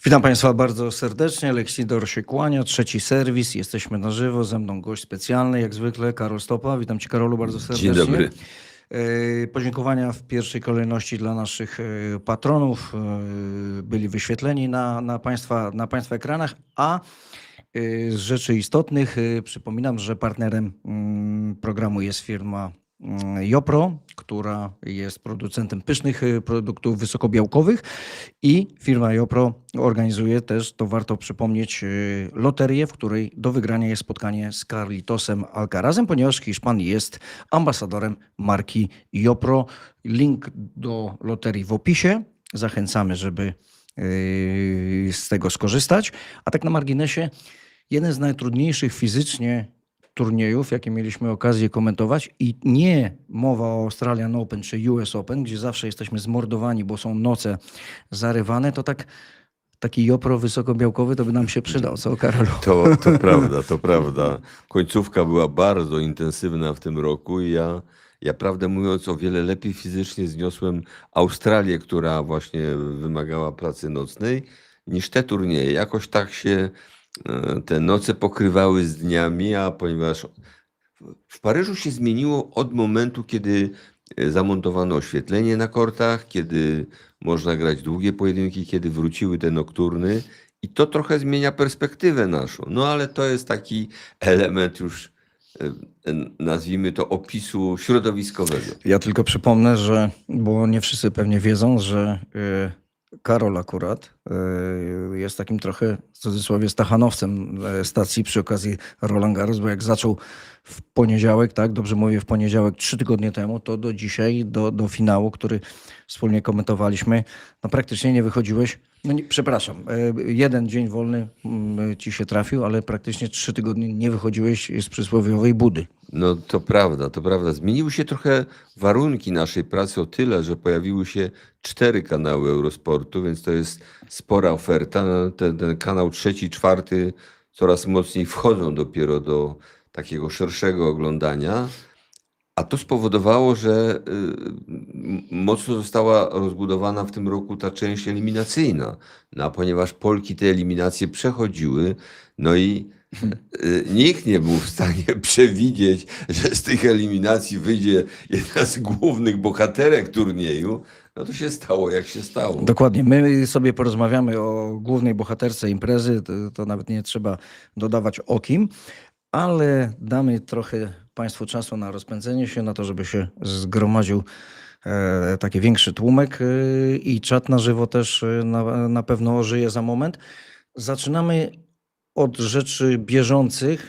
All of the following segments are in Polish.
Witam Państwa bardzo serdecznie. Leksidor się kłania, trzeci serwis. Jesteśmy na żywo. Ze mną gość specjalny, jak zwykle, Karol Stopa. Witam Cię, Karolu, bardzo serdecznie. Dzień dobry. Podziękowania w pierwszej kolejności dla naszych patronów. Byli wyświetleni na Państwa ekranach, a z rzeczy istotnych przypominam, że partnerem programu jest firma Jopro, która jest producentem pysznych produktów wysokobiałkowych i firma Jopro organizuje też, to warto przypomnieć, loterię, w której do wygrania jest spotkanie z Carlitosem Alcarazem, ponieważ Hiszpan jest ambasadorem marki Jopro. Link do loterii w opisie. Zachęcamy, żeby z tego skorzystać. A tak na marginesie, jeden z najtrudniejszych fizycznie turniejów, jakie mieliśmy okazję komentować, i nie mowa o Australian Open czy US Open, gdzie zawsze jesteśmy zmordowani, bo są noce zarywane, to taki Jopro wysokobiałkowy to by nam się przydał, co, Karolu? To prawda, to prawda. Końcówka była bardzo intensywna w tym roku i ja prawdę mówiąc o wiele lepiej fizycznie zniosłem Australię, która właśnie wymagała pracy nocnej, niż te turnieje. Jakoś tak się te noce pokrywały z dniami, a ponieważ w Paryżu się zmieniło od momentu, kiedy zamontowano oświetlenie na kortach, kiedy można grać długie pojedynki, kiedy wróciły te nokturny i to trochę zmienia perspektywę naszą. No ale to jest taki element już, nazwijmy to, opisu środowiskowego. Ja tylko przypomnę, że, bo nie wszyscy pewnie wiedzą, że Karol akurat jest takim trochę, w cudzysłowie, stachanowcem stacji przy okazji Roland Garros, bo jak zaczął w poniedziałek, tak, dobrze mówię, w poniedziałek 3 tygodnie temu, to do dzisiaj, do finału, który wspólnie komentowaliśmy, no praktycznie nie wychodziłeś, no nie, przepraszam, jeden dzień wolny ci się trafił, ale praktycznie 3 tygodnie nie wychodziłeś z przysłowiowej budy. No to prawda, to prawda. Zmieniły się trochę warunki naszej pracy o tyle, że pojawiły się 4 kanały Eurosportu, więc to jest spora oferta. Ten kanał trzeci, czwarty coraz mocniej wchodzą dopiero do takiego szerszego oglądania. A to spowodowało, że mocno została rozbudowana w tym roku ta część eliminacyjna. No, a ponieważ Polki te eliminacje przechodziły, no i nikt nie był w stanie przewidzieć, że z tych eliminacji wyjdzie jedna z głównych bohaterek turnieju, no to się stało jak się stało. Dokładnie. My sobie porozmawiamy o głównej bohaterce imprezy, to nawet nie trzeba dodawać o kim, ale damy trochę Państwu czasu na rozpędzenie się, na to, żeby się zgromadził taki większy tłumek i czat na żywo też na pewno ożyje za moment. Zaczynamy od rzeczy bieżących.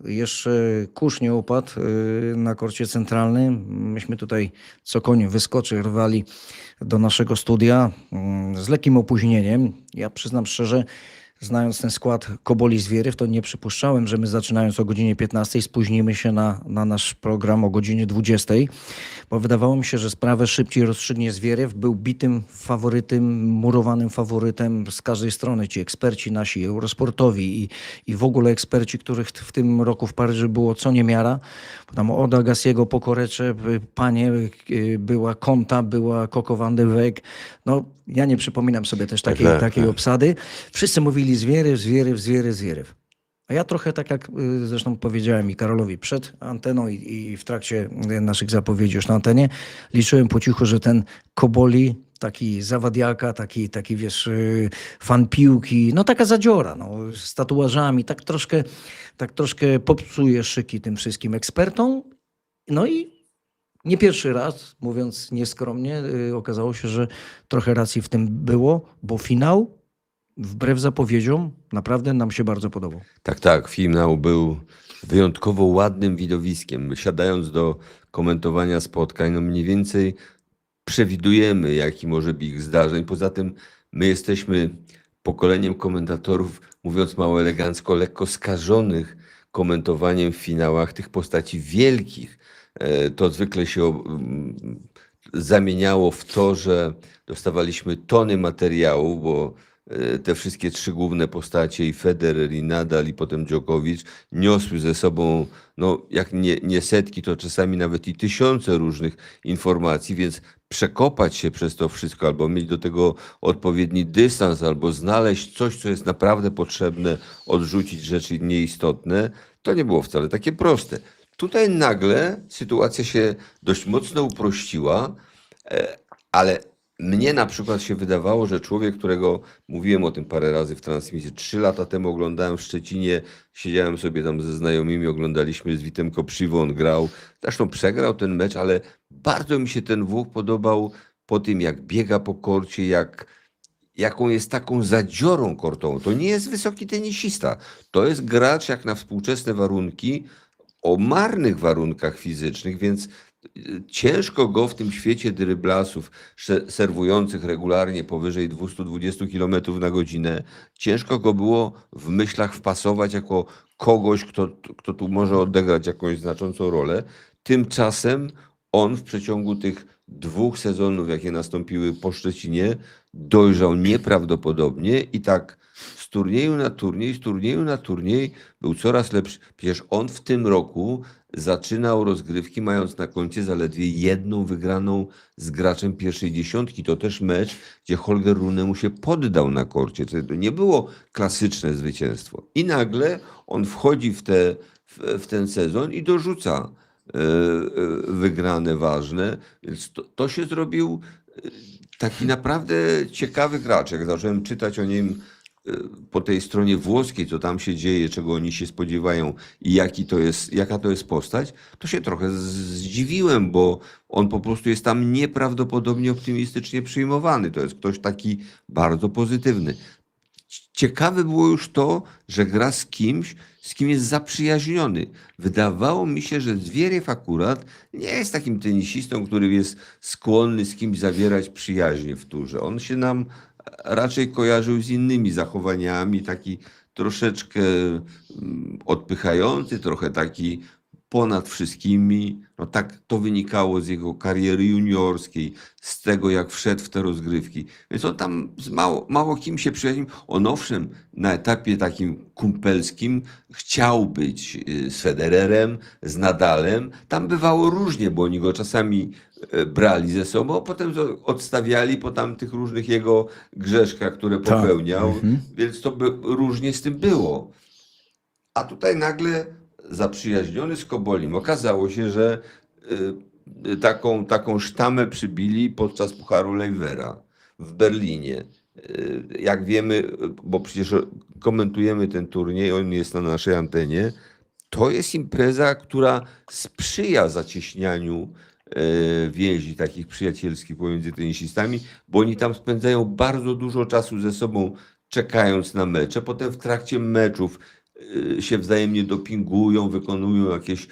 Jeszcze kurz nie upadł na korcie centralnym. Myśmy tutaj co koń wyskoczy, rwali do naszego studia z lekkim opóźnieniem. Ja przyznam szczerze, znając ten skład Koboli Zwieryw, to nie przypuszczałem, że my zaczynając o godzinie 15 spóźnimy się na nasz program o godzinie 20, bo wydawało mi się, że sprawę szybciej rozstrzygnie Zwieryw. Był bitym faworytem, murowanym faworytem z każdej strony. Ci eksperci nasi, eurosportowi i w ogóle eksperci, których w tym roku w Paryżu było co niemiara. Tam od Agassiego po Korecze, Panie, była Konta, była Coco van de Wijk. No, ja nie przypominam sobie też takiej obsady. Wszyscy mówili Zwieryw. A ja trochę tak jak zresztą powiedziałem i Karolowi przed anteną i w trakcie naszych zapowiedzi już na antenie, liczyłem po cichu, że ten Koboli, taki zawadiaka, taki wiesz, fan piłki, no taka zadziora, no, z tatuażami, tak troszkę popsuje szyki tym wszystkim ekspertom. No i nie pierwszy raz, mówiąc nieskromnie, okazało się, że trochę racji w tym było, bo finał, wbrew zapowiedziom, naprawdę nam się bardzo podobał. Tak, finał był wyjątkowo ładnym widowiskiem. Siadając do komentowania spotkań, no mniej więcej przewidujemy, jaki może być ich zdarzeń. Poza tym my jesteśmy pokoleniem komentatorów, mówiąc mało elegancko, lekko skażonych komentowaniem w finałach tych postaci wielkich. To zwykle się zamieniało w to, że dostawaliśmy tony materiału, bo te wszystkie trzy główne postacie, i Federer, i Nadal, i potem Djokovic, niosły ze sobą, no jak nie setki, to czasami nawet i tysiące różnych informacji, więc przekopać się przez to wszystko, albo mieć do tego odpowiedni dystans, albo znaleźć coś, co jest naprawdę potrzebne, odrzucić rzeczy nieistotne, to nie było wcale takie proste. Tutaj nagle sytuacja się dość mocno uprościła, ale mnie na przykład się wydawało, że człowiek, którego mówiłem o tym parę razy w transmisji, 3 lata temu oglądałem w Szczecinie, siedziałem sobie tam ze znajomymi, oglądaliśmy z Witem Koprzywą, on grał, zresztą przegrał ten mecz, ale bardzo mi się ten Włoch podobał po tym, jak biega po korcie, jaką jest taką zadziorą kortową. To nie jest wysoki tenisista, to jest gracz jak na współczesne warunki, o marnych warunkach fizycznych, więc ciężko go w tym świecie dryblasów serwujących regularnie powyżej 220 km na godzinę, ciężko go było w myślach wpasować jako kogoś, kto tu może odegrać jakąś znaczącą rolę. Tymczasem on w przeciągu tych 2 sezonów, jakie nastąpiły po Szczecinie, dojrzał nieprawdopodobnie i tak z turnieju na turniej, z turnieju na turniej był coraz lepszy. Przecież on w tym roku zaczynał rozgrywki, mając na koncie zaledwie jedną wygraną z graczem pierwszej dziesiątki. To też mecz, gdzie Holger Rune mu się poddał na korcie. To nie było klasyczne zwycięstwo. I nagle on wchodzi w ten sezon i dorzuca wygrane ważne. Więc to się zrobił taki naprawdę ciekawy gracz. Jak zacząłem czytać o nim po tej stronie włoskiej, co tam się dzieje, czego oni się spodziewają i jaka to jest postać, to się trochę zdziwiłem, bo on po prostu jest tam nieprawdopodobnie optymistycznie przyjmowany. To jest ktoś taki bardzo pozytywny. Ciekawe było już to, że gra z kimś, z kim jest zaprzyjaźniony. Wydawało mi się, że Zwieriew akurat nie jest takim tenisistą, który jest skłonny z kimś zawierać przyjaźnie w turze. On się nam raczej kojarzył z innymi zachowaniami, taki troszeczkę odpychający, trochę taki ponad wszystkimi. No tak to wynikało z jego kariery juniorskiej, z tego jak wszedł w te rozgrywki. Więc on tam z mało kim się przyjaźnił. On owszem, na etapie takim kumpelskim chciał być z Federerem, z Nadalem. Tam bywało różnie, bo oni go czasami brali ze sobą, a potem odstawiali po tamtych różnych jego grzeszkach, które Tak. popełniał, Mhm. więc to różnie z tym było. A tutaj nagle zaprzyjaźniony z Kobolim okazało się, że taką sztamę przybili podczas Pucharu Leivera w Berlinie. Jak wiemy, bo przecież komentujemy ten turniej, on jest na naszej antenie, to jest impreza, która sprzyja zacieśnianiu więzi takich przyjacielskich pomiędzy tenisistami, bo oni tam spędzają bardzo dużo czasu ze sobą, czekając na mecze. Potem w trakcie meczów się wzajemnie dopingują, wykonują jakieś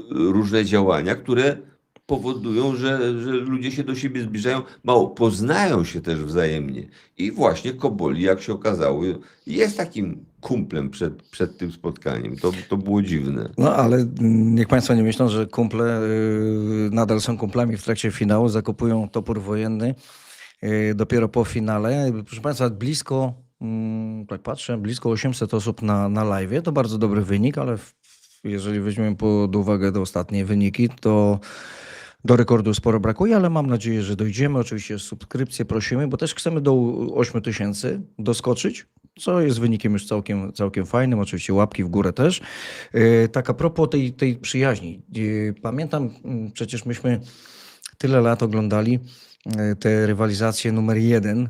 różne działania, które powodują, że ludzie się do siebie zbliżają, mało poznają się też wzajemnie. I właśnie Koboli, jak się okazało, jest takim kumplem przed tym spotkaniem. To było dziwne. No ale niech Państwo nie myślą, że kumple nadal są kumplami w trakcie finału, zakupują topór wojenny dopiero po finale. Proszę Państwa, blisko, tak patrzę, blisko 800 osób na live'ie. To bardzo dobry wynik, ale jeżeli weźmiemy pod uwagę te ostatnie wyniki, to do rekordu sporo brakuje, ale mam nadzieję, że dojdziemy. Oczywiście subskrypcję prosimy, bo też chcemy do 8000 doskoczyć, co jest wynikiem już całkiem fajnym. Oczywiście łapki w górę też. Tak a propos tej przyjaźni. Pamiętam, przecież myśmy tyle lat oglądali te rywalizacje numer 1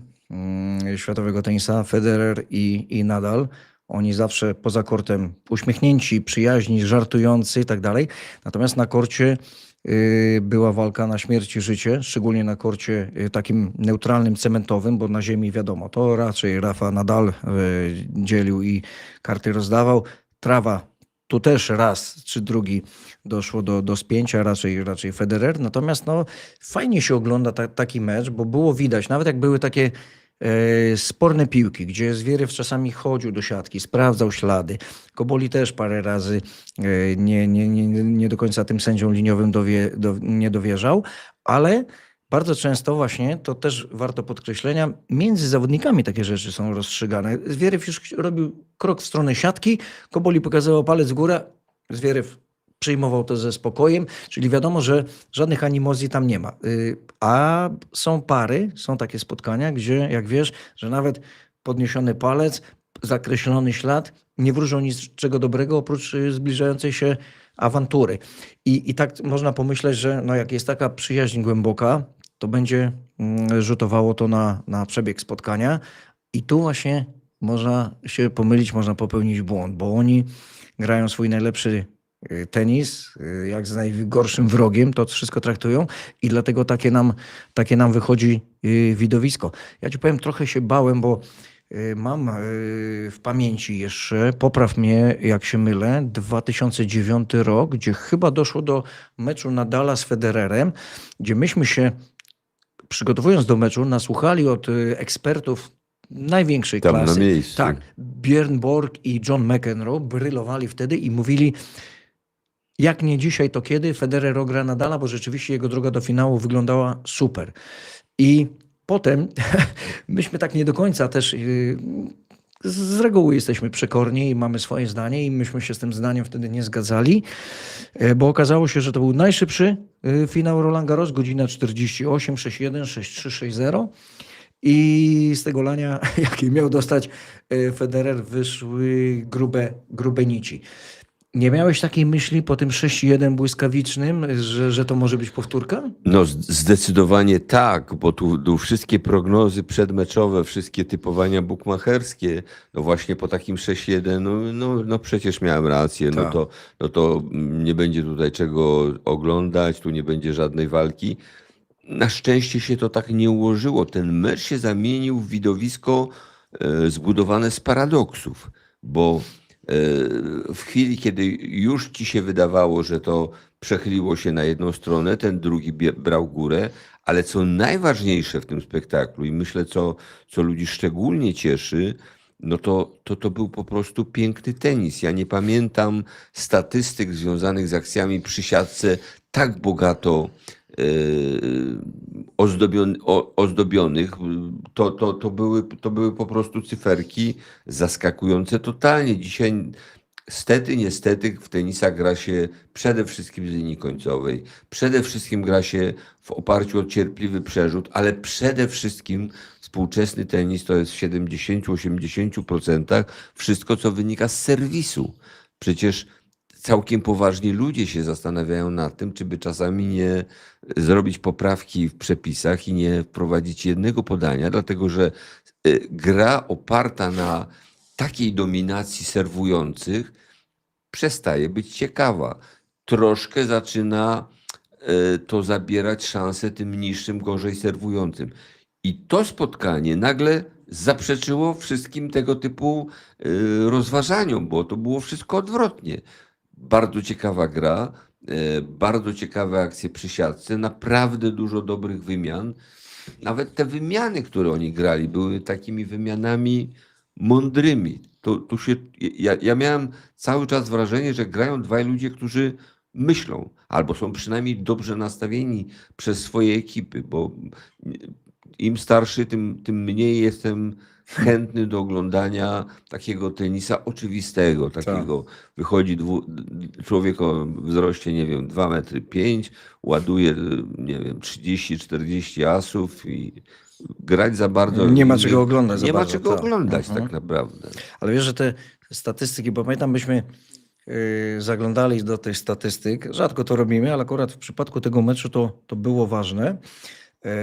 światowego tenisa, Federer i Nadal. Oni zawsze poza kortem uśmiechnięci, przyjaźni, żartujący i tak dalej. Natomiast na korcie była walka na śmierć i życie, szczególnie na korcie takim neutralnym, cementowym, bo na ziemi wiadomo, to raczej Rafa Nadal dzielił i karty rozdawał. Trawa tu też raz czy drugi doszło do spięcia, raczej Federer. Natomiast no, fajnie się ogląda taki mecz, bo było widać, nawet jak były takie sporne piłki, gdzie Zwieriew czasami chodził do siatki, sprawdzał ślady. Koboli też parę razy nie do końca tym sędziom liniowym nie dowierzał, ale bardzo często właśnie, to też warto podkreślenia, między zawodnikami takie rzeczy są rozstrzygane. Zwieryw już robił krok w stronę siatki, Koboli pokazywał palec w górę, Zwieryw przyjmował to ze spokojem, czyli wiadomo, że żadnych animozji tam nie ma. A są pary, są takie spotkania, gdzie jak wiesz, że nawet podniesiony palec, zakreślony ślad nie wróżą niczego dobrego oprócz zbliżającej się awantury. I tak można pomyśleć, że no jak jest taka przyjaźń głęboka, to będzie rzutowało to na przebieg spotkania. I tu właśnie można się pomylić, można popełnić błąd, bo oni grają swój najlepszy tenis, jak z najgorszym wrogiem, to wszystko traktują i dlatego takie nam wychodzi widowisko. Ja ci powiem, trochę się bałem, bo mam w pamięci jeszcze, popraw mnie jak się mylę, 2009 rok, gdzie chyba doszło do meczu Nadala z Federerem, gdzie myśmy się, przygotowując do meczu, nasłuchali od ekspertów największej Tam na klasy. miejscu. Tak, Björn Borg i John McEnroe brylowali wtedy i mówili, jak nie dzisiaj, to kiedy Federer ogra Nadala, bo rzeczywiście jego droga do finału wyglądała super. I potem myśmy tak nie do końca też z reguły jesteśmy przekorni i mamy swoje zdanie i myśmy się z tym zdaniem wtedy nie zgadzali, bo okazało się, że to był najszybszy finał Roland Garros, godzina 48, 6-1, 6-3, 6-0. I z tego lania, jaki miał dostać Federer, wyszły grube nici. Nie miałeś takiej myśli po tym 6-1 błyskawicznym, że to może być powtórka? No zdecydowanie tak, bo tu wszystkie prognozy przedmeczowe, wszystkie typowania bukmacherskie, no właśnie po takim 6-1, no przecież miałem rację, Tak. no to nie będzie tutaj czego oglądać, tu nie będzie żadnej walki. Na szczęście się to tak nie ułożyło. Ten mecz się zamienił w widowisko zbudowane z paradoksów, bo w chwili, kiedy już ci się wydawało, że to przechyliło się na jedną stronę, ten drugi brał górę, ale co najważniejsze w tym spektaklu i myślę, co ludzi szczególnie cieszy, no to był po prostu piękny tenis. Ja nie pamiętam statystyk związanych z akcjami przy siatce tak bogato ozdobionych. To były po prostu cyferki zaskakujące totalnie. Dzisiaj niestety w tenisa gra się przede wszystkim z linii końcowej. Przede wszystkim gra się w oparciu o cierpliwy przerzut, ale przede wszystkim współczesny tenis to jest w 70-80% wszystko, co wynika z serwisu. Przecież całkiem poważni ludzie się zastanawiają nad tym, czy by czasami nie zrobić poprawki w przepisach i nie wprowadzić jednego podania, dlatego że gra oparta na takiej dominacji serwujących przestaje być ciekawa. Troszkę zaczyna to zabierać szansę tym niższym, gorzej serwującym. I to spotkanie nagle zaprzeczyło wszystkim tego typu rozważaniom, bo to było wszystko odwrotnie. Bardzo ciekawa gra, bardzo ciekawe akcje przy siatce, naprawdę dużo dobrych wymian. Nawet te wymiany, które oni grali, były takimi wymianami mądrymi. Ja miałem cały czas wrażenie, że grają dwaj ludzie, którzy myślą, albo są przynajmniej dobrze nastawieni przez swoje ekipy, bo im starszy, tym mniej jestem chętny do oglądania takiego tenisa oczywistego, takiego wychodzi człowiek o wzroście, nie wiem, 2,5 m, ładuje, nie wiem, 30-40 asów i grać za bardzo... Nie ma czego oglądać. Nie ma czego oglądać tak naprawdę. Ale wiesz, że te statystyki, bo pamiętam, myśmy zaglądali do tych statystyk, rzadko to robimy, ale akurat w przypadku tego meczu to było ważne.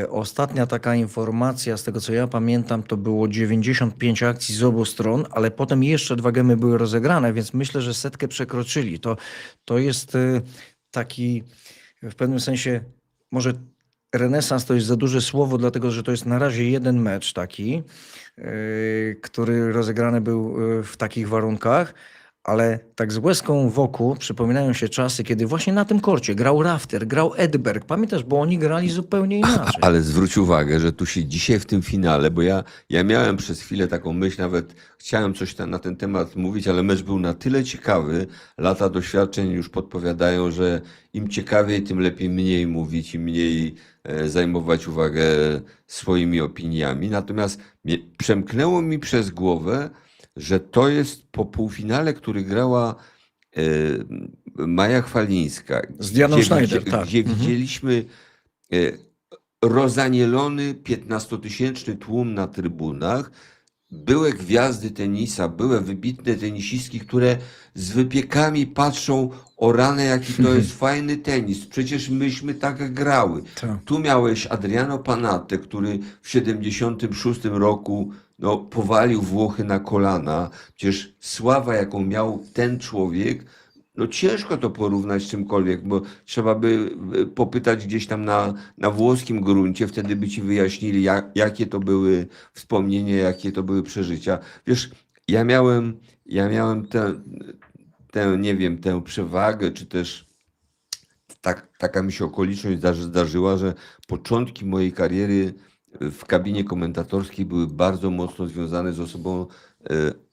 Ostatnia taka informacja, z tego co ja pamiętam, to było 95 akcji z obu stron, ale potem jeszcze 2 gemy były rozegrane, więc myślę, że 100 przekroczyli. To jest taki w pewnym sensie, może renesans to jest za duże słowo, dlatego że to jest na razie jeden mecz taki, który rozegrany był w takich warunkach, ale tak z łezką wokół przypominają się czasy, kiedy właśnie na tym korcie grał Rafter, grał Edberg. Pamiętasz, bo oni grali zupełnie inaczej. Ale zwróć uwagę, że tu się dzisiaj w tym finale, bo ja miałem przez chwilę taką myśl, nawet chciałem coś na ten temat mówić, ale mecz był na tyle ciekawy, lata doświadczeń już podpowiadają, że im ciekawiej, tym lepiej mniej mówić i mniej zajmować uwagę swoimi opiniami. Natomiast przemknęło mi przez głowę, że to jest po półfinale, który grała Maja Chwalińska, Z Dianą Schneider, tak. gdzie widzieliśmy rozanielony 15-tysięczny tłum na trybunach, były gwiazdy tenisa, były wybitne tenisistki, które z wypiekami patrzą, o rany, jaki to jest fajny tenis, przecież myśmy tak grały. Tak. Tu miałeś Adriano Panatte, który w 76 roku powalił Włochy na kolana. Przecież sława, jaką miał ten człowiek, ciężko to porównać z czymkolwiek, bo trzeba by popytać gdzieś tam na włoskim gruncie, wtedy by ci wyjaśnili, jakie to były wspomnienia, jakie to były przeżycia. Wiesz, ja miałem tę, nie wiem, tę przewagę, czy też taka mi się okoliczność zdarzyła, że początki mojej kariery w kabinie komentatorskiej były bardzo mocno związane z osobą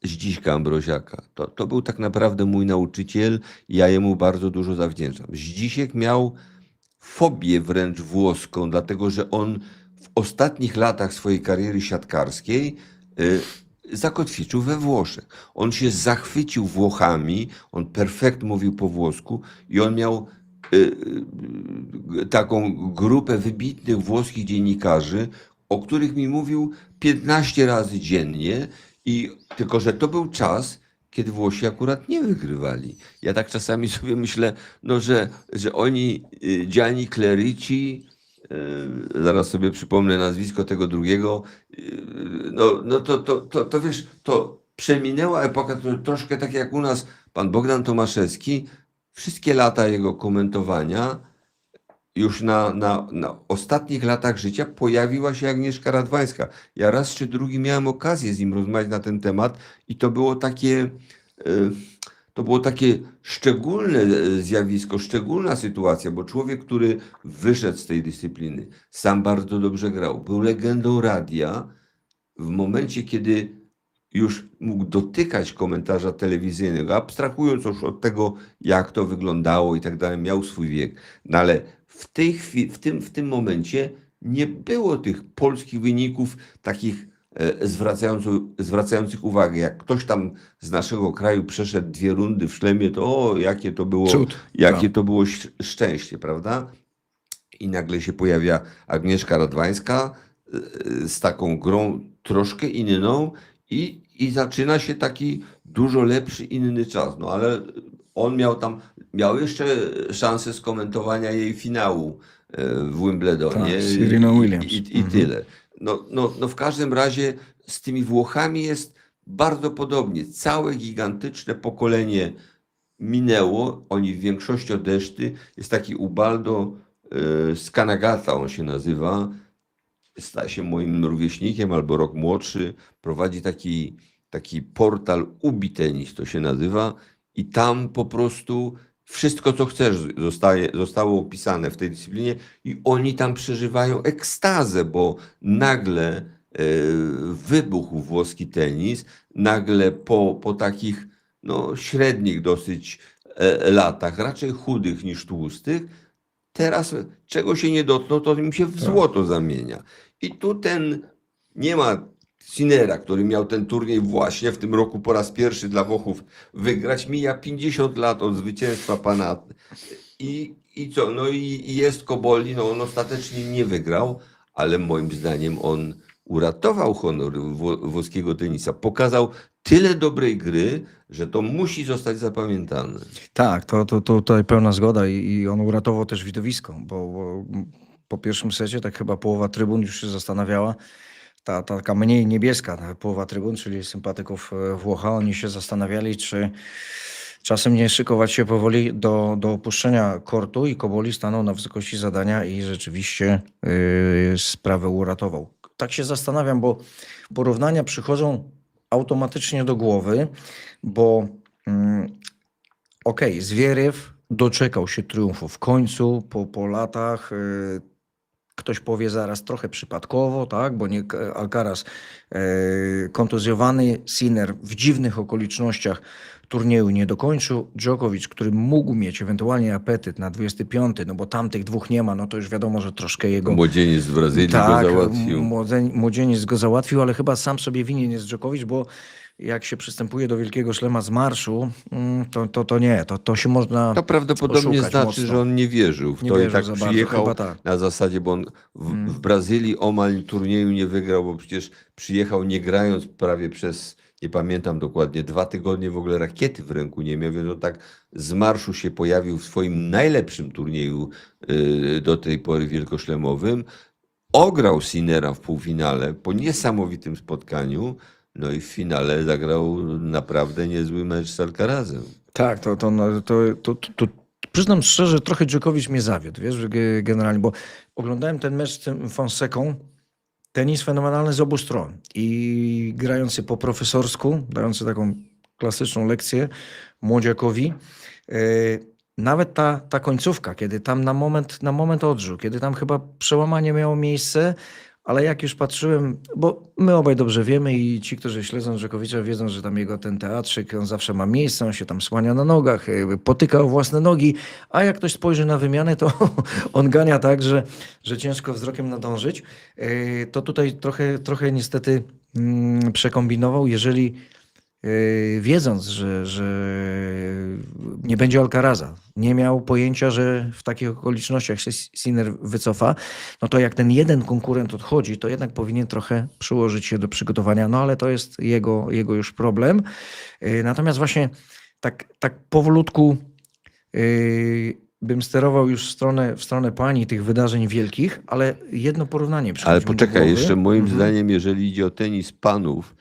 Zdziśka Ambroziaka. To był tak naprawdę mój nauczyciel i ja jemu bardzo dużo zawdzięczam. Zdzisiek miał fobię wręcz włoską, dlatego że on w ostatnich latach swojej kariery siatkarskiej zakotwiczył we Włoszech. On się zachwycił Włochami, on perfekt mówił po włosku i on miał taką grupę wybitnych włoskich dziennikarzy, o których mi mówił 15 razy dziennie, tylko że to był czas, kiedy Włosi akurat nie wygrywali. Ja tak czasami sobie myślę, że oni, Gianni Clerici, zaraz sobie przypomnę nazwisko tego drugiego, to wiesz, to przeminęła epoka, to troszkę tak jak u nas pan Bogdan Tomaszewski, wszystkie lata jego komentowania, już na ostatnich latach życia pojawiła się Agnieszka Radwańska. Ja raz czy drugi miałem okazję z nim rozmawiać na ten temat i to było takie szczególne zjawisko, szczególna sytuacja, bo człowiek, który wyszedł z tej dyscypliny, sam bardzo dobrze grał, był legendą radia, w momencie, kiedy już mógł dotykać komentarza telewizyjnego, abstrahując już od tego, jak to wyglądało i tak dalej, miał swój wiek. No ale w tej chwili, w tym momencie nie było tych polskich wyników takich zwracających uwagę. Jak ktoś tam z naszego kraju przeszedł 2 rundy w szlemie, to jakie to było, Cud. to było szczęście, prawda? I nagle się pojawia Agnieszka Radwańska z taką grą troszkę inną i zaczyna się taki dużo lepszy, inny czas. No ale on miał jeszcze szansę skomentowania jej finału w Wimbledonie. Tak, z Sereną Williams. I tyle. No w każdym razie z tymi Włochami jest bardzo podobnie. Całe gigantyczne pokolenie minęło, oni w większości odeszli. Jest taki Ubaldo Scanagata, on się nazywa. Staje się moim rówieśnikiem albo rok młodszy. Prowadzi taki portal Ubitenis, to się nazywa. I tam po prostu wszystko, co chcesz, zostało opisane w tej dyscyplinie i oni tam przeżywają ekstazę, bo nagle wybuchł włoski tenis, nagle po takich średnich dosyć latach, raczej chudych niż tłustych, teraz czego się nie dotkną, to im się w złoto zamienia. I tu nie ma Sinnera, który miał ten turniej właśnie w tym roku po raz pierwszy dla Włochów wygrać. Mija 50 lat od zwycięstwa pana. I co? No i jest Cobolli, on ostatecznie nie wygrał, ale moim zdaniem on uratował honor włoskiego tenisa. Pokazał tyle dobrej gry, że to musi zostać zapamiętane. Tak, to tutaj pełna zgoda i on uratował też widowisko, bo po pierwszym secie tak chyba połowa trybun już się zastanawiała, ta taka mniej niebieska ta połowa trybun, czyli sympatyków Włocha, oni się zastanawiali, czy czasem nie szykować się powoli do opuszczenia kortu i Cobolli stanął na wysokości zadania i rzeczywiście sprawę uratował. Tak się zastanawiam, bo porównania przychodzą automatycznie do głowy, bo Okej, Zwieriew doczekał się triumfu w końcu, po latach. Ktoś powie zaraz trochę przypadkowo, tak? Bo nie Alcaraz kontuzjowany, Sinner w dziwnych okolicznościach turnieju nie dokończył. Djokovic, który mógł mieć ewentualnie apetyt na 25, no bo tamtych dwóch nie ma, no to już wiadomo, że troszkę jego... Młodzieniec z Brazylii Tak, go załatwił. młodzieniec go załatwił, ale chyba sam sobie winien jest Djokovic, bo jak się przystępuje do Wielkiego Szlema z marszu, to nie, to się można To prawdopodobnie oszukać znaczy, mocno. że on nie wierzył w Nie to i wierzył tak za bardzo, przyjechał chyba tak. na zasadzie, bo on w Brazylii omal turnieju nie wygrał, bo przecież przyjechał nie grając prawie przez, nie pamiętam dokładnie, 2 tygodnie w ogóle rakiety w ręku nie miał, więc on tak z marszu się pojawił w swoim najlepszym turnieju do tej pory wielkoszlemowym. Ograł Sinnera w półfinale po niesamowitym spotkaniu, no i w finale zagrał naprawdę niezły mecz z Alcarazem. Tak, to przyznam szczerze, trochę Djokovic mnie zawiódł, wiesz, że generalnie, bo oglądałem ten mecz z tym Fonseką, tenis fenomenalny z obu stron i grający po profesorsku, dający taką klasyczną lekcję młodziakowi. Nawet ta końcówka, kiedy tam na moment odżył, kiedy tam chyba przełamanie miało miejsce, ale jak już patrzyłem, bo my obaj dobrze wiemy i ci, którzy śledzą Dżokowicza, wiedzą, że tam jego ten teatrzyk, on zawsze ma miejsce, on się tam słania na nogach, potyka o własne nogi, a jak ktoś spojrzy na wymianę, to on gania tak, że ciężko wzrokiem nadążyć. To tutaj trochę niestety przekombinował, jeżeli wiedząc, że nie będzie Alcaraza, nie miał pojęcia, że w takich okolicznościach się Sinner wycofa, no to jak ten jeden konkurent odchodzi, to jednak powinien trochę przyłożyć się do przygotowania, no ale to jest jego już problem. Natomiast właśnie tak powolutku bym sterował już w stronę pani tych wydarzeń wielkich, ale jedno porównanie przychodzi Ale mi do poczekaj, głowy. jeszcze moim zdaniem, jeżeli idzie o tenis panów,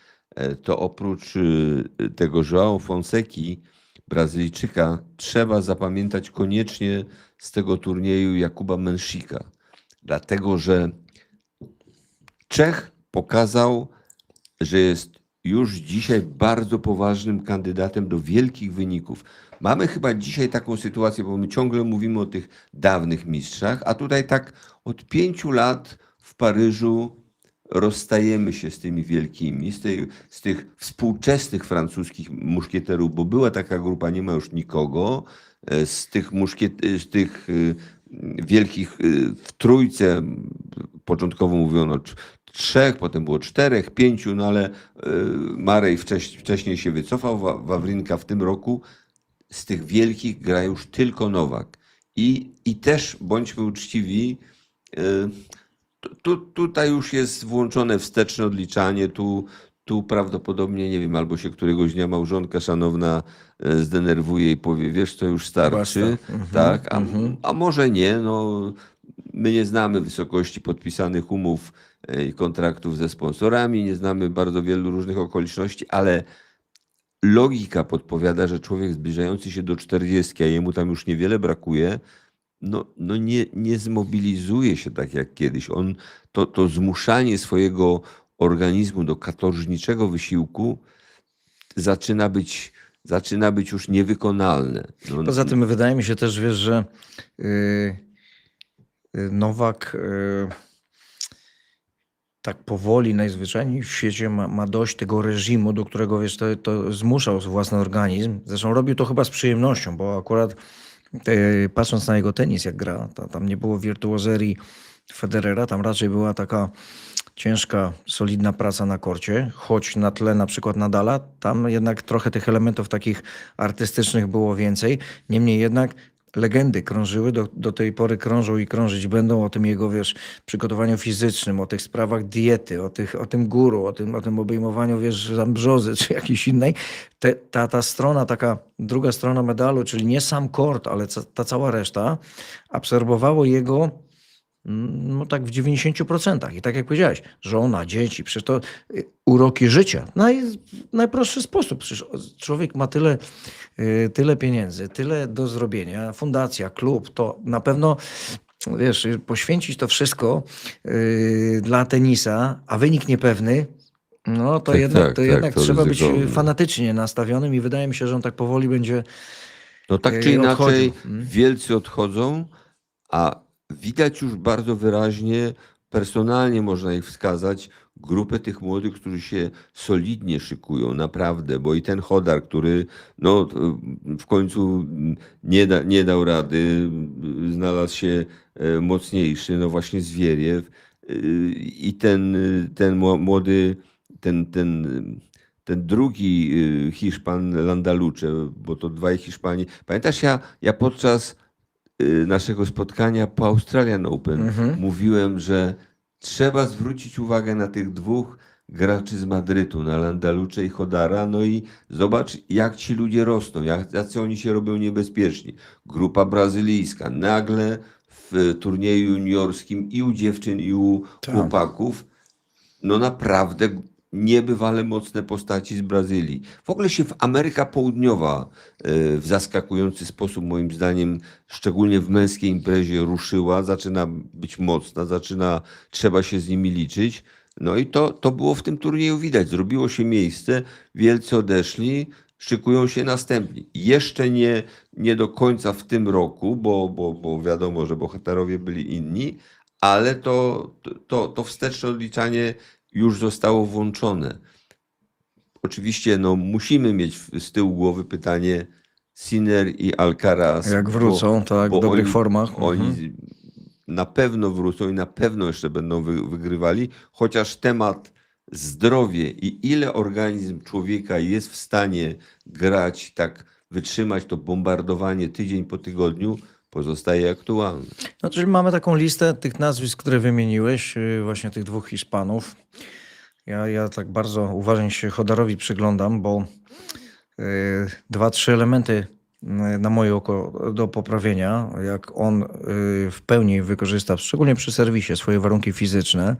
to oprócz tego João Fonseki, Brazylijczyka, trzeba zapamiętać koniecznie z tego turnieju Jakuba Mensika. Dlatego, że Czech pokazał, że jest już dzisiaj bardzo poważnym kandydatem do wielkich wyników. Mamy chyba dzisiaj taką sytuację, bo my ciągle mówimy o tych dawnych mistrzach, a tutaj tak od 5 lat w Paryżu rozstajemy się z tymi wielkimi, z tych współczesnych francuskich muszkieterów, bo była taka grupa, nie ma już nikogo, z tych wielkich w trójce, początkowo mówiono 3, potem było 4, 5, no ale Marej wcześniej się wycofał, Wawrinka w tym roku. Z tych wielkich gra już tylko Nowak. I też bądźmy uczciwi, tutaj już jest włączone wsteczne odliczanie, tu prawdopodobnie, nie wiem, albo się któregoś dnia małżonka szanowna zdenerwuje i powie, wiesz, to już starczy, tak, a może nie, no my nie znamy wysokości podpisanych umów i kontraktów ze sponsorami, nie znamy bardzo wielu różnych okoliczności, ale logika podpowiada, że człowiek zbliżający się do 40, a jemu tam już niewiele brakuje, no nie zmobilizuje się tak jak kiedyś. To zmuszanie swojego organizmu do katorżniczego wysiłku zaczyna być już niewykonalne. Poza tym wydaje mi się też, wiesz, że Nowak tak powoli najzwyczajniej w świecie ma dość tego reżimu, do którego, wiesz, to zmuszał własny organizm. Zresztą robił to chyba z przyjemnością, bo akurat patrząc na jego tenis, jak gra, tam nie było wirtuozerii Federera, tam raczej była taka ciężka, solidna praca na korcie, choć na tle na przykład Nadala, tam jednak trochę tych elementów takich artystycznych było więcej. Niemniej jednak legendy krążyły, do tej pory krążą i krążyć będą o tym jego, wiesz, przygotowaniu fizycznym, o tych sprawach diety, o tym guru, o tym obejmowaniu, wiesz, tam brzozy czy jakiejś innej. Ta strona, taka druga strona medalu, czyli nie sam kort, ale ta cała reszta, absorbowało jego no tak w 90%. I tak jak powiedziałeś, żona, dzieci, przecież to uroki życia. Najprostszy sposób. Przecież człowiek ma tyle pieniędzy, tyle do zrobienia. Fundacja, klub, to na pewno, wiesz, poświęcić to wszystko dla tenisa, a wynik niepewny, no to Tak, jednak to trzeba być ryzykowne. fanatycznie nastawionym i wydaje mi się, że on tak powoli będzie No tak czy odchodził. inaczej, wielcy odchodzą, a widać już bardzo wyraźnie, personalnie można ich wskazać, grupę tych młodych, którzy się solidnie szykują, naprawdę, bo i ten Chodar, który no, w końcu nie dał rady, znalazł się mocniejszy, no właśnie Zwieriew i ten młody, ten drugi Hiszpan Landaluce, bo to dwaj Hiszpanie. Pamiętasz, ja podczas naszego spotkania po Australian Open mówiłem, że trzeba zwrócić uwagę na tych dwóch graczy z Madrytu, na Landaluce i Chodara, no i zobacz, jak ci ludzie rosną, jacy oni się robią niebezpieczni. Grupa brazylijska, nagle w turnieju juniorskim i u dziewczyn, i u chłopaków, no naprawdę niebywale mocne postaci z Brazylii. W ogóle się w Ameryka Południowa w zaskakujący sposób, moim zdaniem, szczególnie w męskiej imprezie ruszyła, zaczyna być mocna, trzeba się z nimi liczyć. No i to było w tym turnieju widać. Zrobiło się miejsce, wielcy odeszli, szykują się następni. Jeszcze nie do końca w tym roku, bo wiadomo, że bohaterowie byli inni, ale to wsteczne odliczanie już zostało włączone. Oczywiście no, musimy mieć z tyłu głowy pytanie Sinner i Alcaraz. Jak wrócą, tak, w dobrych formach. Oni na pewno wrócą i na pewno jeszcze będą wygrywali, chociaż temat zdrowie i ile organizm człowieka jest w stanie grać, tak wytrzymać to bombardowanie tydzień po tygodniu, pozostaje aktualny. No, czyli mamy taką listę tych nazwisk, które wymieniłeś, właśnie tych dwóch Hiszpanów. Ja tak bardzo uważnie się Chodarowi przyglądam, bo 2-3 elementy na moje oko do poprawienia, jak on w pełni wykorzysta, szczególnie przy serwisie, swoje warunki fizyczne.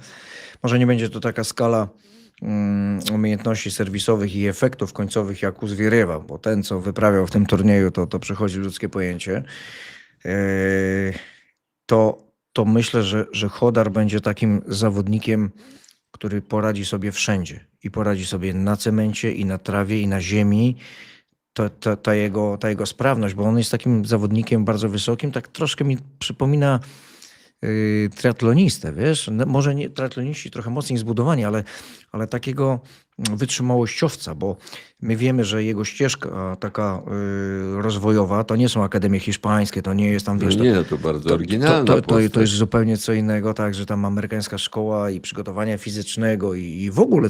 Może nie będzie to taka skala umiejętności serwisowych i efektów końcowych jak u Zwieriewa, bo ten, co wyprawiał w tym turnieju, to przechodzi ludzkie pojęcie. To myślę, że Chodar będzie takim zawodnikiem, który poradzi sobie wszędzie. I poradzi sobie na cemencie, i na trawie, i na ziemi. Ta jego sprawność, bo on jest takim zawodnikiem bardzo wysokim, tak troszkę mi przypomina triatlonistę, wiesz? Może nie triatloniści trochę mocniej zbudowani, ale takiego wytrzymałościowca, bo my wiemy, że jego ścieżka taka rozwojowa to nie są akademie hiszpańskie, to nie jest tam, wiesz... No to bardzo oryginalna to jest zupełnie co innego, tak, że tam amerykańska szkoła i przygotowania fizycznego i w ogóle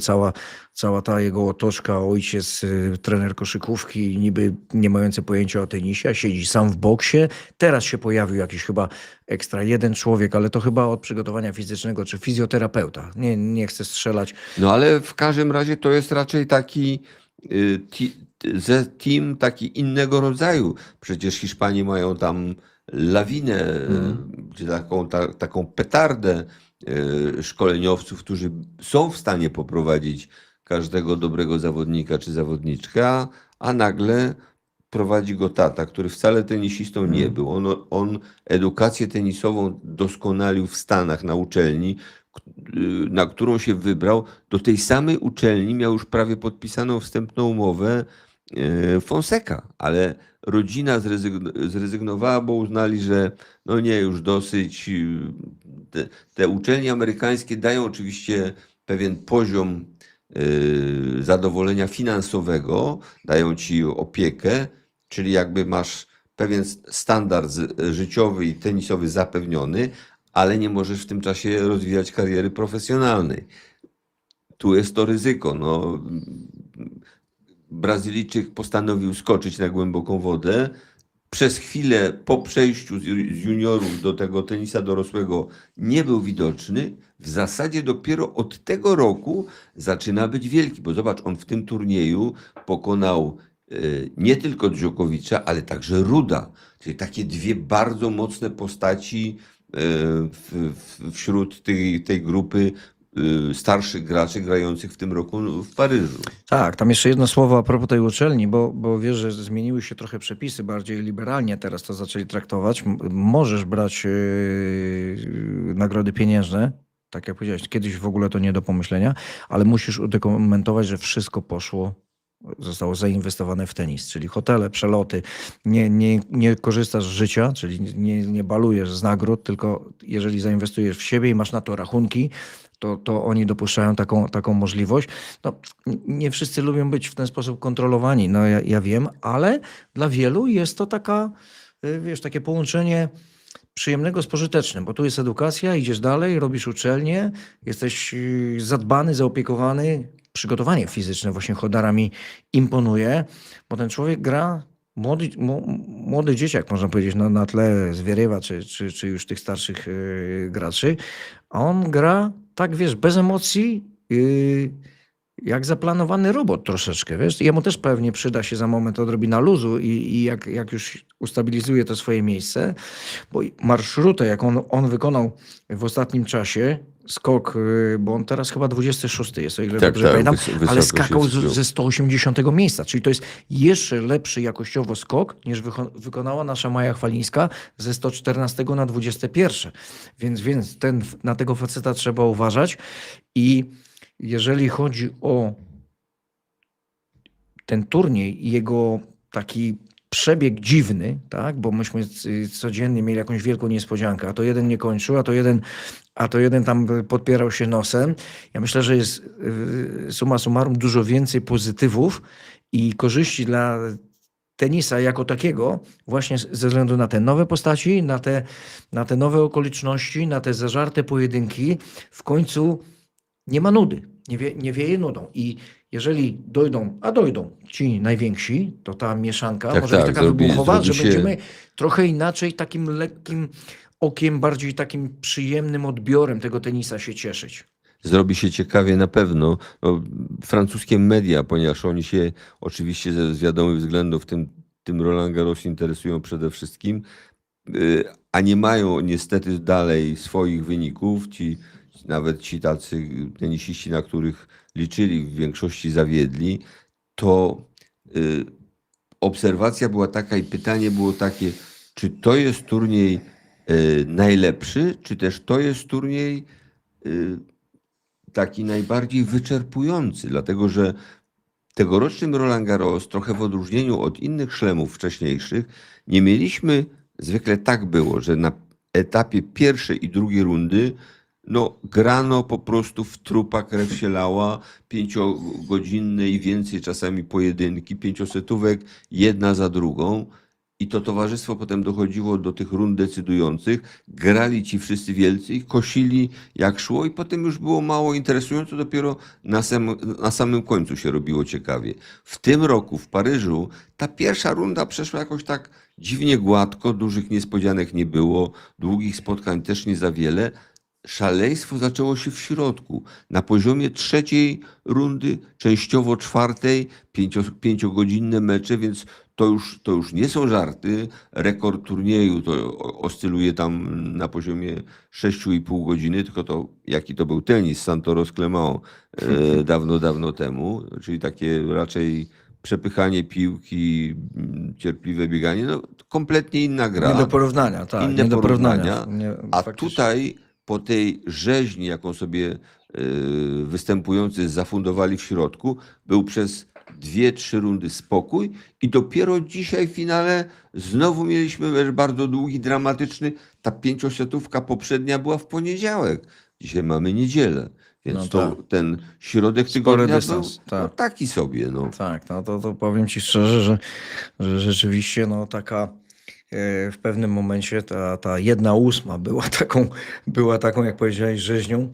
cała ta jego otoczka, ojciec, trener koszykówki, niby nie mający pojęcia o tenisie, siedzi sam w boksie. Teraz się pojawił jakiś chyba ekstra jeden człowiek, ale to chyba od przygotowania fizycznego, czy fizjoterapeuta. Nie chcę strzelać. No ale w każdym razie to jest raczej taki team taki innego rodzaju. Przecież Hiszpanie mają tam lawinę, czy taką petardę szkoleniowców, którzy są w stanie poprowadzić każdego dobrego zawodnika czy zawodniczkę, a nagle prowadzi go tata, który wcale tenisistą nie był. On edukację tenisową doskonalił w Stanach na uczelni, na którą się wybrał. Do tej samej uczelni miał już prawie podpisaną wstępną umowę Fonseca, ale rodzina zrezygnowała, bo uznali, że no nie, już dosyć. Te uczelnie amerykańskie dają oczywiście pewien poziom zadowolenia finansowego, dają ci opiekę, czyli jakby masz pewien standard życiowy i tenisowy zapewniony, ale nie możesz w tym czasie rozwijać kariery profesjonalnej. Tu jest to ryzyko. No, Brazylijczyk postanowił skoczyć na głęboką wodę. Przez chwilę po przejściu z juniorów do tego tenisa dorosłego nie był widoczny. W zasadzie dopiero od tego roku zaczyna być wielki, bo zobacz, on w tym turnieju pokonał nie tylko Djokovicza, ale także Ruda, czyli takie dwie bardzo mocne postaci wśród tej grupy starszych graczy grających w tym roku w Paryżu. Tak, tam jeszcze jedno słowo a propos tej uczelni, bo wiesz, że zmieniły się trochę przepisy, bardziej liberalnie teraz to zaczęli traktować. Możesz brać nagrody pieniężne, tak jak powiedziałeś, kiedyś w ogóle to nie do pomyślenia, ale musisz udokumentować, że wszystko poszło zostało zainwestowane w tenis, czyli hotele, przeloty. Nie korzystasz z życia, czyli nie balujesz z nagród, tylko jeżeli zainwestujesz w siebie i masz na to rachunki, to oni dopuszczają taką możliwość. No, nie wszyscy lubią być w ten sposób kontrolowani, no ja wiem, ale dla wielu jest to takie połączenie przyjemnego z pożytecznym, bo tu jest edukacja, idziesz dalej, robisz uczelnię, jesteś zadbany, zaopiekowany. Przygotowanie fizyczne właśnie Chodara mi imponuje, bo ten człowiek gra, młody dzieciak, można powiedzieć, na tle Zwierywa czy już tych starszych graczy, a on gra tak, wiesz, bez emocji, jak zaplanowany robot troszeczkę, wiesz. Jemu też pewnie przyda się za moment odrobina luzu i jak już ustabilizuje to swoje miejsce, bo marszrutę, jak on wykonał w ostatnim czasie, skok, bo on teraz chyba 26 jest, o ile dobrze pamiętam, ale skakał ze 180 miejsca, czyli to jest jeszcze lepszy jakościowo skok, niż wykonała nasza Maja Chwalińska ze 114 na 21. Więc na tego faceta trzeba uważać i jeżeli chodzi o ten turniej i jego taki przebieg dziwny, tak, bo myśmy codziennie mieli jakąś wielką niespodziankę, a to jeden nie kończył, a to jeden tam podpierał się nosem. Ja myślę, że jest summa summarum dużo więcej pozytywów i korzyści dla tenisa jako takiego, właśnie ze względu na te nowe postaci, na te nowe okoliczności, na te zażarte pojedynki. W końcu nie ma nudy, nie wieje nudą. I jeżeli dojdą ci najwięksi, to ta mieszanka może być taka wybuchowa, że będziemy trochę inaczej, takim lekkim okiem, bardziej takim przyjemnym odbiorem tego tenisa się cieszyć. Zrobi się ciekawie na pewno. No, francuskie media, ponieważ oni się oczywiście z wiadomych względów tym Roland Garros interesują przede wszystkim, a nie mają niestety dalej swoich wyników. Nawet ci tacy tenisiści, na których liczyli, w większości zawiedli, to obserwacja była taka i pytanie było takie, czy to jest turniej najlepszy, czy też to jest turniej taki najbardziej wyczerpujący, dlatego że tegorocznym Roland Garros, trochę w odróżnieniu od innych szlemów wcześniejszych, nie mieliśmy, zwykle tak było, że na etapie pierwszej i drugiej rundy grano po prostu w trupa, krew się lała, 5-godzinne i więcej czasami pojedynki, 5-setówek, jedna za drugą. I to towarzystwo potem dochodziło do tych rund decydujących, grali ci wszyscy wielcy i kosili jak szło i potem już było mało interesująco, dopiero na samym końcu się robiło ciekawie. W tym roku w Paryżu ta pierwsza runda przeszła jakoś tak dziwnie gładko, dużych niespodzianek nie było, długich spotkań też nie za wiele. Szaleństwo zaczęło się w środku, na poziomie trzeciej rundy, częściowo czwartej, 5-godzinne mecze, więc to już nie są żarty. Rekord turnieju to oscyluje tam na poziomie 6,5 godziny, tylko jaki to był tenis Santoros-Clément dawno temu, czyli takie raczej przepychanie piłki, cierpliwe bieganie, kompletnie inna gra. Nie do porównania, tak. Inne porównania. A faktycznie. tutaj po tej rzeźni, jaką sobie występujący zafundowali w środku, był przez 2-3 rundy spokój i dopiero dzisiaj w finale znowu mieliśmy mecz bardzo długi, dramatyczny. Ta 5-setówka poprzednia była w poniedziałek. Dzisiaj mamy niedzielę. Więc ten środek tygodnia był taki sobie. Tak, to powiem ci szczerze, że rzeczywiście taka w pewnym momencie ta 1/8 była taką, jak powiedziałeś, rzeźnią.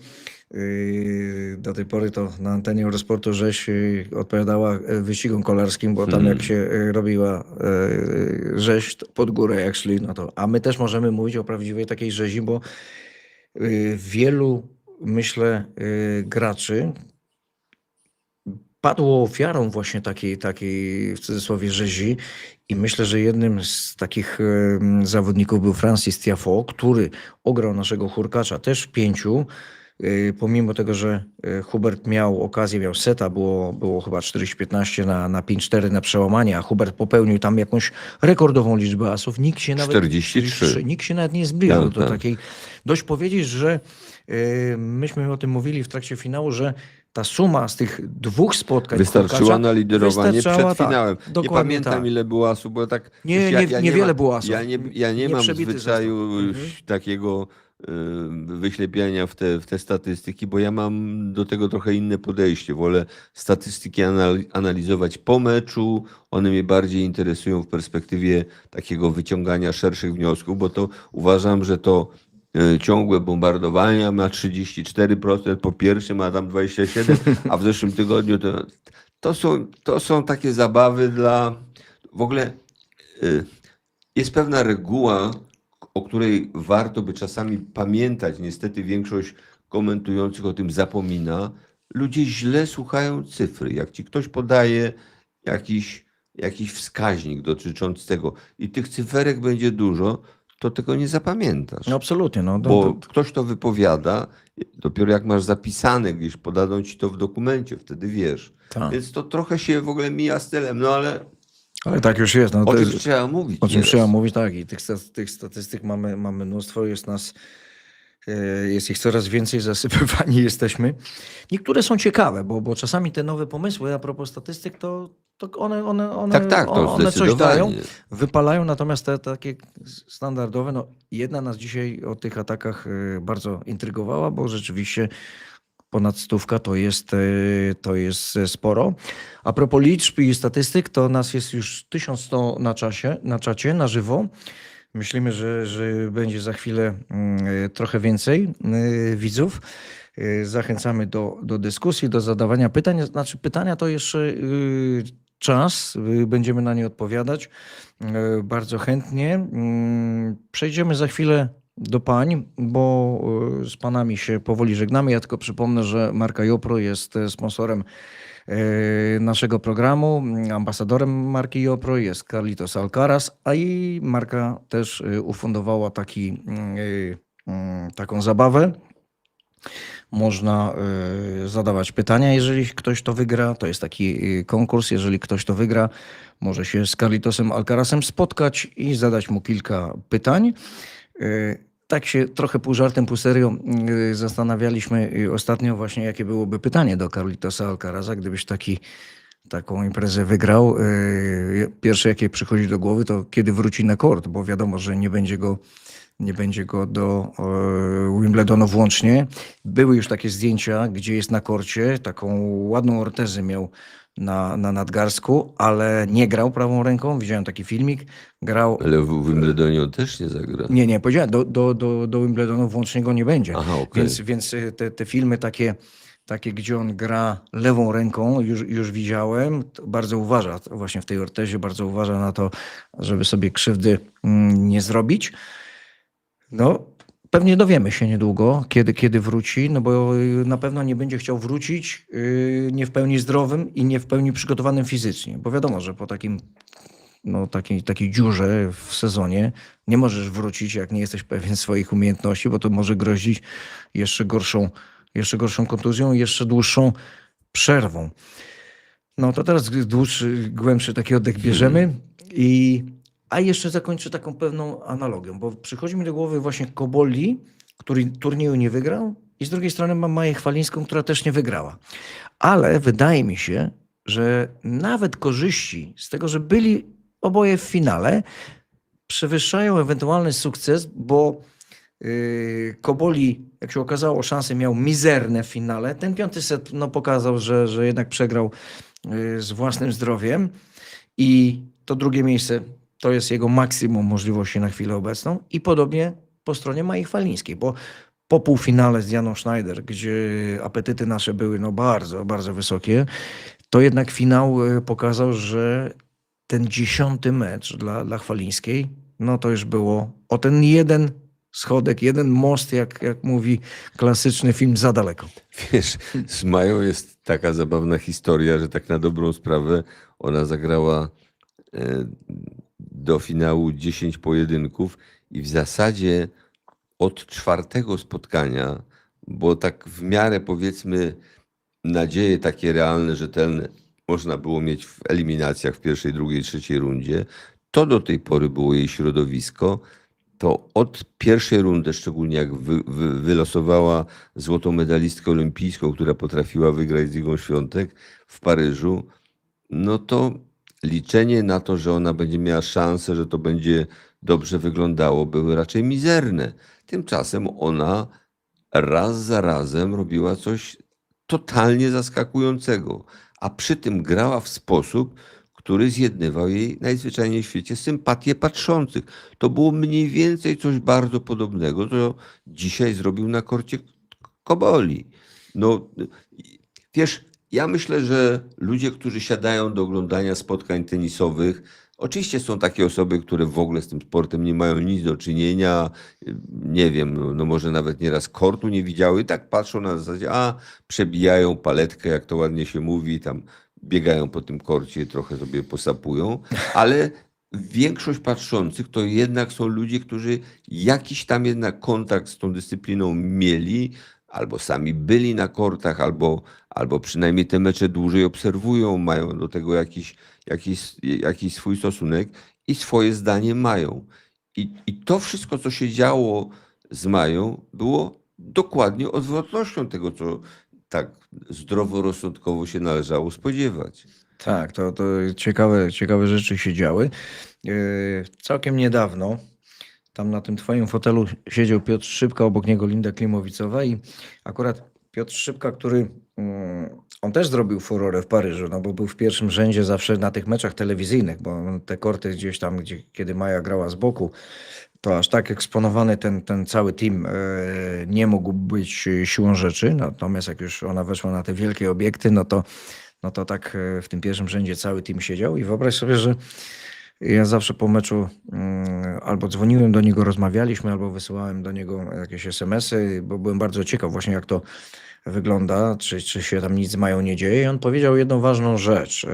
Do tej pory to na antenie Eurosportu rzeź odpowiadała wyścigom kolarskim, bo tam jak się robiła rzeź pod górę jak szli, a my też możemy mówić o prawdziwej takiej rzezi, bo wielu, myślę, graczy padło ofiarą właśnie takiej w cudzysłowie rzezi i myślę, że jednym z takich zawodników był Francis Tiafoe, który ograł naszego Hurkacza też w 5. Pomimo tego, że Hubert miał seta, było chyba 40-15 na 5-4 na przełamanie, a Hubert popełnił tam jakąś rekordową liczbę asów. Nikt się nawet 43. Nikt się nawet nie zbliżył do takiej. Dość powiedzieć, że myśmy o tym mówili w trakcie finału, że ta suma z tych 2 spotkań Wystarczyła Hurkacza na liderowanie wystarczała, przed finałem. tak, Nie dokładnie pamiętam tak. ile było asów, bo tak Nie, wiesz, niewiele mam, było asów. ja nie mam Przebity zwyczaju zestaw. już takiego wyślepiania w te statystyki, bo ja mam do tego trochę inne podejście. Wolę statystyki analizować po meczu, one mnie bardziej interesują w perspektywie takiego wyciągania szerszych wniosków, bo to uważam, że to ciągłe bombardowania ma 34%, po pierwszym a tam 27%, a w zeszłym tygodniu to są takie zabawy dla... W ogóle jest pewna reguła, o której warto by czasami pamiętać. Niestety większość komentujących o tym zapomina. Ludzie źle słuchają cyfry. Jak ci ktoś podaje jakiś wskaźnik dotyczący tego i tych cyferek będzie dużo, to tego nie zapamiętasz. No absolutnie. No, Bo ktoś to wypowiada, dopiero jak masz zapisane gdzieś, podadzą ci to w dokumencie, wtedy wiesz. tak. Więc to trochę się w ogóle mija z celem, no ale Ale tak już jest. No, o to tym jest, trzeba mówić. o czym nieraz. trzeba mówić, tak. I tych statystyk mamy mnóstwo, jest ich coraz więcej, zasypywani jesteśmy. Niektóre są ciekawe, bo czasami te nowe pomysły a propos statystyk, to one, Tak, to one coś dają, zdecydowanie. wypalają, natomiast te takie standardowe, no jedna nas dzisiaj o tych atakach bardzo intrygowała, bo rzeczywiście ponad 100 to jest sporo. A propos liczb i statystyk, to nas jest już 1100 na czacie, na żywo. Myślimy, że będzie za chwilę trochę więcej widzów. Zachęcamy do dyskusji, do zadawania pytań. Znaczy pytania to jeszcze czas, będziemy na nie odpowiadać bardzo chętnie. Przejdziemy za chwilę do pań, bo z panami się powoli żegnamy. Ja tylko przypomnę, że marka Jopro jest sponsorem naszego programu. Ambasadorem marki Jopro jest Carlitos Alcaraz, a i marka też ufundowała taką zabawę. Można zadawać pytania, jeżeli ktoś to wygra. To jest taki konkurs. Jeżeli ktoś to wygra, może się z Carlitosem Alcarazem spotkać i zadać mu kilka pytań. Tak się trochę pół żartem, pół serio zastanawialiśmy ostatnio właśnie, jakie byłoby pytanie do Carlitosa Alcaraza, gdybyś taką imprezę wygrał. Pierwsze, jakie przychodzi do głowy, to kiedy wróci na kort, bo wiadomo, że nie będzie go do Wimbledonu włącznie. Były już takie zdjęcia, gdzie jest na korcie, taką ładną ortezę miał na nadgarstku, ale nie grał prawą ręką. Widziałem taki filmik. Grał... Ale w Wimbledonie on też nie zagra. Nie, powiedziałem, do Wimbledonu włącznie go nie będzie. Aha, okej. Więc te filmy takie, gdzie on gra lewą ręką, już widziałem. Bardzo uważa, właśnie w tej ortezie, bardzo uważa na to, żeby sobie krzywdy nie zrobić. No, pewnie dowiemy się niedługo, kiedy wróci, no bo na pewno nie będzie chciał wrócić nie w pełni zdrowym i nie w pełni przygotowanym fizycznie, bo wiadomo, że po takiej dziurze w sezonie nie możesz wrócić, jak nie jesteś pewien swoich umiejętności, bo to może grozić jeszcze gorszą kontuzją i jeszcze dłuższą przerwą. No to teraz głębszy taki oddech bierzemy a jeszcze zakończę taką pewną analogią, bo przychodzi mi do głowy właśnie Koboli, który turnieju nie wygrał i z drugiej strony mam Maję Chwalińską, która też nie wygrała. Ale wydaje mi się, że nawet korzyści z tego, że byli oboje w finale, przewyższają ewentualny sukces, bo Koboli, jak się okazało, szanse miał mizerne w finale. Ten 5. set pokazał, że jednak przegrał z własnym zdrowiem i to drugie miejsce to jest jego maksimum możliwości na chwilę obecną i podobnie po stronie Mai Chwalińskiej, bo po półfinale z Dianą Schneider, gdzie apetyty nasze były bardzo, bardzo wysokie, to jednak finał pokazał, że ten 10. mecz dla Chwalińskiej, no to już było o ten jeden schodek, jeden most, jak mówi klasyczny film, za daleko. Wiesz, z Mają jest taka zabawna historia, że tak na dobrą sprawę ona zagrała do finału 10 pojedynków i w zasadzie od 4. spotkania, bo tak w miarę powiedzmy nadzieje takie realne, rzetelne można było mieć w eliminacjach w 1., 2., 3. rundzie, to do tej pory było jej środowisko, to od pierwszej rundy, szczególnie jak wylosowała złotą medalistkę olimpijską, która potrafiła wygrać z Igą Świątek w Paryżu, no to liczenie na to, że ona będzie miała szansę, że to będzie dobrze wyglądało, były raczej mizerne. Tymczasem ona raz za razem robiła coś totalnie zaskakującego, a przy tym grała w sposób, który zjednywał jej najzwyczajniej w świecie sympatię patrzących. To było mniej więcej coś bardzo podobnego, co dzisiaj zrobił na korcie Koboli. No, wiesz, ja myślę, że ludzie, którzy siadają do oglądania spotkań tenisowych, oczywiście są takie osoby, które w ogóle z tym sportem nie mają nic do czynienia, nie wiem, no może nawet nieraz kortu nie widziały i tak patrzą na zasadzie, przebijają paletkę, jak to ładnie się mówi, tam biegają po tym korcie, trochę sobie posapują, ale większość patrzących to jednak są ludzie, którzy jakiś tam jednak kontakt z tą dyscypliną mieli, albo sami byli na kortach, albo przynajmniej te mecze dłużej obserwują, mają do tego jakiś swój stosunek i swoje zdanie mają. I to wszystko, co się działo z Mają, było dokładnie odwrotnością tego, co tak zdroworozsądkowo się należało spodziewać. Tak, to ciekawe rzeczy się działy. Całkiem niedawno tam na tym twoim fotelu siedział Piotr Szczypka, obok niego Linda Klimowicowa i akurat Piotr Szczypka, który on też zrobił furorę w Paryżu, no bo był w pierwszym rzędzie zawsze na tych meczach telewizyjnych, bo te korty gdzieś tam, kiedy Maja grała z boku, to aż tak eksponowany ten cały team nie mógł być siłą rzeczy. Natomiast jak już ona weszła na te wielkie obiekty, no to tak w tym pierwszym rzędzie cały team siedział i wyobraź sobie, że ja zawsze po meczu albo dzwoniłem do niego, rozmawialiśmy, albo wysyłałem do niego jakieś SMS-y, bo byłem bardzo ciekaw właśnie jak to wygląda, czy się tam nic z Mają nie dzieje. I on powiedział jedną ważną rzecz.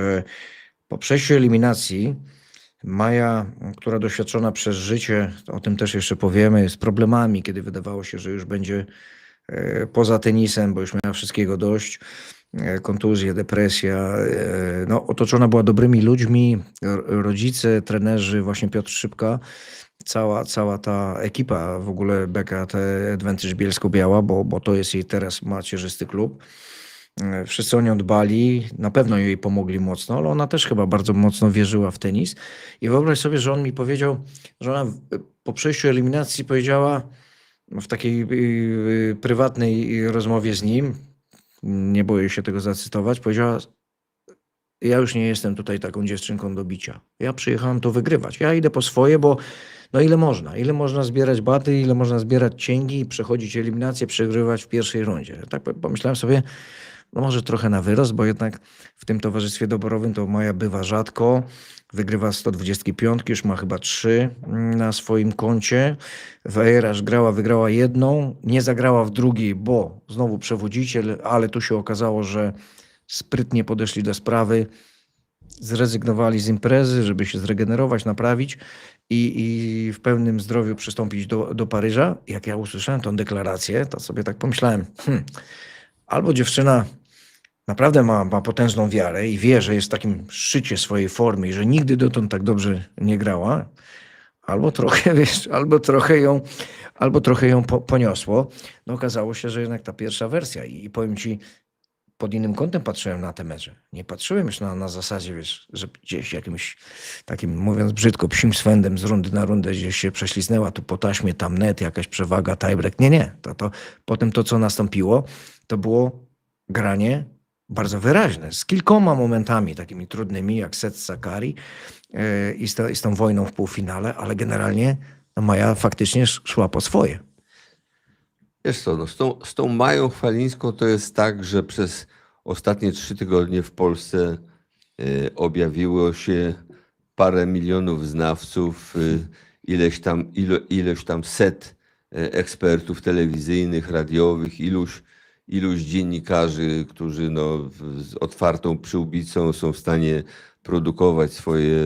Po przejściu eliminacji Maja, która doświadczona przez życie, o tym też jeszcze powiemy, z problemami, kiedy wydawało się, że już będzie poza tenisem, bo już miała wszystkiego dość, kontuzje, depresja, no, otoczona była dobrymi ludźmi, rodzice, trenerzy, właśnie Piotr Szczypka, cała ta ekipa, w ogóle BKT Advantage Bielsko-Biała, bo to jest jej teraz macierzysty klub. Wszyscy o nią dbali, na pewno jej pomogli mocno, ale ona też chyba bardzo mocno wierzyła w tenis. I wyobraź sobie, że on mi powiedział, że ona po przejściu eliminacji powiedziała w takiej prywatnej rozmowie z nim, nie boję się tego zacytować, powiedziała: ja już nie jestem tutaj taką dziewczynką do bicia. Ja przyjechałam tu wygrywać. Ja idę po swoje, bo no ile można zbierać baty, ile można zbierać cięgi i przechodzić eliminację, przegrywać w pierwszej rundzie. Tak pomyślałem sobie, no może trochę na wyrost, bo jednak w tym towarzystwie doborowym to Maja bywa rzadko. Wygrywa 125, już ma chyba 3 na swoim koncie. W Eiraż wygrała jedną, nie zagrała w drugiej, bo znowu przewodziciel, ale tu się okazało, że sprytnie podeszli do sprawy, zrezygnowali z imprezy, żeby się zregenerować, naprawić i w pełnym zdrowiu przystąpić do Paryża. Jak ja usłyszałem tą deklarację, to sobie tak pomyślałem, albo dziewczyna naprawdę ma potężną wiarę i wie, że jest w takim szczycie swojej formy i że nigdy dotąd tak dobrze nie grała, albo trochę, wiesz, albo trochę ją poniosło. No okazało się, że jednak ta pierwsza wersja i powiem ci, pod innym kątem patrzyłem na te mecze. Nie patrzyłem już na zasadzie, wiesz, że gdzieś jakimś takim, mówiąc brzydko, psim swędem z rundy na rundę gdzieś się prześliznęła, tu po taśmie, tam net, jakaś przewaga, tiebreak. Nie. Potem to, co nastąpiło, to było granie bardzo wyraźne, z kilkoma momentami takimi trudnymi, jak set z Sakkari i z tą wojną w półfinale, ale generalnie no, Maja faktycznie szła po swoje. Wiesz co, no z tą Mają Chwalińską to jest tak, że przez ostatnie 3 tygodnie w Polsce objawiło się parę milionów znawców, ileś tam set ekspertów telewizyjnych, radiowych, iluś dziennikarzy, którzy no, z otwartą przyłbicą są w stanie produkować swoje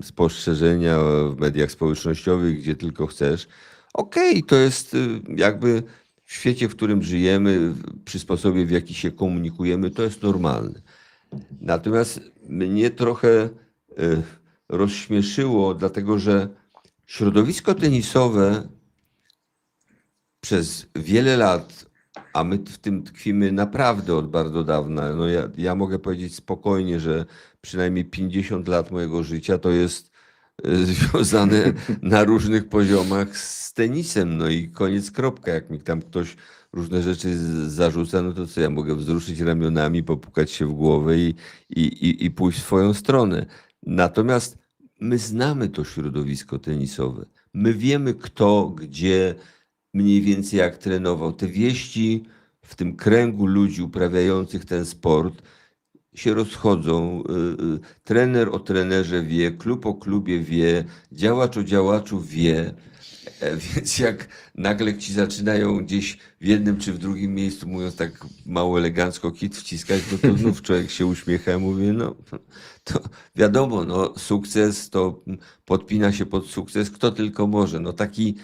spostrzeżenia w mediach społecznościowych, gdzie tylko chcesz. Okej, to jest jakby w świecie, w którym żyjemy, przy sposobie, w jaki się komunikujemy, to jest normalne. Natomiast mnie trochę rozśmieszyło, dlatego że Środowisko tenisowe przez wiele lat, a my w tym tkwimy naprawdę od bardzo dawna. No ja mogę powiedzieć spokojnie, że przynajmniej 50 lat mojego życia to jest związane na różnych poziomach z tenisem. No i koniec, kropka. Jak mi tam ktoś różne rzeczy zarzuca, no to co ja mogę wzruszyć ramionami, popukać się w głowę i pójść w swoją stronę. Natomiast my znamy to środowisko tenisowe. My wiemy kto, gdzie, mniej więcej jak trenował. Te wieści w tym kręgu ludzi uprawiających ten sport się rozchodzą. Trener o trenerze wie, klub o klubie wie, działacz o działaczu wie. Więc jak nagle ci zaczynają gdzieś w jednym czy w drugim miejscu, mówiąc tak mało elegancko, kit wciskać, no to znów człowiek się uśmiecha i mówi, no to wiadomo, no sukces to podpina się pod sukces kto tylko może. No taki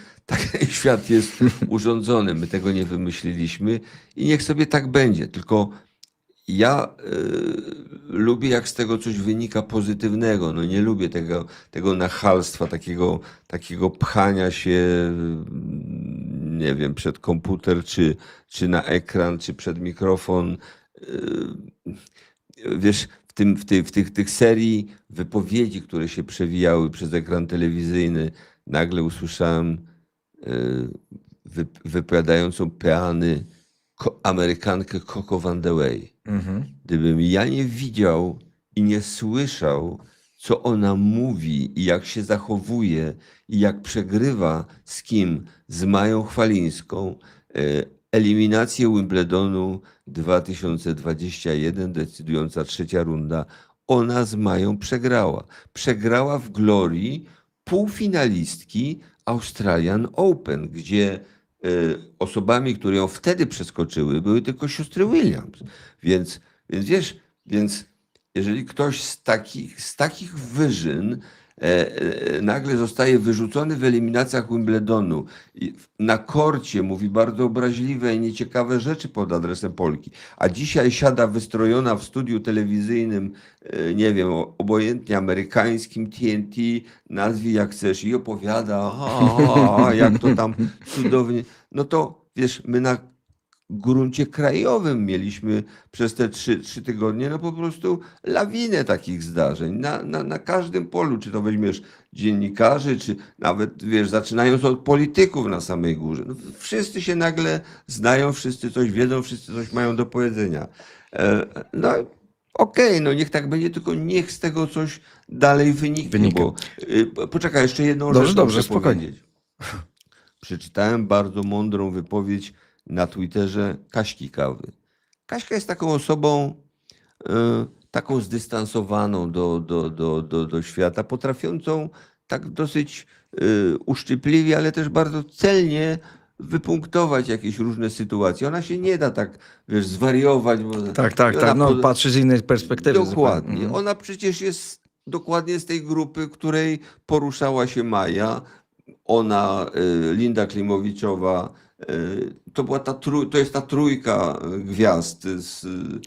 świat jest urządzony, my tego nie wymyśliliśmy i niech sobie tak będzie. Tylko ja lubię, jak z tego coś wynika pozytywnego. No nie lubię tego nachalstwa, takiego pchania się, nie wiem, przed komputer, czy na ekran, czy przed mikrofon. Wiesz, tych serii wypowiedzi, które się przewijały przez ekran telewizyjny, nagle usłyszałem wypowiadającą peany Amerykankę Coco Van de Way. Gdybym ja nie widział i nie słyszał, co ona mówi i jak się zachowuje i jak przegrywa z kim? Z Mają Chwalińską. Eliminację Wimbledonu 2021, decydująca trzecia runda. Ona z Mają przegrała. Przegrała w glorii półfinalistki Australian Open, gdzie osobami, które ją wtedy przeskoczyły, były tylko siostry Williams. Więc wiesz, jeżeli ktoś z takich wyżyn nagle zostaje wyrzucony w eliminacjach Wimbledonu i na korcie mówi bardzo obraźliwe i nieciekawe rzeczy pod adresem Polki, a dzisiaj siada wystrojona w studiu telewizyjnym, nie wiem, obojętnie amerykańskim TNT, nazwij jak chcesz i opowiada, jak to tam cudownie, no to wiesz, my na gruncie krajowym mieliśmy przez te 3 tygodnie no po prostu lawinę takich zdarzeń na każdym polu, czy to weźmiesz dziennikarzy, czy nawet wiesz, zaczynając od polityków na samej górze. No, wszyscy się nagle znają, wszyscy coś wiedzą, wszyscy coś mają do powiedzenia. No okej, no niech tak będzie, tylko niech z tego coś dalej wyniknie, bo poczekaj, jeszcze jedną rzecz Dobrze, muszę spokojnie. powiedzieć. Przeczytałem bardzo mądrą wypowiedź na Twitterze Kaśki Kawy. Kaśka jest taką osobą, taką zdystansowaną do świata, potrafiącą tak dosyć uszczypliwie, ale też bardzo celnie wypunktować jakieś różne sytuacje. Ona się nie da tak, wiesz, zwariować. Bo Tak. No, patrzy z innej perspektywy. Dokładnie. Zupełnie. Ona przecież jest dokładnie z tej grupy, której poruszała się Maja. Ona, Linda Klimowiczowa, to jest ta trójka gwiazd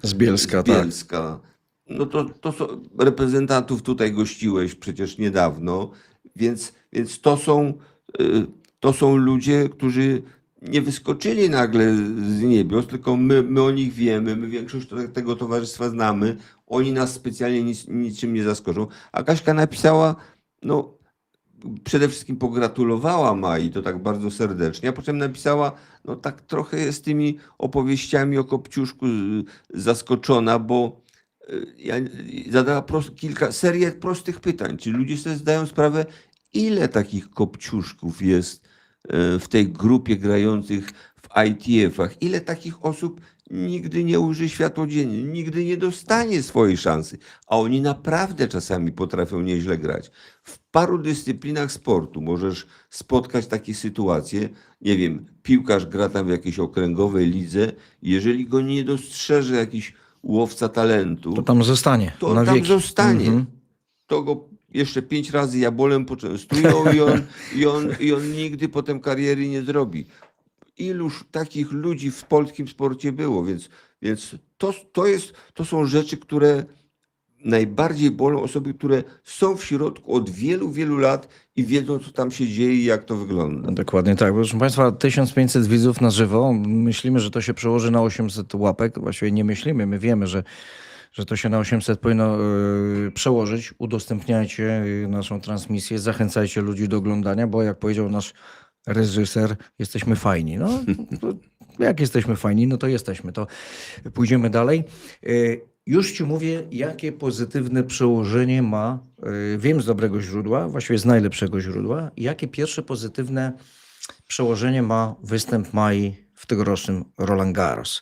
Z Bielska, z Bielska. No to są, reprezentantów tutaj gościłeś przecież niedawno, więc to są ludzie, którzy nie wyskoczyli nagle z niebios, tylko my o nich wiemy, my większość tego towarzystwa znamy, oni nas specjalnie niczym nie zaskoczą. A Kaśka napisała, no przede wszystkim pogratulowała Mai, to tak bardzo serdecznie, a potem napisała, no tak trochę z tymi opowieściami o Kopciuszku zaskoczona, bo zadała serię prostych pytań. Czy ludzie sobie zdają sprawę, ile takich Kopciuszków jest w tej grupie grających w ITF-ach? Ile takich osób nigdy nie ujrzy światło dzienne, nigdy nie dostanie swojej szansy, a oni naprawdę czasami potrafią nieźle grać. W paru dyscyplinach sportu możesz spotkać takie sytuacje, nie wiem, piłkarz gra tam w jakiejś okręgowej lidze, jeżeli go nie dostrzeże jakiś łowca talentu, To tam zostanie. to na tam wieki. zostanie. To go jeszcze 5 razy jabolem poczęstują i on nigdy potem kariery nie zrobi. Iluż takich ludzi w polskim sporcie było, więc to są rzeczy, które najbardziej bolą osoby, które są w środku od wielu, wielu lat i wiedzą, co tam się dzieje i jak to wygląda. Dokładnie tak. Proszę Państwa, 1500 widzów na żywo. Myślimy, że to się przełoży na 800 łapek. Właściwie nie myślimy, my wiemy, że to się na 800 powinno przełożyć. Udostępniajcie naszą transmisję, zachęcajcie ludzi do oglądania, bo jak powiedział nasz reżyser, jesteśmy fajni. No, to jak jesteśmy fajni, no to jesteśmy. To pójdziemy dalej. Już ci mówię, jakie pozytywne przełożenie ma, wiem z dobrego źródła, właściwie z najlepszego źródła, jakie pierwsze pozytywne przełożenie ma występ Mai w tegorocznym Roland Garros.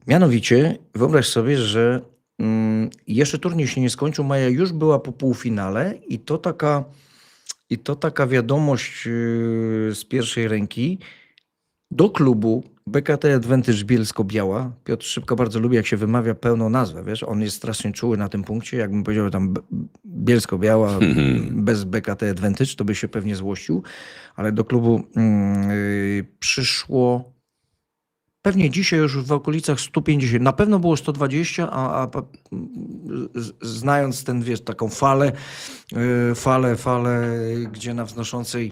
Mianowicie, wyobraź sobie, że jeszcze turniej się nie skończył, Maja już była po półfinale i to taka wiadomość z pierwszej ręki do klubu BKT Advantage Bielsko-Biała. Piotr Szybka bardzo lubi, jak się wymawia pełną nazwę, wiesz, on jest strasznie czuły na tym punkcie, jakbym powiedział tam Bielsko-Biała bez BKT Advantage, to by się pewnie złościł, ale do klubu przyszło pewnie dzisiaj już w okolicach 150, na pewno było 120, znając ten, wiesz, taką falę, gdzie na wznoszącej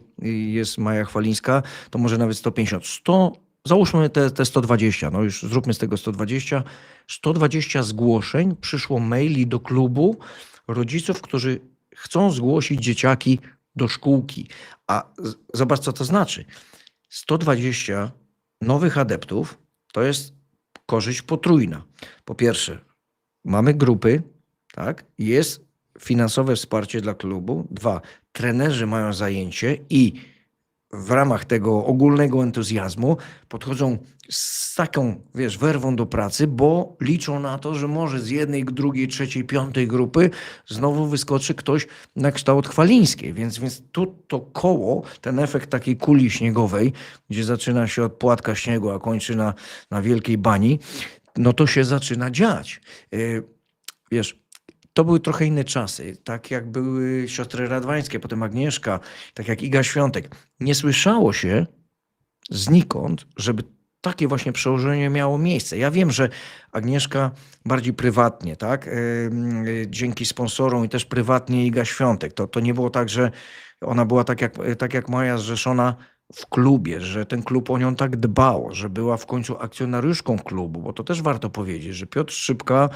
jest Maja Chwalińska, to może nawet 150. Załóżmy te 120, no już zróbmy z tego 120. 120 zgłoszeń przyszło maili do klubu rodziców, którzy chcą zgłosić dzieciaki do szkółki. A zobacz, co to znaczy. 120 nowych adeptów to jest korzyść potrójna. Po pierwsze, mamy grupy, tak? Jest finansowe wsparcie dla klubu. 2, trenerzy mają zajęcie i w ramach tego ogólnego entuzjazmu podchodzą z taką, wiesz, werwą do pracy, bo liczą na to, że może z jednej, drugiej, trzeciej, piątej grupy znowu wyskoczy ktoś na kształt Chwalińskiej. Więc tu to koło, ten efekt takiej kuli śniegowej, gdzie zaczyna się od płatka śniegu, a kończy na wielkiej bani, no to się zaczyna dziać. Wiesz, to były trochę inne czasy, tak jak były siostry Radwańskie, potem Agnieszka, tak jak Iga Świątek. Nie słyszało się znikąd, żeby takie właśnie przełożenie miało miejsce. Ja wiem, że Agnieszka bardziej prywatnie, tak? Dzięki sponsorom i też prywatnie Iga Świątek. To nie było tak, że ona była tak jak Maja zrzeszona w klubie, że ten klub o nią tak dbał, że była w końcu akcjonariuszką klubu, bo to też warto powiedzieć, że Piotr Szybka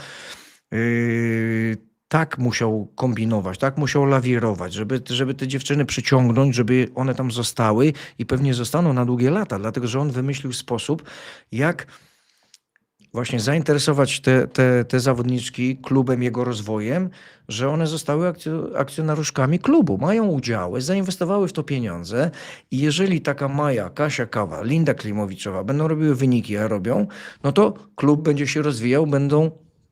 tak musiał kombinować, tak musiał lawirować, żeby te dziewczyny przyciągnąć, żeby one tam zostały i pewnie zostaną na długie lata, dlatego że on wymyślił sposób, jak właśnie zainteresować te zawodniczki klubem, jego rozwojem, że one zostały akcjonariuszkami klubu, mają udziały, zainwestowały w to pieniądze i jeżeli taka Maja, Kasia Kawa, Linda Klimowiczowa będą robiły wyniki, a robią, no to klub będzie się rozwijał,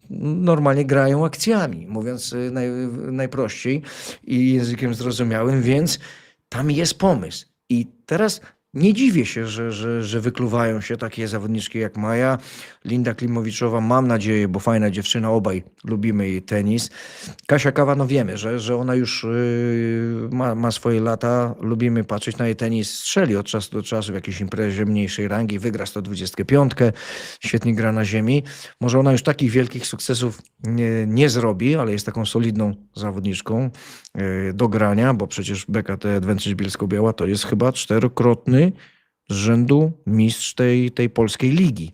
normalnie grają akcjami, mówiąc najprościej i językiem zrozumiałym, więc tam jest pomysł. I teraz nie dziwię się, że wykluwają się takie zawodniczki jak Maja, Linda Klimowiczowa, mam nadzieję, bo fajna dziewczyna, obaj lubimy jej tenis. Kasia Kawa, no wiemy, że ona już ma swoje lata, lubimy patrzeć na jej tenis, strzeli od czasu do czasu w jakiejś imprezie mniejszej rangi, wygra 125, świetnie gra na ziemi. Może ona już takich wielkich sukcesów nie zrobi, ale jest taką solidną zawodniczką do grania, bo przecież BKT Advantage Bielsko-Biała to jest chyba 4-krotny z rzędu mistrz tej polskiej ligi,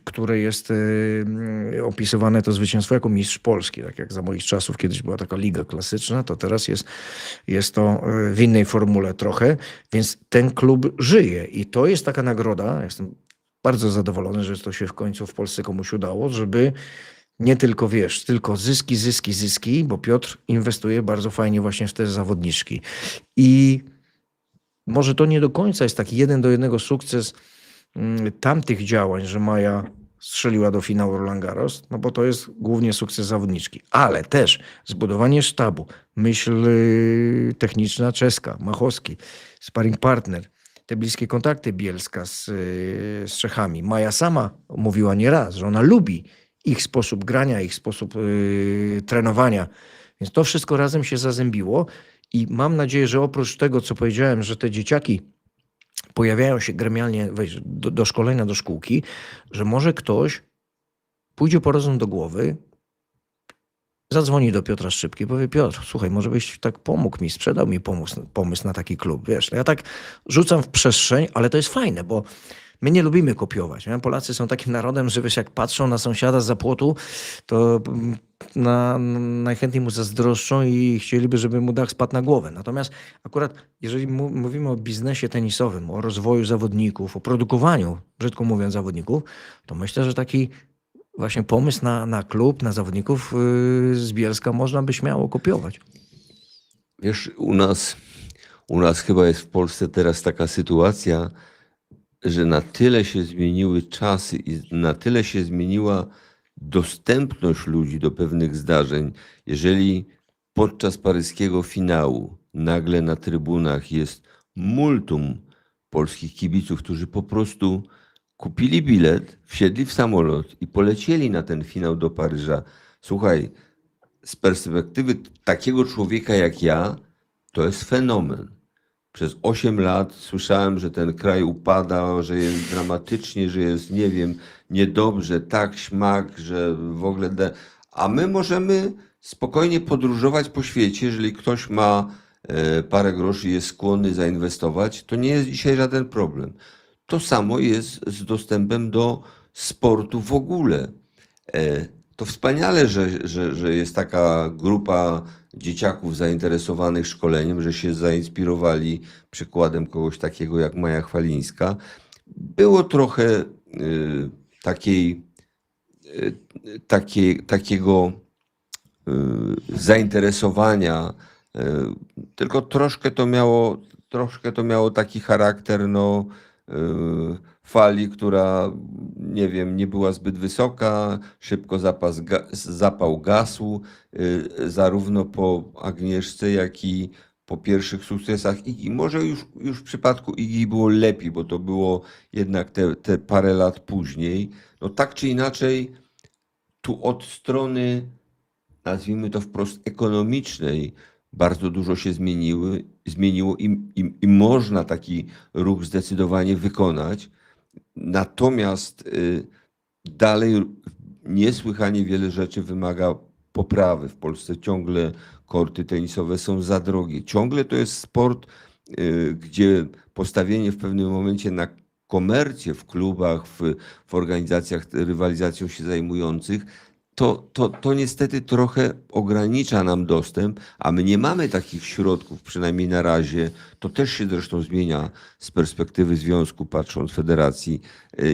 które jest opisywane to zwycięstwo jako mistrz Polski. Tak jak za moich czasów kiedyś była taka liga klasyczna, to teraz jest to w innej formule trochę, więc ten klub żyje i to jest taka nagroda. Jestem bardzo zadowolony, że to się w końcu w Polsce komuś udało, żeby nie tylko, wiesz, tylko zyski, bo Piotr inwestuje bardzo fajnie właśnie w te zawodniczki. I może to nie do końca jest taki 1-do-1 sukces tamtych działań, że Maja strzeliła do finału Roland Garros, no bo to jest głównie sukces zawodniczki, ale też zbudowanie sztabu, myśl techniczna czeska, Machowski, sparring partner, te bliskie kontakty Bielska z Czechami. Maja sama mówiła nieraz, że ona lubi ich sposób grania, ich sposób trenowania, więc to wszystko razem się zazębiło i mam nadzieję, że oprócz tego, co powiedziałem, że te dzieciaki pojawiają się gremialnie do szkolenia, do szkółki, że może ktoś pójdzie po rozum do głowy zadzwoni do Piotra Szczypki, powie: Piotr, słuchaj, może byś tak pomógł mi, sprzedał mi pomysł na taki klub, wiesz. Ja tak rzucam w przestrzeń, ale to jest fajne, bo my nie lubimy kopiować. Nie? Polacy są takim narodem, że wiesz, jak patrzą na sąsiada zza płotu, to najchętniej mu zazdroszczą i chcieliby, żeby mu dach spadł na głowę. Natomiast akurat, jeżeli mówimy o biznesie tenisowym, o rozwoju zawodników, o produkowaniu, brzydko mówiąc, zawodników, to myślę, że taki właśnie pomysł na klub, na zawodników z Bielska można by śmiało kopiować. Wiesz, u nas chyba jest w Polsce teraz taka sytuacja, że na tyle się zmieniły czasy i na tyle się zmieniła dostępność ludzi do pewnych zdarzeń. Jeżeli podczas paryskiego finału nagle na trybunach jest multum polskich kibiców, którzy po prostu kupili bilet, wsiedli w samolot i polecieli na ten finał do Paryża. Słuchaj, z perspektywy takiego człowieka jak ja, to jest fenomen. Przez 8 lat słyszałem, że ten kraj upada, że jest dramatycznie, że jest, nie wiem, niedobrze, tak, śmak, że w ogóle... A my możemy spokojnie podróżować po świecie, jeżeli ktoś ma parę groszy i jest skłonny zainwestować, to nie jest dzisiaj żaden problem. To samo jest z dostępem do sportu w ogóle. To wspaniale, że jest taka grupa dzieciaków zainteresowanych szkoleniem, że się zainspirowali przykładem kogoś takiego jak Maja Chwalińska. Było trochę takiego zainteresowania, tylko troszkę to miało taki charakter, no, fali, która, nie wiem, nie była zbyt wysoka, szybko zapał gasł, zarówno po Agnieszce, jak i po pierwszych sukcesach Igi. Może już w przypadku Igi było lepiej, bo to było jednak te parę lat później. No tak czy inaczej, tu od strony, nazwijmy to wprost, ekonomicznej, bardzo dużo się zmieniło i można taki ruch zdecydowanie wykonać. Natomiast dalej niesłychanie wiele rzeczy wymaga poprawy. W Polsce ciągle korty tenisowe są za drogie. Ciągle to jest sport, gdzie postawienie w pewnym momencie na komercję w klubach, w organizacjach rywalizacją się zajmujących, to niestety trochę ogranicza nam dostęp, a my nie mamy takich środków, przynajmniej na razie. To też się zresztą zmienia z perspektywy związku, patrząc federacji.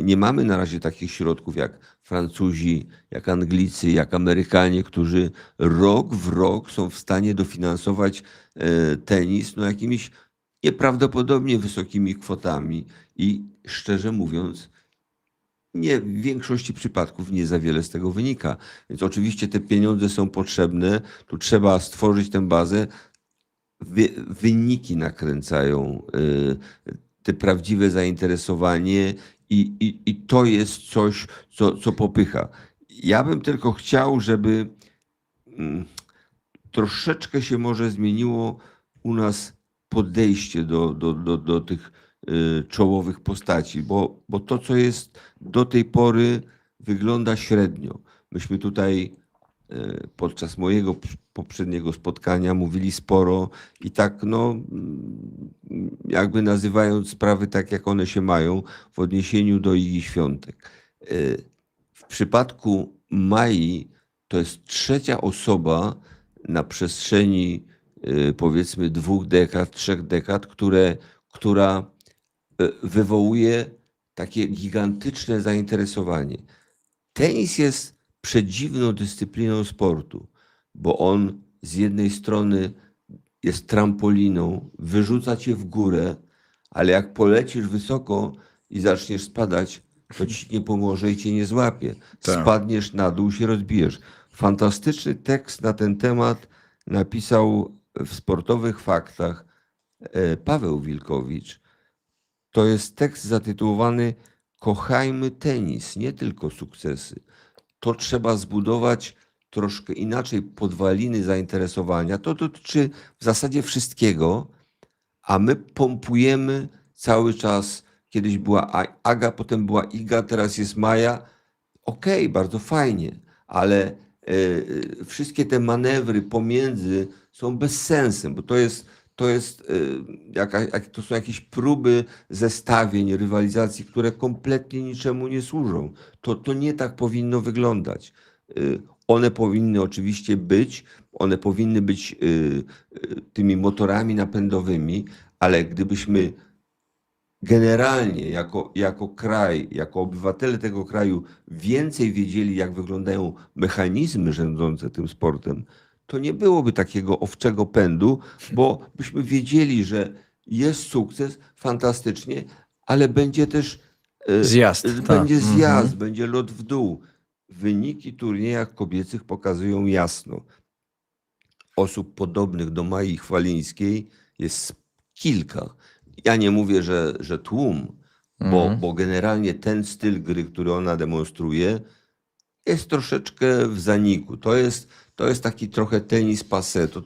Nie mamy na razie takich środków jak Francuzi, jak Anglicy, jak Amerykanie, którzy rok w rok są w stanie dofinansować tenis no jakimiś nieprawdopodobnie wysokimi kwotami i szczerze mówiąc, nie, w większości przypadków nie za wiele z tego wynika. Więc oczywiście te pieniądze są potrzebne, tu trzeba stworzyć tę bazę. Wyniki nakręcają te prawdziwe zainteresowanie i to jest coś, co popycha. Ja bym tylko chciał, żeby troszeczkę się może zmieniło u nas podejście do tych czołowych postaci, bo to, co jest do tej pory, wygląda średnio. Myśmy tutaj podczas mojego poprzedniego spotkania mówili sporo i tak, no, jakby nazywając sprawy tak, jak one się mają w odniesieniu do Igi Świątek. W przypadku Mai to jest trzecia osoba na przestrzeni powiedzmy 2 dekad, 3 dekad, która wywołuje takie gigantyczne zainteresowanie. Tenis jest przedziwną dyscypliną sportu, bo on z jednej strony jest trampoliną, wyrzuca cię w górę, ale jak polecisz wysoko i zaczniesz spadać, to ci nie pomoże i cię nie złapie. Tak. Spadniesz na dół, się rozbijesz. Fantastyczny tekst na ten temat napisał w Sportowych Faktach Paweł Wilkowicz. To jest tekst zatytułowany Kochajmy tenis, nie tylko sukcesy. To trzeba zbudować troszkę inaczej podwaliny zainteresowania. To dotyczy w zasadzie wszystkiego, a my pompujemy cały czas. Kiedyś była Aga, potem była Iga, teraz jest Maja. Okej, bardzo fajnie, ale wszystkie te manewry pomiędzy są bez sensem, bo to są jakieś próby zestawień, rywalizacji, które kompletnie niczemu nie służą. To nie tak powinno wyglądać. One powinny oczywiście być, one powinny być tymi motorami napędowymi, ale gdybyśmy generalnie jako kraj, jako obywatele tego kraju więcej wiedzieli, jak wyglądają mechanizmy rządzące tym sportem, to nie byłoby takiego owczego pędu, bo byśmy wiedzieli, że jest sukces, fantastycznie, ale będzie też Zjazd, tak. będzie zjazd, będzie lot w dół. Wyniki turniejach kobiecych pokazują jasno. Osób podobnych do Mai Chwalińskiej jest kilka. Ja nie mówię, że tłum, bo generalnie ten styl gry, który ona demonstruje, jest troszeczkę w zaniku. To jest taki trochę tenis passé. To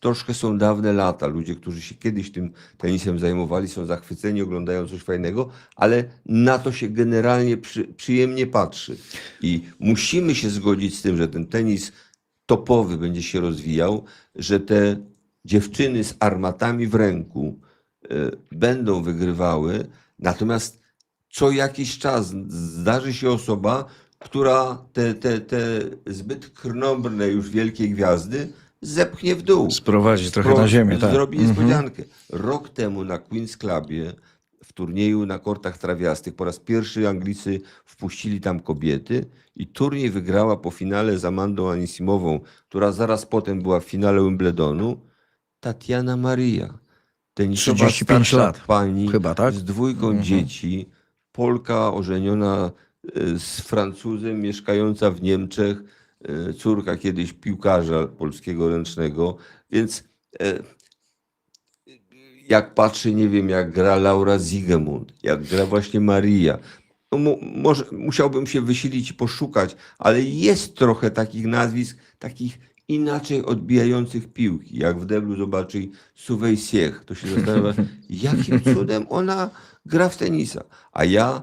troszkę są dawne lata. Ludzie, którzy się kiedyś tym tenisem zajmowali, są zachwyceni, oglądają coś fajnego, ale na to się generalnie przyjemnie patrzy. I musimy się zgodzić z tym, że ten tenis topowy będzie się rozwijał, że te dziewczyny z armatami w ręku będą wygrywały, natomiast co jakiś czas zdarzy się osoba, która te zbyt krnąbrne już wielkie gwiazdy zepchnie w dół. Sprowadzi trochę na ziemię, tak. Zrobi niespodziankę. Rok temu na Queen's Clubie w turnieju na kortach trawiastych po raz pierwszy Anglicy wpuścili tam kobiety i turniej wygrała po finale z Amandą Anisimową, która zaraz potem była w finale Wimbledonu, Tatiana Maria. Tenisowa 35 starsza lat pani chyba, tak? z dwójką dzieci, Polka ożeniona z Francuzem, mieszkająca w Niemczech, córka kiedyś piłkarza polskiego ręcznego, więc jak patrzę, nie wiem, jak gra Laura Siegemund, jak gra właśnie Maria, no może musiałbym się wysilić i poszukać, ale jest trochę takich nazwisk, takich inaczej odbijających piłki. Jak w deblu zobaczy Suwej Siech, to się zastanawia, jakim cudem ona gra w tenisa. A ja,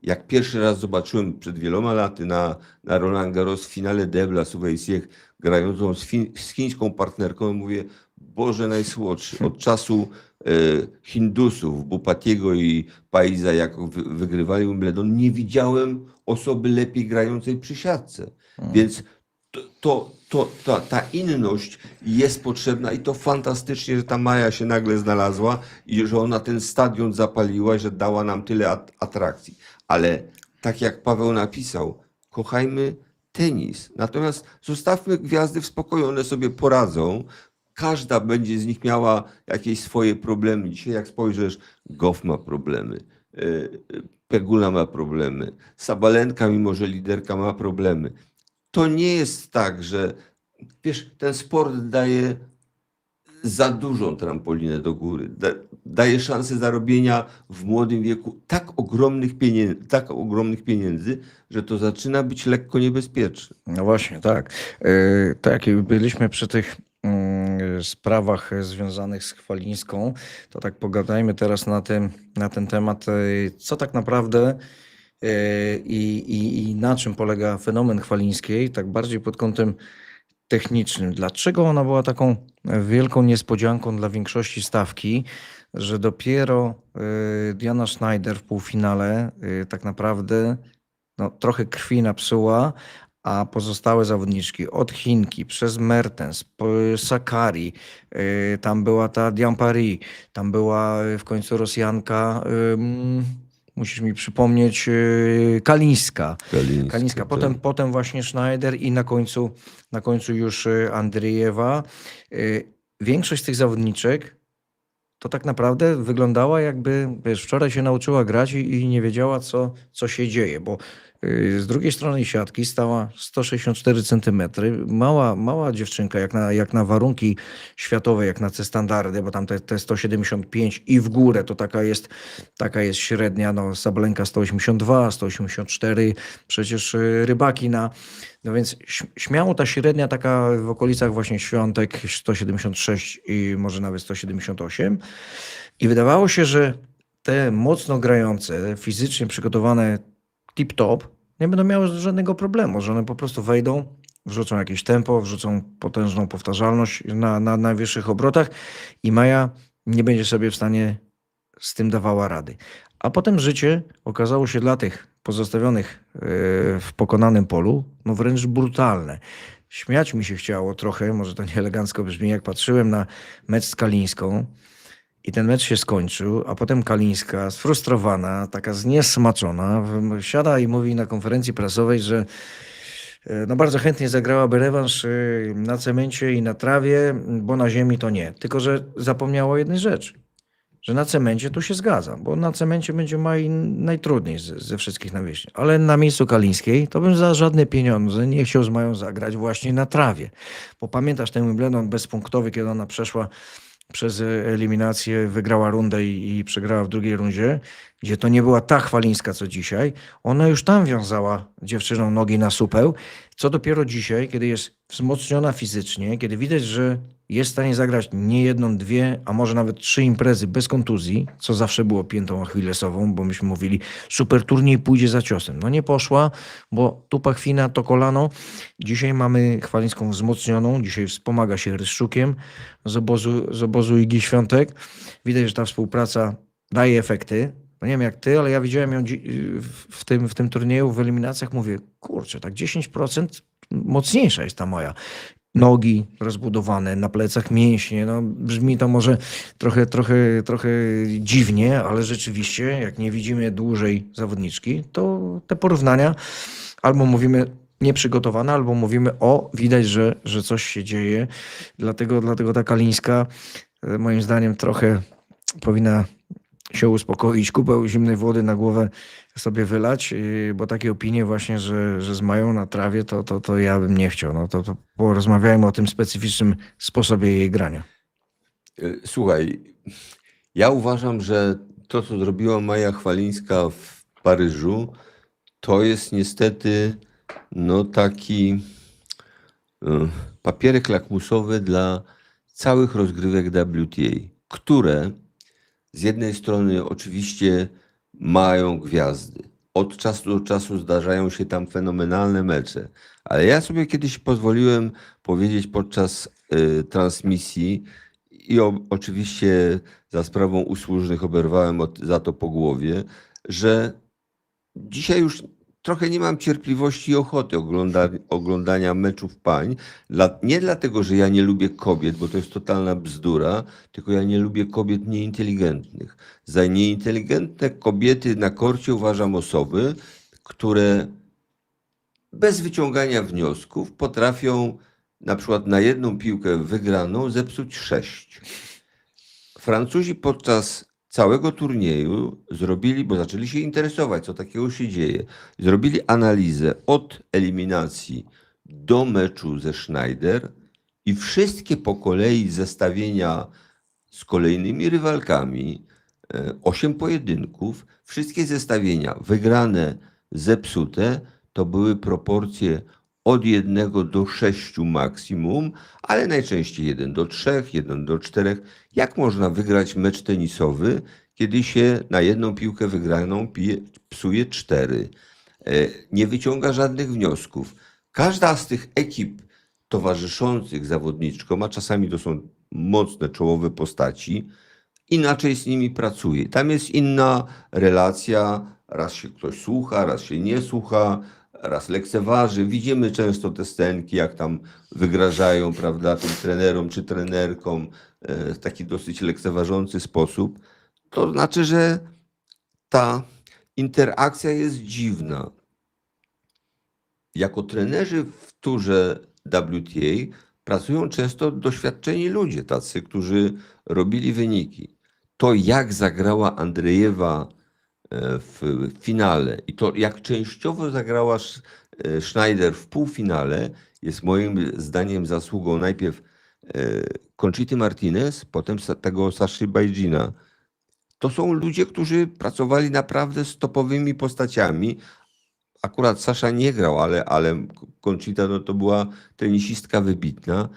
jak pierwszy raz zobaczyłem przed wieloma laty na Roland Garros w finale debla Suwej Siech grającą z chińską partnerką, mówię, Boże najsłodszy, od czasu Hindusów, Bupatiego i Paiza, jak wygrywali Wimbledon, nie osoby lepiej grającej przy siatce. Więc ta inność jest potrzebna i to fantastycznie, że ta Maja się nagle znalazła i że ona ten stadion zapaliła, że dała nam tyle atrakcji. Ale tak jak Paweł napisał, kochajmy tenis. Natomiast zostawmy gwiazdy w spokoju, one sobie poradzą. Każda będzie z nich miała jakieś swoje problemy. Dzisiaj jak spojrzysz, Goff ma problemy, Pegula ma problemy, Sabalenka, mimo że liderka, ma problemy. To nie jest tak, że wiesz, ten sport daje za dużą trampolinę do góry. Daje szansę zarobienia w młodym wieku tak ogromnych pieniędzy, że to zaczyna być lekko niebezpieczne. No właśnie, tak. Tak, jak byliśmy przy tych sprawach związanych z Chwalińską, to tak pogadajmy teraz na ten temat, co tak naprawdę i na czym polega fenomen Chwalińskiej, tak bardziej pod kątem technicznym. Dlaczego ona była taką wielką niespodzianką dla większości stawki, że dopiero Diana Schneider w półfinale tak naprawdę no, trochę krwi napsuła, a pozostałe zawodniczki od Chinki przez Mertens, Sakkari, tam była ta Diampari, tam była w końcu Rosjanka, musisz mi przypomnieć, Kalińska. Kalińska. Potem właśnie Schneider i na końcu już Andriejewa. Większość z tych zawodniczek to tak naprawdę wyglądała jakby, wiesz, wczoraj się nauczyła grać i nie wiedziała, co się dzieje, bo z drugiej strony siatki stała 164 cm. Mała dziewczynka, jak na warunki światowe, jak na te standardy, bo tam te 175 i w górę to taka jest średnia. No, Sabalenka 182, 184, przecież Rybaki no więc śmiało ta średnia taka w okolicach właśnie świątek 176 i może nawet 178. I wydawało się, że te mocno grające, fizycznie przygotowane tip-top, nie będą miały żadnego problemu, że one po prostu wejdą, wrzucą jakieś tempo, wrzucą potężną powtarzalność na najwyższych obrotach i Maja nie będzie sobie w stanie z tym dawała rady. A potem życie okazało się dla tych pozostawionych w pokonanym polu no wręcz brutalne. Śmiać mi się chciało trochę, może to nieelegancko brzmi, jak patrzyłem na mecz z Kalińską i ten mecz się skończył, a potem Kalińska, sfrustrowana, taka zniesmaczona, siada i mówi na konferencji prasowej, że no bardzo chętnie zagrałaby rewanż na cemencie i na trawie, bo na ziemi to nie. Tylko że zapomniała o jednej rzeczy, że na cemencie tu się zgadzam, bo na cemencie będzie najtrudniej ze wszystkich nawierzchni. Ale na miejscu Kalińskiej to bym za żadne pieniądze nie chciał z Mają zagrać właśnie na trawie. Bo pamiętasz ten Wimbledon bezpunktowy, kiedy ona przeszła przez eliminację, wygrała rundę i przegrała w drugiej rundzie, gdzie to nie była ta Chwalińska, co dzisiaj. Ona już tam wiązała dziewczynom nogi na supeł. Co dopiero dzisiaj, kiedy jest wzmocniona fizycznie, kiedy widać, że jest w stanie zagrać nie jedną, dwie, a może nawet 3 imprezy bez kontuzji, co zawsze było piętą achillesową, bo myśmy mówili, super turniej pójdzie za ciosem. No nie poszła, bo tu pachwina, to kolano. Dzisiaj mamy Chwalińską wzmocnioną, dzisiaj wspomaga się Ryszczukiem z obozu Igi Świątek. Widać, że ta współpraca daje efekty. No nie wiem jak ty, ale ja widziałem ją w tym turnieju, w eliminacjach, mówię, kurczę, tak 10% mocniejsza jest ta moja. Nogi rozbudowane, na plecach mięśnie. No, brzmi to może trochę dziwnie, ale rzeczywiście, jak nie widzimy dłużej zawodniczki, to te porównania albo mówimy nieprzygotowane, albo mówimy widać, że coś się dzieje. Dlatego ta Kalińska moim zdaniem trochę powinna się uspokoić, kupeł zimnej wody na głowę sobie wylać, bo takie opinie właśnie, że z Mają na trawie, to ja bym nie chciał. No to porozmawiajmy o tym specyficznym sposobie jej grania. Słuchaj, ja uważam, że to, co zrobiła Maja Chwalińska w Paryżu, to jest niestety no taki papierek lakmusowy dla całych rozgrywek WTA, które z jednej strony oczywiście mają gwiazdy. Od czasu do czasu zdarzają się tam fenomenalne mecze, ale ja sobie kiedyś pozwoliłem powiedzieć podczas transmisji i oczywiście za sprawą usłużnych oberwałem za to po głowie, że dzisiaj już trochę nie mam cierpliwości i ochoty oglądania meczów pań. Nie dlatego, że ja nie lubię kobiet, bo to jest totalna bzdura, tylko ja nie lubię kobiet nieinteligentnych. Za nieinteligentne kobiety na korcie uważam osoby, które bez wyciągania wniosków potrafią na przykład na jedną piłkę wygraną zepsuć 6. Francuzi podczas całego turnieju zrobili, bo zaczęli się interesować, co takiego się dzieje, zrobili analizę od eliminacji do meczu ze Schneider i wszystkie po kolei zestawienia z kolejnymi rywalkami, 8 pojedynków, wszystkie zestawienia wygrane, zepsute, to były proporcje od 1 do 6 maksimum, ale najczęściej 1 do 3, 1 do 4. Jak można wygrać mecz tenisowy, kiedy się na jedną piłkę wygraną psuje 4? Nie wyciąga żadnych wniosków. Każda z tych ekip towarzyszących zawodniczkom, a czasami to są mocne czołowe postaci, inaczej z nimi pracuje. Tam jest inna relacja, raz się ktoś słucha, raz się nie słucha, raz lekceważy. Widzimy często te scenki, jak tam wygrażają, prawda, tym trenerom czy trenerkom w taki dosyć lekceważący sposób. To znaczy, że ta interakcja jest dziwna. Jako trenerzy w turze WTA pracują często doświadczeni ludzie, tacy, którzy robili wyniki. To, jak zagrała Andrejewa w finale i to, jak częściowo zagrała Schneider w półfinale, jest moim zdaniem zasługą najpierw Conchity Martinez, potem tego Saszy Bajdzina. To są ludzie, którzy pracowali naprawdę z topowymi postaciami. Akurat Sasza nie grał, ale Conchita no, to była tenisistka wybitna.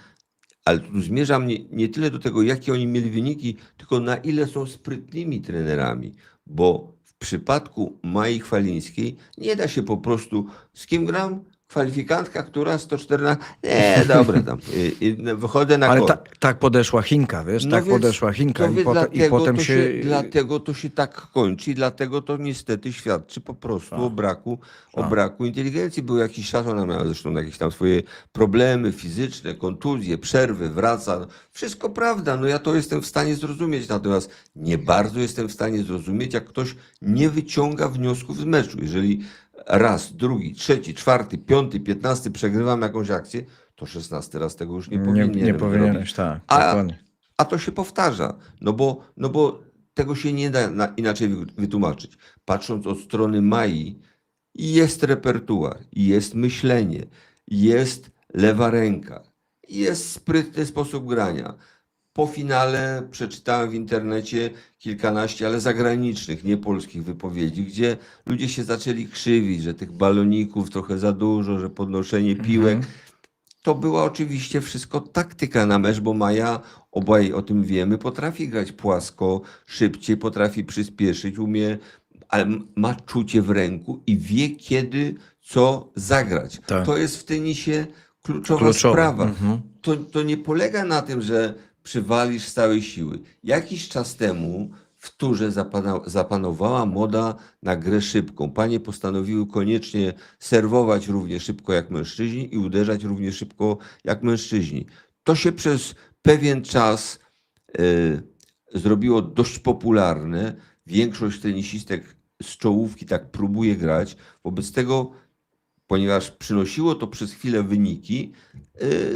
Ale tu zmierzam nie tyle do tego, jakie oni mieli wyniki, tylko na ile są sprytnymi trenerami. Bo w przypadku Mai Chwalińskiej nie da się po prostu, z kim gram? Kwalifikantka, która 114, nie, dobra, tam, wychodzę na Ale kort. tak podeszła Chinka, wiesz, No tak więc podeszła Chinka to wie, i potem dlatego to się tak kończy i dlatego to niestety świadczy po prostu o braku inteligencji. Był jakiś czas, ona miała zresztą jakieś tam swoje problemy fizyczne, kontuzje, przerwy, wraca. Wszystko prawda, no ja to jestem w stanie zrozumieć, natomiast nie bardzo jestem w stanie zrozumieć, jak ktoś nie wyciąga wniosków z meczu. Jeżeli raz, drugi, trzeci, czwarty, piąty, 15 przegrywam jakąś akcję, to 16 raz tego już nie powinienem nie powinieneś, zrobić. tak, A, dokładnie. a to się powtarza, no bo tego się nie da inaczej wytłumaczyć. Patrząc od strony Mai, jest repertuar, jest myślenie, jest lewa ręka, jest sprytny sposób grania. Po finale przeczytałem w internecie kilkanaście, ale zagranicznych, nie polskich wypowiedzi, gdzie ludzie się zaczęli krzywić, że tych baloników trochę za dużo, że podnoszenie piłek. To była oczywiście wszystko taktyka na mecz, bo Maja, obaj o tym wiemy, potrafi grać płasko, szybciej, potrafi przyspieszyć, umie, ale ma czucie w ręku i wie kiedy co zagrać. Tak. To jest w tenisie kluczowa sprawa. To nie polega na tym, że przywalisz z całej siły. Jakiś czas temu w turze zapanowała moda na grę szybką. Panie postanowiły koniecznie serwować równie szybko jak mężczyźni i uderzać równie szybko jak mężczyźni. To się przez pewien czas zrobiło dość popularne. Większość tenisistek z czołówki tak próbuje grać. Wobec tego, ponieważ przynosiło to przez chwilę wyniki,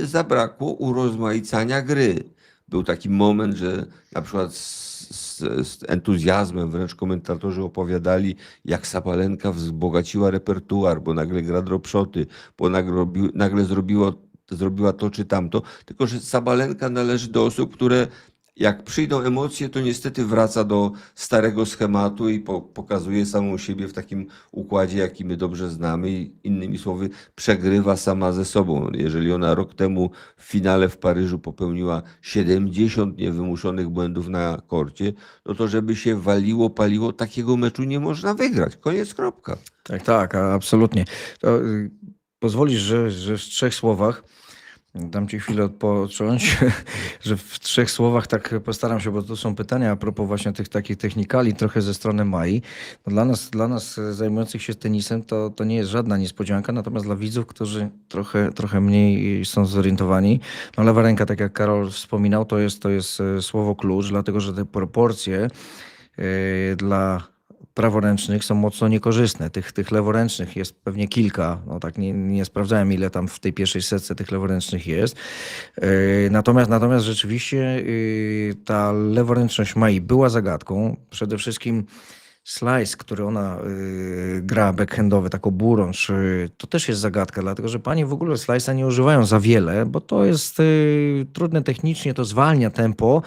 zabrakło urozmaicania gry. Był taki moment, że na przykład z entuzjazmem wręcz komentatorzy opowiadali, jak Sabalenka wzbogaciła repertuar, bo nagle gra dropshoty, bo nagle zrobiła to czy tamto. Tylko że Sabalenka należy do osób, które jak przyjdą emocje, to niestety wraca do starego schematu i pokazuje samą siebie w takim układzie, jaki my dobrze znamy. I innymi słowy, przegrywa sama ze sobą. Jeżeli ona rok temu w finale w Paryżu popełniła 70 niewymuszonych błędów na korcie, no to żeby się waliło, paliło, takiego meczu nie można wygrać. Koniec, kropka. Tak, absolutnie. To, pozwolisz, że w 3 słowach dam ci chwilę odpocząć, że w 3 słowach tak postaram się, bo to są pytania a propos właśnie tych takich technikali trochę ze strony Mai. No dla nas zajmujących się tenisem to nie jest żadna niespodzianka, natomiast dla widzów, którzy trochę mniej są zorientowani, no lewa ręka, tak jak Karol wspominał, to jest słowo klucz, dlatego że te proporcje dla praworęcznych są mocno niekorzystne. Tych leworęcznych jest pewnie kilka. No tak nie sprawdzałem, ile tam w tej pierwszej setce tych leworęcznych jest. Natomiast rzeczywiście ta leworęczność Mai była zagadką. Przede wszystkim slice, który ona gra backhandowy, tak oburącz, to też jest zagadka, dlatego że panie w ogóle slice'a nie używają za wiele, bo to jest trudne technicznie, to zwalnia tempo.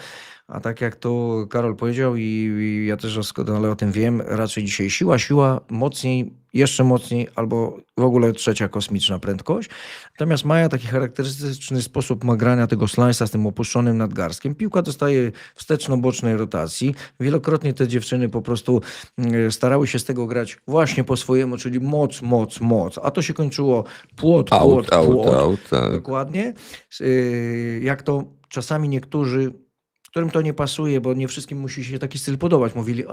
A tak jak to Karol powiedział i ja też doskonale o tym wiem, raczej dzisiaj siła, mocniej, jeszcze mocniej albo w ogóle trzecia kosmiczna prędkość. Natomiast Maja taki charakterystyczny sposób ma grania tego slice'a z tym opuszczonym nadgarstkiem. Piłka dostaje wsteczno-bocznej rotacji. Wielokrotnie te dziewczyny po prostu starały się z tego grać właśnie po swojemu, czyli moc. A to się kończyło płot. Tak. Dokładnie. Jak to czasami niektórzy, którym to nie pasuje, bo nie wszystkim musi się taki styl podobać. Mówili,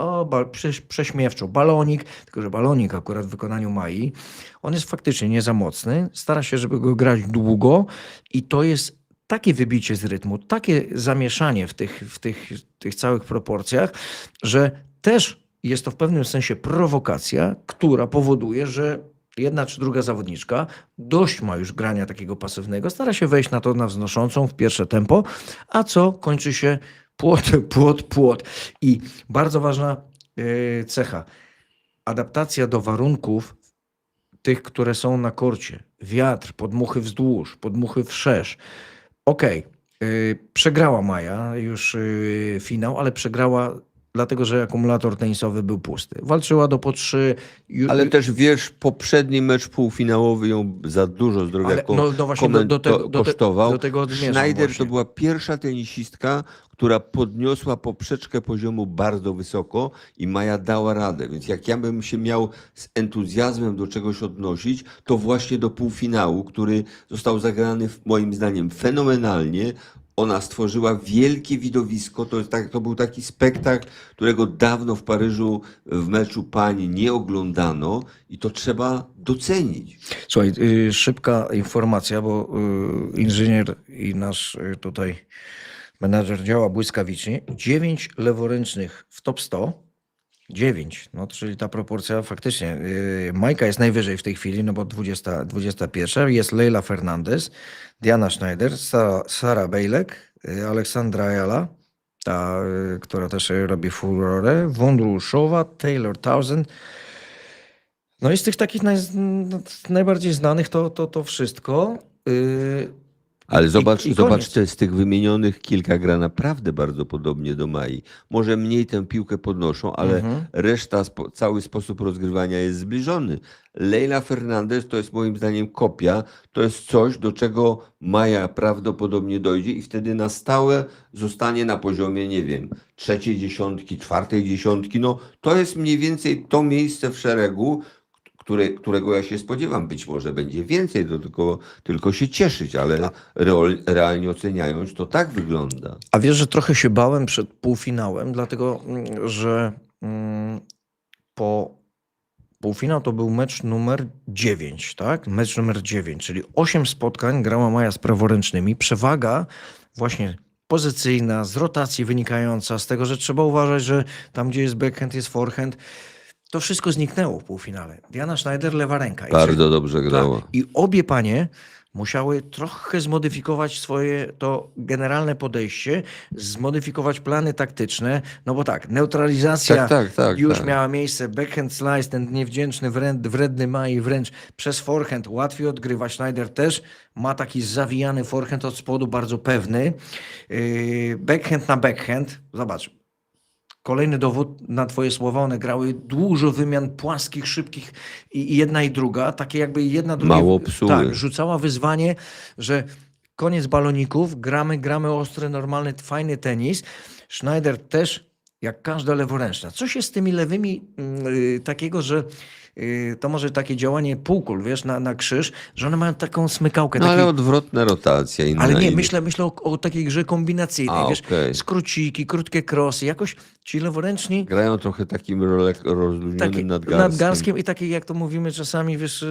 prześmiewczo, balonik, tylko że balonik akurat w wykonaniu Mai, on jest faktycznie nie za mocny, stara się, żeby go grać długo i to jest takie wybicie z rytmu, takie zamieszanie w tych całych proporcjach, że też jest to w pewnym sensie prowokacja, która powoduje, że jedna czy druga zawodniczka dość ma już grania takiego pasywnego, stara się wejść na to na wznoszącą w pierwsze tempo, a co kończy się płot. I bardzo ważna cecha, adaptacja do warunków tych, które są na korcie. Wiatr, podmuchy wzdłuż, podmuchy wszerz. Przegrała Maja już finał, ale przegrała dlatego, że akumulator tenisowy był pusty. Walczyła do po 3. Ale też wiesz, poprzedni mecz półfinałowy ją za dużo zdrowia właśnie kosztował. do tego zmierzam Schneider właśnie. to była pierwsza tenisistka, która podniosła poprzeczkę poziomu bardzo wysoko i Maja dała radę. Więc jak ja bym się miał z entuzjazmem do czegoś odnosić, to właśnie do półfinału, który został zagrany moim zdaniem fenomenalnie. Ona stworzyła wielkie widowisko. To był taki spektakl, którego dawno w Paryżu w meczu pań nie oglądano i to trzeba docenić. Słuchaj, szybka informacja, bo inżynier i nasz tutaj menadżer działa błyskawicznie. 9 leworęcznych w top 100. 9, no czyli ta proporcja faktycznie. Majka jest najwyżej w tej chwili, no bo 21. Jest Leila Fernandez, Diana Schneider, Sara Bejlek, Aleksandra Ayala, ta, która też robi furorę, Wondruszowa, Taylor Townsend. No i z tych takich najbardziej znanych to wszystko. Ale zobacz, i zobacz koniec. te z tych wymienionych kilka gra naprawdę bardzo podobnie do Mai. Może mniej tę piłkę podnoszą, ale reszta, cały sposób rozgrywania jest zbliżony. Leila Fernandez to jest moim zdaniem kopia. To jest coś, do czego Maja prawdopodobnie dojdzie i wtedy na stałe zostanie na poziomie, nie wiem, trzeciej dziesiątki, czwartej dziesiątki. No to jest mniej więcej to miejsce w szeregu, którego ja się spodziewam. Być może będzie więcej, to tylko się cieszyć, ale realnie oceniając, to tak wygląda. A wiesz, że trochę się bałem przed półfinałem, dlatego że półfinał to był mecz numer 9, tak? Mecz numer 9, czyli 8 spotkań grała Maja z praworęcznymi. Przewaga właśnie pozycyjna, z rotacji wynikająca, z tego, że trzeba uważać, że tam, gdzie jest backhand, jest forehand. To wszystko zniknęło w półfinale. Diana Schneider, lewa ręka. Bardzo dobrze grała. Tak, i obie panie musiały trochę zmodyfikować swoje to generalne podejście, zmodyfikować plany taktyczne, no bo tak, neutralizacja już miała miejsce, backhand slice, ten niewdzięczny, wredny Mai wręcz przez forehand łatwiej odgrywa. Schneider też ma taki zawijany forehand od spodu, bardzo pewny. Backhand na backhand, zobacz. Kolejny dowód na twoje słowa, one grały dużo wymian płaskich, szybkich i jedna i druga, takie jakby jedna drugiej... Mało psuły. Tak, rzucała wyzwanie, że koniec baloników, gramy ostry, normalny, fajny tenis. Schneider też, jak każda leworęczna. Co się z tymi lewymi takiego, że to może takie działanie półkul, wiesz, na krzyż, że one mają taką smykałkę. No ale odwrotna rotacja. Ale nie, myślę o takiej grze kombinacyjnej, wiesz, skróciki, krótkie krosy, jakoś ci leworęczni... Grają trochę takim rozluźnionym nadgarskiem i takie, jak to mówimy czasami, wiesz,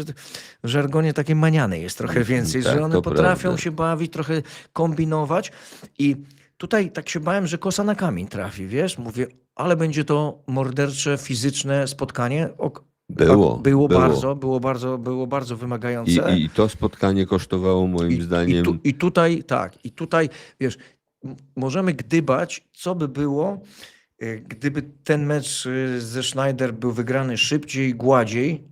w żargonie takie maniane jest trochę więcej, tak, że one potrafią prawda. się bawić, trochę kombinować i tutaj tak się bałem, że kosa na kamień trafi, wiesz, mówię, ale będzie to mordercze, fizyczne spotkanie. Było bardzo wymagające. I to spotkanie kosztowało moim zdaniem... I tutaj, wiesz, możemy gdybać, co by było, gdyby ten mecz ze Schneider był wygrany szybciej, gładziej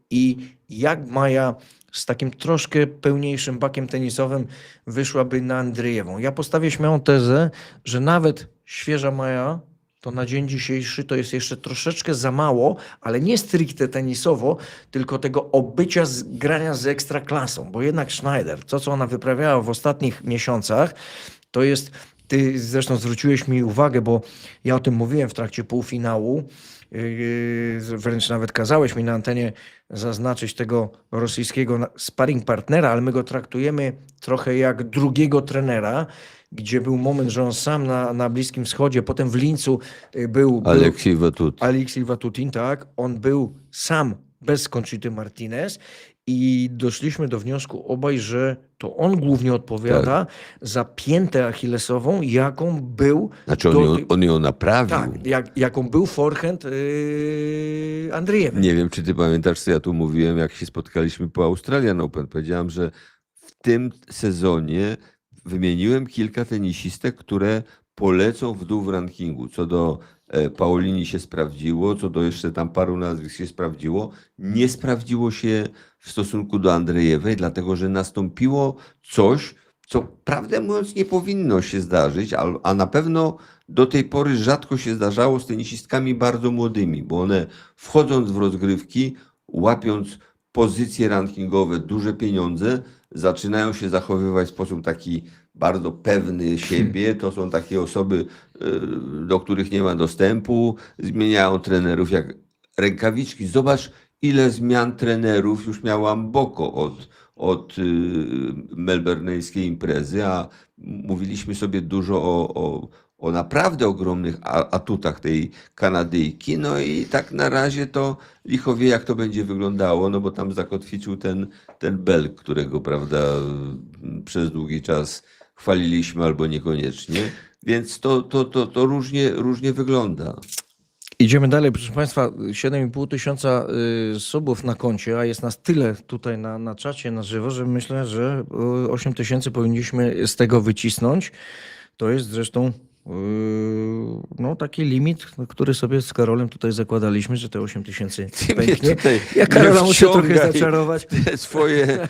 i jak Maja z takim troszkę pełniejszym bakiem tenisowym wyszłaby na Andrzejewą. Ja postawię śmiałą tezę, że nawet świeża Maja to na dzień dzisiejszy to jest jeszcze troszeczkę za mało, ale nie stricte tenisowo, tylko tego obycia grania z ekstraklasą, bo jednak Schneider, to co ona wyprawiała w ostatnich miesiącach, to jest, ty zresztą zwróciłeś mi uwagę, bo ja o tym mówiłem w trakcie półfinału, wręcz nawet kazałeś mi na antenie zaznaczyć tego rosyjskiego sparring partnera, ale my go traktujemy trochę jak drugiego trenera, gdzie był moment, że on sam na Bliskim Wschodzie, potem w Lincu był Aleksiej Watutin, tak, on był sam bez Conchity Martinez i doszliśmy do wniosku obaj, że to on głównie odpowiada za piętę achillesową, jaką był... Znaczy on ją naprawił. Tak, jaką był forehand Andrzejewa. Nie wiem, czy ty pamiętasz, co ja tu mówiłem, jak się spotkaliśmy po Australian Open. Powiedziałem, że w tym sezonie wymieniłem kilka tenisistek, które polecą w dół w rankingu. Co do Paulini się sprawdziło, co do jeszcze tam paru nazwisk się sprawdziło. Nie sprawdziło się w stosunku do Andrzejewej, dlatego że nastąpiło coś, co prawdę mówiąc nie powinno się zdarzyć, a na pewno do tej pory rzadko się zdarzało z tenisistkami bardzo młodymi, bo one wchodząc w rozgrywki, łapiąc pozycje rankingowe, duże pieniądze, zaczynają się zachowywać w sposób taki bardzo pewny siebie, to są takie osoby, do których nie ma dostępu, zmieniają trenerów jak rękawiczki. Zobacz, ile zmian trenerów już miała Mboko od melbourne'skiej imprezy, a mówiliśmy sobie dużo o naprawdę ogromnych atutach tej Kanadyjki. No i tak na razie to licho wie, jak to będzie wyglądało, no bo tam zakotwiczył ten Belg, którego, prawda, przez długi czas chwaliliśmy albo niekoniecznie. Więc to różnie wygląda. Idziemy dalej, proszę Państwa, 7,5 tysiąca subów na koncie, a jest nas tyle tutaj na czacie, na żywo, że myślę, że 8 tysięcy powinniśmy z tego wycisnąć. To jest zresztą no, taki limit, który sobie z Karolem tutaj zakładaliśmy, że te 8 tysięcy pęknie. Ja Karola muszę trochę zaczarować. Te swoje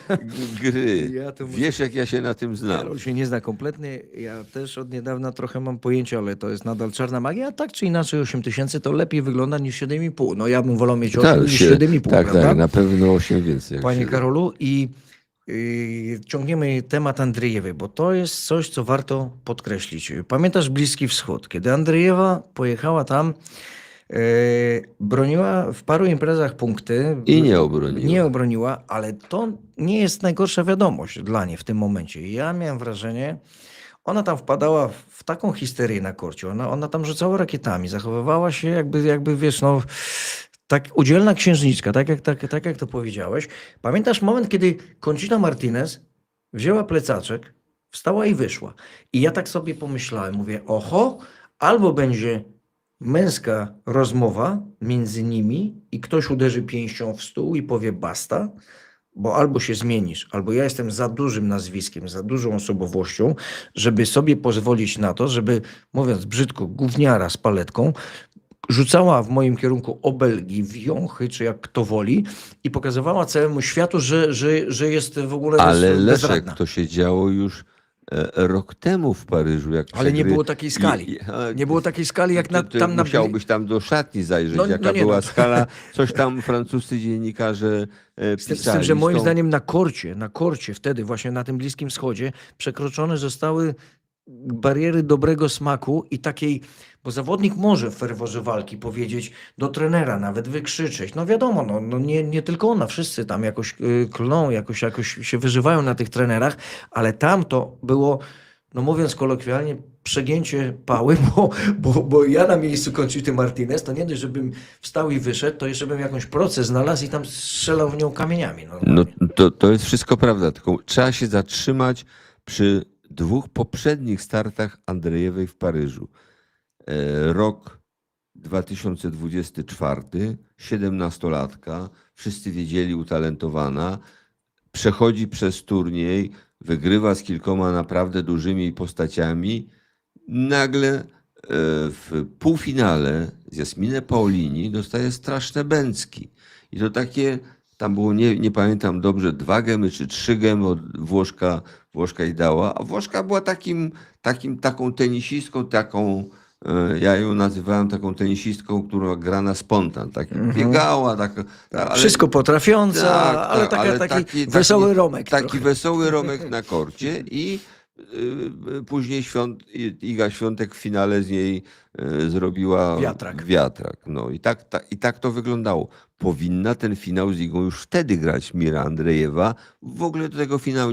gry. Ja to muszę- Wiesz, jak ja się na tym znam. Karol się nie zna kompletnie. Ja też od niedawna trochę mam pojęcie, ale to jest nadal czarna magia. A tak czy inaczej 8 tysięcy to lepiej wygląda niż 7,5. No ja bym wolał mieć 8 niż 7,5, tak, prawda? tak, na pewno 8 więcej. jak Panie się- Karolu, i ciągniemy temat Andrzejewy, bo to jest coś, co warto podkreślić. Pamiętasz Bliski Wschód? Kiedy Andrzejewa pojechała tam, broniła w paru imprezach punkty. I nie obroniła. Nie obroniła, ale to nie jest najgorsza wiadomość dla niej w tym momencie. Ja miałem wrażenie, ona tam wpadała w taką histerię na korcie, ona tam rzucała rakietami, zachowywała się jakby wiesz, no, tak udzielna księżniczka, tak jak to powiedziałeś. Pamiętasz moment, kiedy Conchita Martinez wzięła plecaczek, wstała i wyszła. I ja tak sobie pomyślałem, mówię, oho, albo będzie męska rozmowa między nimi i ktoś uderzy pięścią w stół i powie basta, bo albo się zmienisz, albo ja jestem za dużym nazwiskiem, za dużą osobowością, żeby sobie pozwolić na to, żeby, mówiąc brzydko, gówniara z paletką, rzucała w moim kierunku obelgi, wiąchy, czy jak kto woli, i pokazywała całemu światu, że jest w ogóle Ale Leszek, bezradna. to się działo już rok temu w Paryżu. Jak Ale nie przegry- było takiej skali. Nie było takiej skali jak Ty tam na... musiałbyś tam do szatni zajrzeć, No, jaka no nie, była no. skala. Coś tam francuscy dziennikarze pisali. Z tym, że moim Z tą- zdaniem na korcie wtedy, właśnie na tym Bliskim Wschodzie, przekroczone zostały bariery dobrego smaku i takiej, bo zawodnik może w ferworze walki powiedzieć do trenera, nawet wykrzyczeć. No wiadomo, no nie tylko ona, wszyscy tam jakoś klną, jakoś się wyżywają na tych trenerach, ale tam to było, no mówiąc kolokwialnie, przegięcie pały, bo ja na miejscu Conchity Martinez, to nie dość, żebym wstał i wyszedł, to jeszcze bym jakąś procę znalazł i tam strzelał w nią kamieniami. No to jest wszystko prawda, tylko trzeba się zatrzymać przy 2 poprzednich startach Andrzejewej w Paryżu. Rok 2024, 17-latka, wszyscy wiedzieli, utalentowana, przechodzi przez turniej, wygrywa z kilkoma naprawdę dużymi postaciami. Nagle w półfinale z Jasminę Paolini dostaje straszne bęcki. I to takie, tam było, nie pamiętam dobrze, 2 gemy czy 3 gemy od Włoszka jej dała, a Włoszka była taką tenisistką, ja ją nazywałem taką tenisistką, która gra na spontan, biegała, ale Wszystko potrafiąca, tak, ale tak, taki wesoły Romek. Taki trochę. wesoły Romek na korcie i później Iga Świątek w finale z niej zrobiła wiatrak. No i tak to wyglądało. Powinna ten finał z Igą już wtedy grać Mira Andrzejewa. W ogóle do tego finału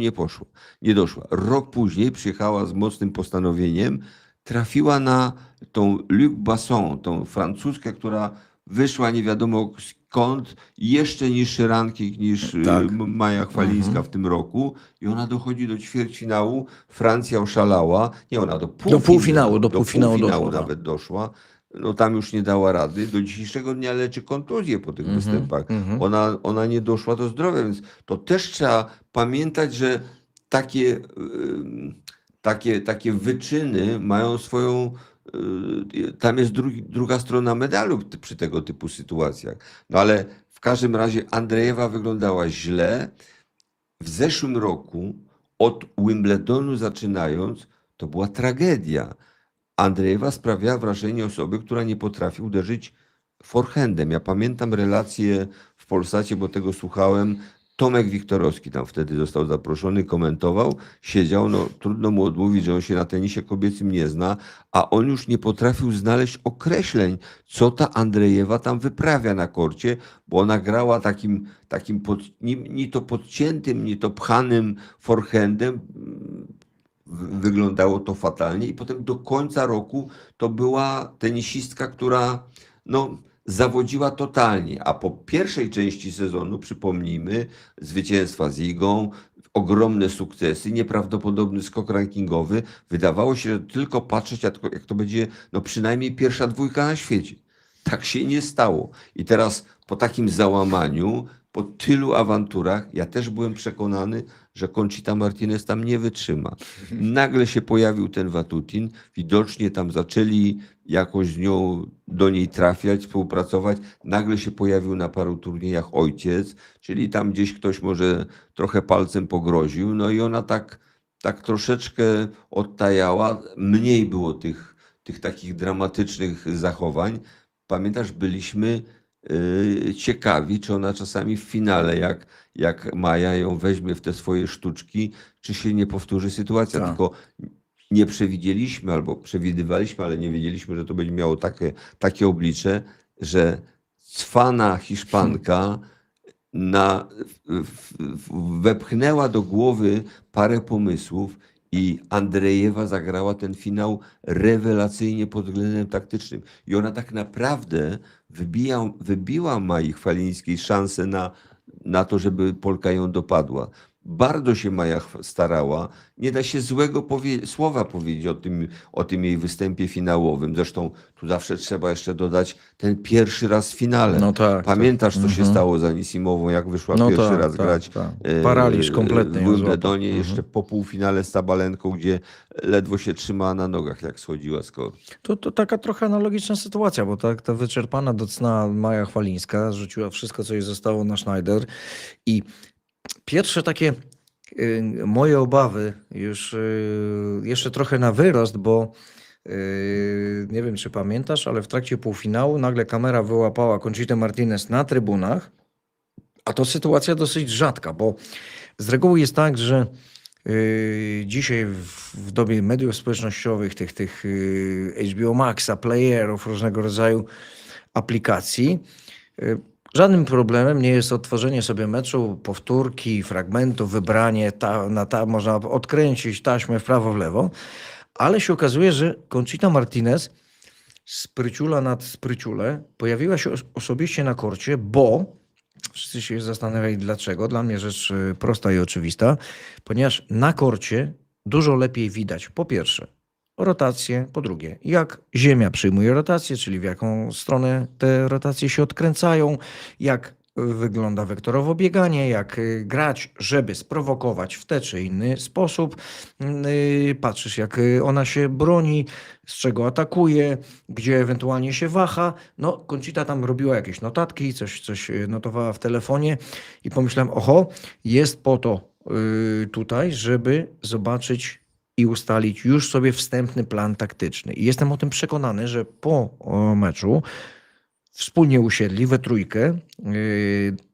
nie doszła. Rok później przyjechała z mocnym postanowieniem, trafiła na tą Luc Basson, tą Francuzkę, która wyszła nie wiadomo skąd, jeszcze niższy ranking niż Tak. Maja Chwalińska w tym roku i ona dochodzi do ćwierćfinału, Francja oszalała, nie ona do półfinału doszła, nawet doszła, no tam już nie dała rady, do dzisiejszego dnia leczy kontuzję po tych występach, ona nie doszła do zdrowia, więc to też trzeba pamiętać, że takie wyczyny mają swoją, tam jest druga strona medalu przy tego typu sytuacjach. No ale w każdym razie Andrzejewa wyglądała źle. W zeszłym roku, od Wimbledonu zaczynając, to była tragedia. Andrzejewa sprawiała wrażenie osoby, która nie potrafi uderzyć forehandem. Ja pamiętam relacje w Polsacie, bo tego słuchałem, Tomek Wiktorowski tam wtedy został zaproszony, komentował, siedział, no trudno mu odmówić, że on się na tenisie kobiecym nie zna, a on już nie potrafił znaleźć określeń, co ta Andrejewa tam wyprawia na korcie, bo ona grała takim ni to podciętym, ni to pchanym forehandem. Wyglądało to fatalnie i potem do końca roku to była tenisistka, która no, zawodziła totalnie, a po pierwszej części sezonu, przypomnijmy, zwycięstwa z Igą, ogromne sukcesy, nieprawdopodobny skok rankingowy, wydawało się, że tylko patrzeć, jak to będzie no, przynajmniej pierwsza dwójka na świecie. Tak się nie stało. I teraz po takim załamaniu, po tylu awanturach, ja też byłem przekonany, że Conchita Martinez tam nie wytrzyma. Nagle się pojawił ten Watutin, widocznie tam zaczęli jakoś do niej trafiać, współpracować. Nagle się pojawił na paru turniejach ojciec, czyli tam gdzieś ktoś może trochę palcem pogroził, no i ona tak troszeczkę odtajała. Mniej było tych takich dramatycznych zachowań. Pamiętasz, byliśmy ciekawi, czy ona czasami w finale, jak Maja ją weźmie w te swoje sztuczki, czy się nie powtórzy sytuacja. Tak. Tylko nie przewidzieliśmy albo przewidywaliśmy, ale nie wiedzieliśmy, że to będzie miało takie oblicze, że cwana Hiszpanka wepchnęła do głowy parę pomysłów i Andrejewa zagrała ten finał rewelacyjnie pod względem taktycznym. I ona tak naprawdę wybiła Mai Chwalińskiej szansę na to, żeby Polka ją dopadła. Bardzo się Maja starała. Nie da się złego słowa powiedzieć o tym jej występie finałowym. Zresztą tu zawsze trzeba jeszcze dodać ten pierwszy raz w finale. No tak, Pamiętasz, co się stało z Anisimową, jak wyszła No pierwszy tak, raz tak, grać tak. Paraliż kompletny w ją Wimbledonie, złapał. jeszcze po półfinale z Sabalenką, gdzie ledwo się trzymała na nogach, jak schodziła z kortu. To taka trochę analogiczna sytuacja, bo ta wyczerpana do cna Maja Chwalińska rzuciła wszystko, co jej zostało na Schneider i pierwsze takie moje obawy już jeszcze trochę na wyrost, bo nie wiem, czy pamiętasz, ale w trakcie półfinału nagle kamera wyłapała Conchitę Martinez na trybunach, a to sytuacja dosyć rzadka, bo z reguły jest tak, że dzisiaj w dobie mediów społecznościowych, tych HBO Maxa, playerów, różnego rodzaju aplikacji, żadnym problemem nie jest odtworzenie sobie meczu, powtórki, fragmentów, wybranie, można odkręcić taśmę w prawo, w lewo, ale się okazuje, że Conchita Martinez spryciula nad spryciule pojawiła się osobiście na korcie, bo wszyscy się zastanawiali dlaczego. Dla mnie rzecz prosta i oczywista, ponieważ na korcie dużo lepiej widać, po pierwsze, rotację, po drugie, jak Ziemia przyjmuje rotację, czyli w jaką stronę te rotacje się odkręcają, jak wygląda wektorowo bieganie, jak grać, żeby sprowokować w te czy inny sposób. Patrzysz, jak ona się broni, z czego atakuje, gdzie ewentualnie się waha. No, Conchita tam robiła jakieś notatki, coś notowała w telefonie i pomyślałem, oho, jest po to tutaj, żeby zobaczyć i ustalić już sobie wstępny plan taktyczny. I jestem o tym przekonany, że po meczu wspólnie usiedli we trójkę,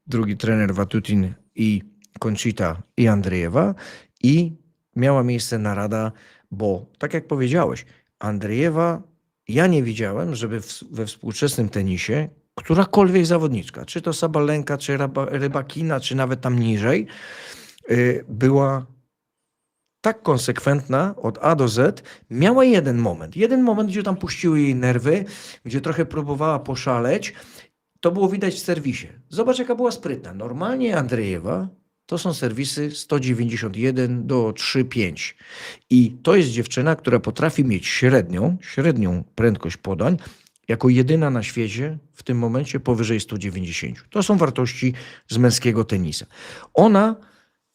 drugi trener Watutin i Conchita i Andrejewa i miała miejsce narada, bo tak jak powiedziałeś, Andrejewa, ja nie widziałem, żeby we współczesnym tenisie którakolwiek zawodniczka, czy to Sabalenka, czy Rybakina, czy nawet tam niżej, była tak konsekwentna od A do Z, miała jeden moment, gdzie tam puściły jej nerwy, gdzie trochę próbowała poszaleć. To było widać w serwisie. Zobacz, jaka była sprytna. Normalnie Andrejewa to są serwisy 191 do 3,5. I to jest dziewczyna, która potrafi mieć średnią prędkość podań, jako jedyna na świecie w tym momencie powyżej 190. To są wartości z męskiego tenisa. Ona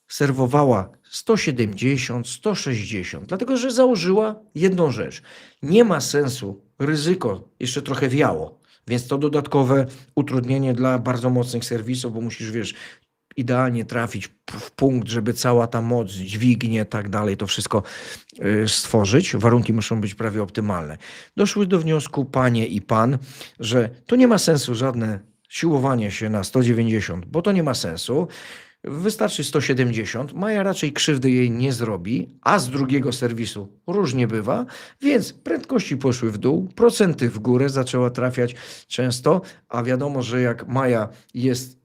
serwowała 170, 160, dlatego że założyła jedną rzecz. Nie ma sensu, ryzyko jeszcze trochę wiało, więc to dodatkowe utrudnienie dla bardzo mocnych serwisów, bo musisz, idealnie trafić w punkt, żeby cała ta moc, dźwignie, tak dalej, to wszystko stworzyć. Warunki muszą być prawie optymalne. Doszły do wniosku panie i pan, że to nie ma sensu żadne siłowanie się na 190, bo to nie ma sensu. Wystarczy 170. Maja raczej krzywdy jej nie zrobi, a z drugiego serwisu różnie bywa, więc prędkości poszły w dół, procenty w górę, zaczęła trafiać często, a wiadomo, że jak Maja jest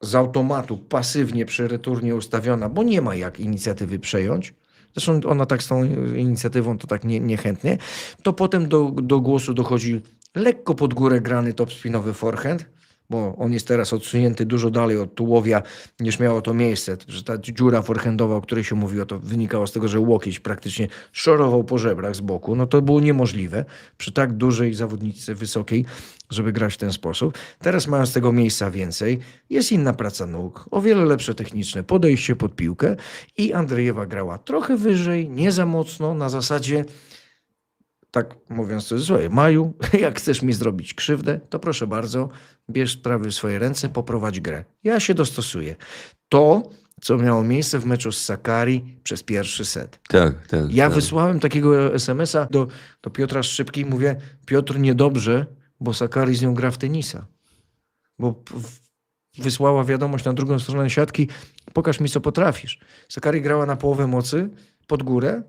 z automatu pasywnie przy returnie ustawiona, bo nie ma jak inicjatywy przejąć, zresztą ona tak z tą inicjatywą to tak niechętnie, to potem do głosu dochodzi lekko pod górę grany topspinowy forehand, bo on jest teraz odsunięty dużo dalej od tułowia niż miało to miejsce, że ta dziura forehandowa, o której się mówiło, to wynikało z tego, że łokieć praktycznie szorował po żebrach z boku. No to było niemożliwe przy tak dużej zawodnicy wysokiej, żeby grać w ten sposób. Teraz mają z tego miejsca więcej, jest inna praca nóg, o wiele lepsze techniczne podejście pod piłkę i Andrejewa grała trochę wyżej, nie za mocno, na zasadzie tak mówiąc w cudzysłowie, Maju, jak chcesz mi zrobić krzywdę, to proszę bardzo, bierz sprawy w swoje ręce, poprowadź grę. Ja się dostosuję. To, co miało miejsce w meczu z Sakkari przez pierwszy set. Tak. Ja wysłałem takiego SMS-a do Piotra Szczypki i mówię, Piotr, niedobrze, bo Sakkari z nią gra w tenisa. Bo wysłała wiadomość na drugą stronę siatki, pokaż mi, co potrafisz. Sakkari grała na połowę mocy, pod górę,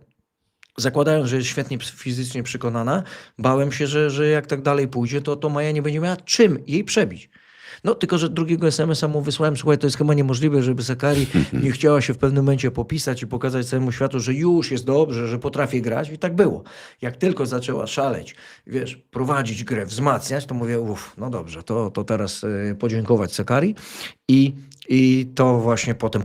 zakładając, że jest świetnie fizycznie przekonana, bałem się, że jak tak dalej pójdzie, to Maja nie będzie miała czym jej przebić. No, tylko że drugiego SMS-a mu wysłałem, słuchaj, to jest chyba niemożliwe, żeby Sakkari nie chciała się w pewnym momencie popisać i pokazać całemu światu, że już jest dobrze, że potrafi grać i tak było. Jak tylko zaczęła szaleć, wiesz, prowadzić grę, wzmacniać, to mówię, no dobrze, to teraz podziękować Sakkari i to właśnie potem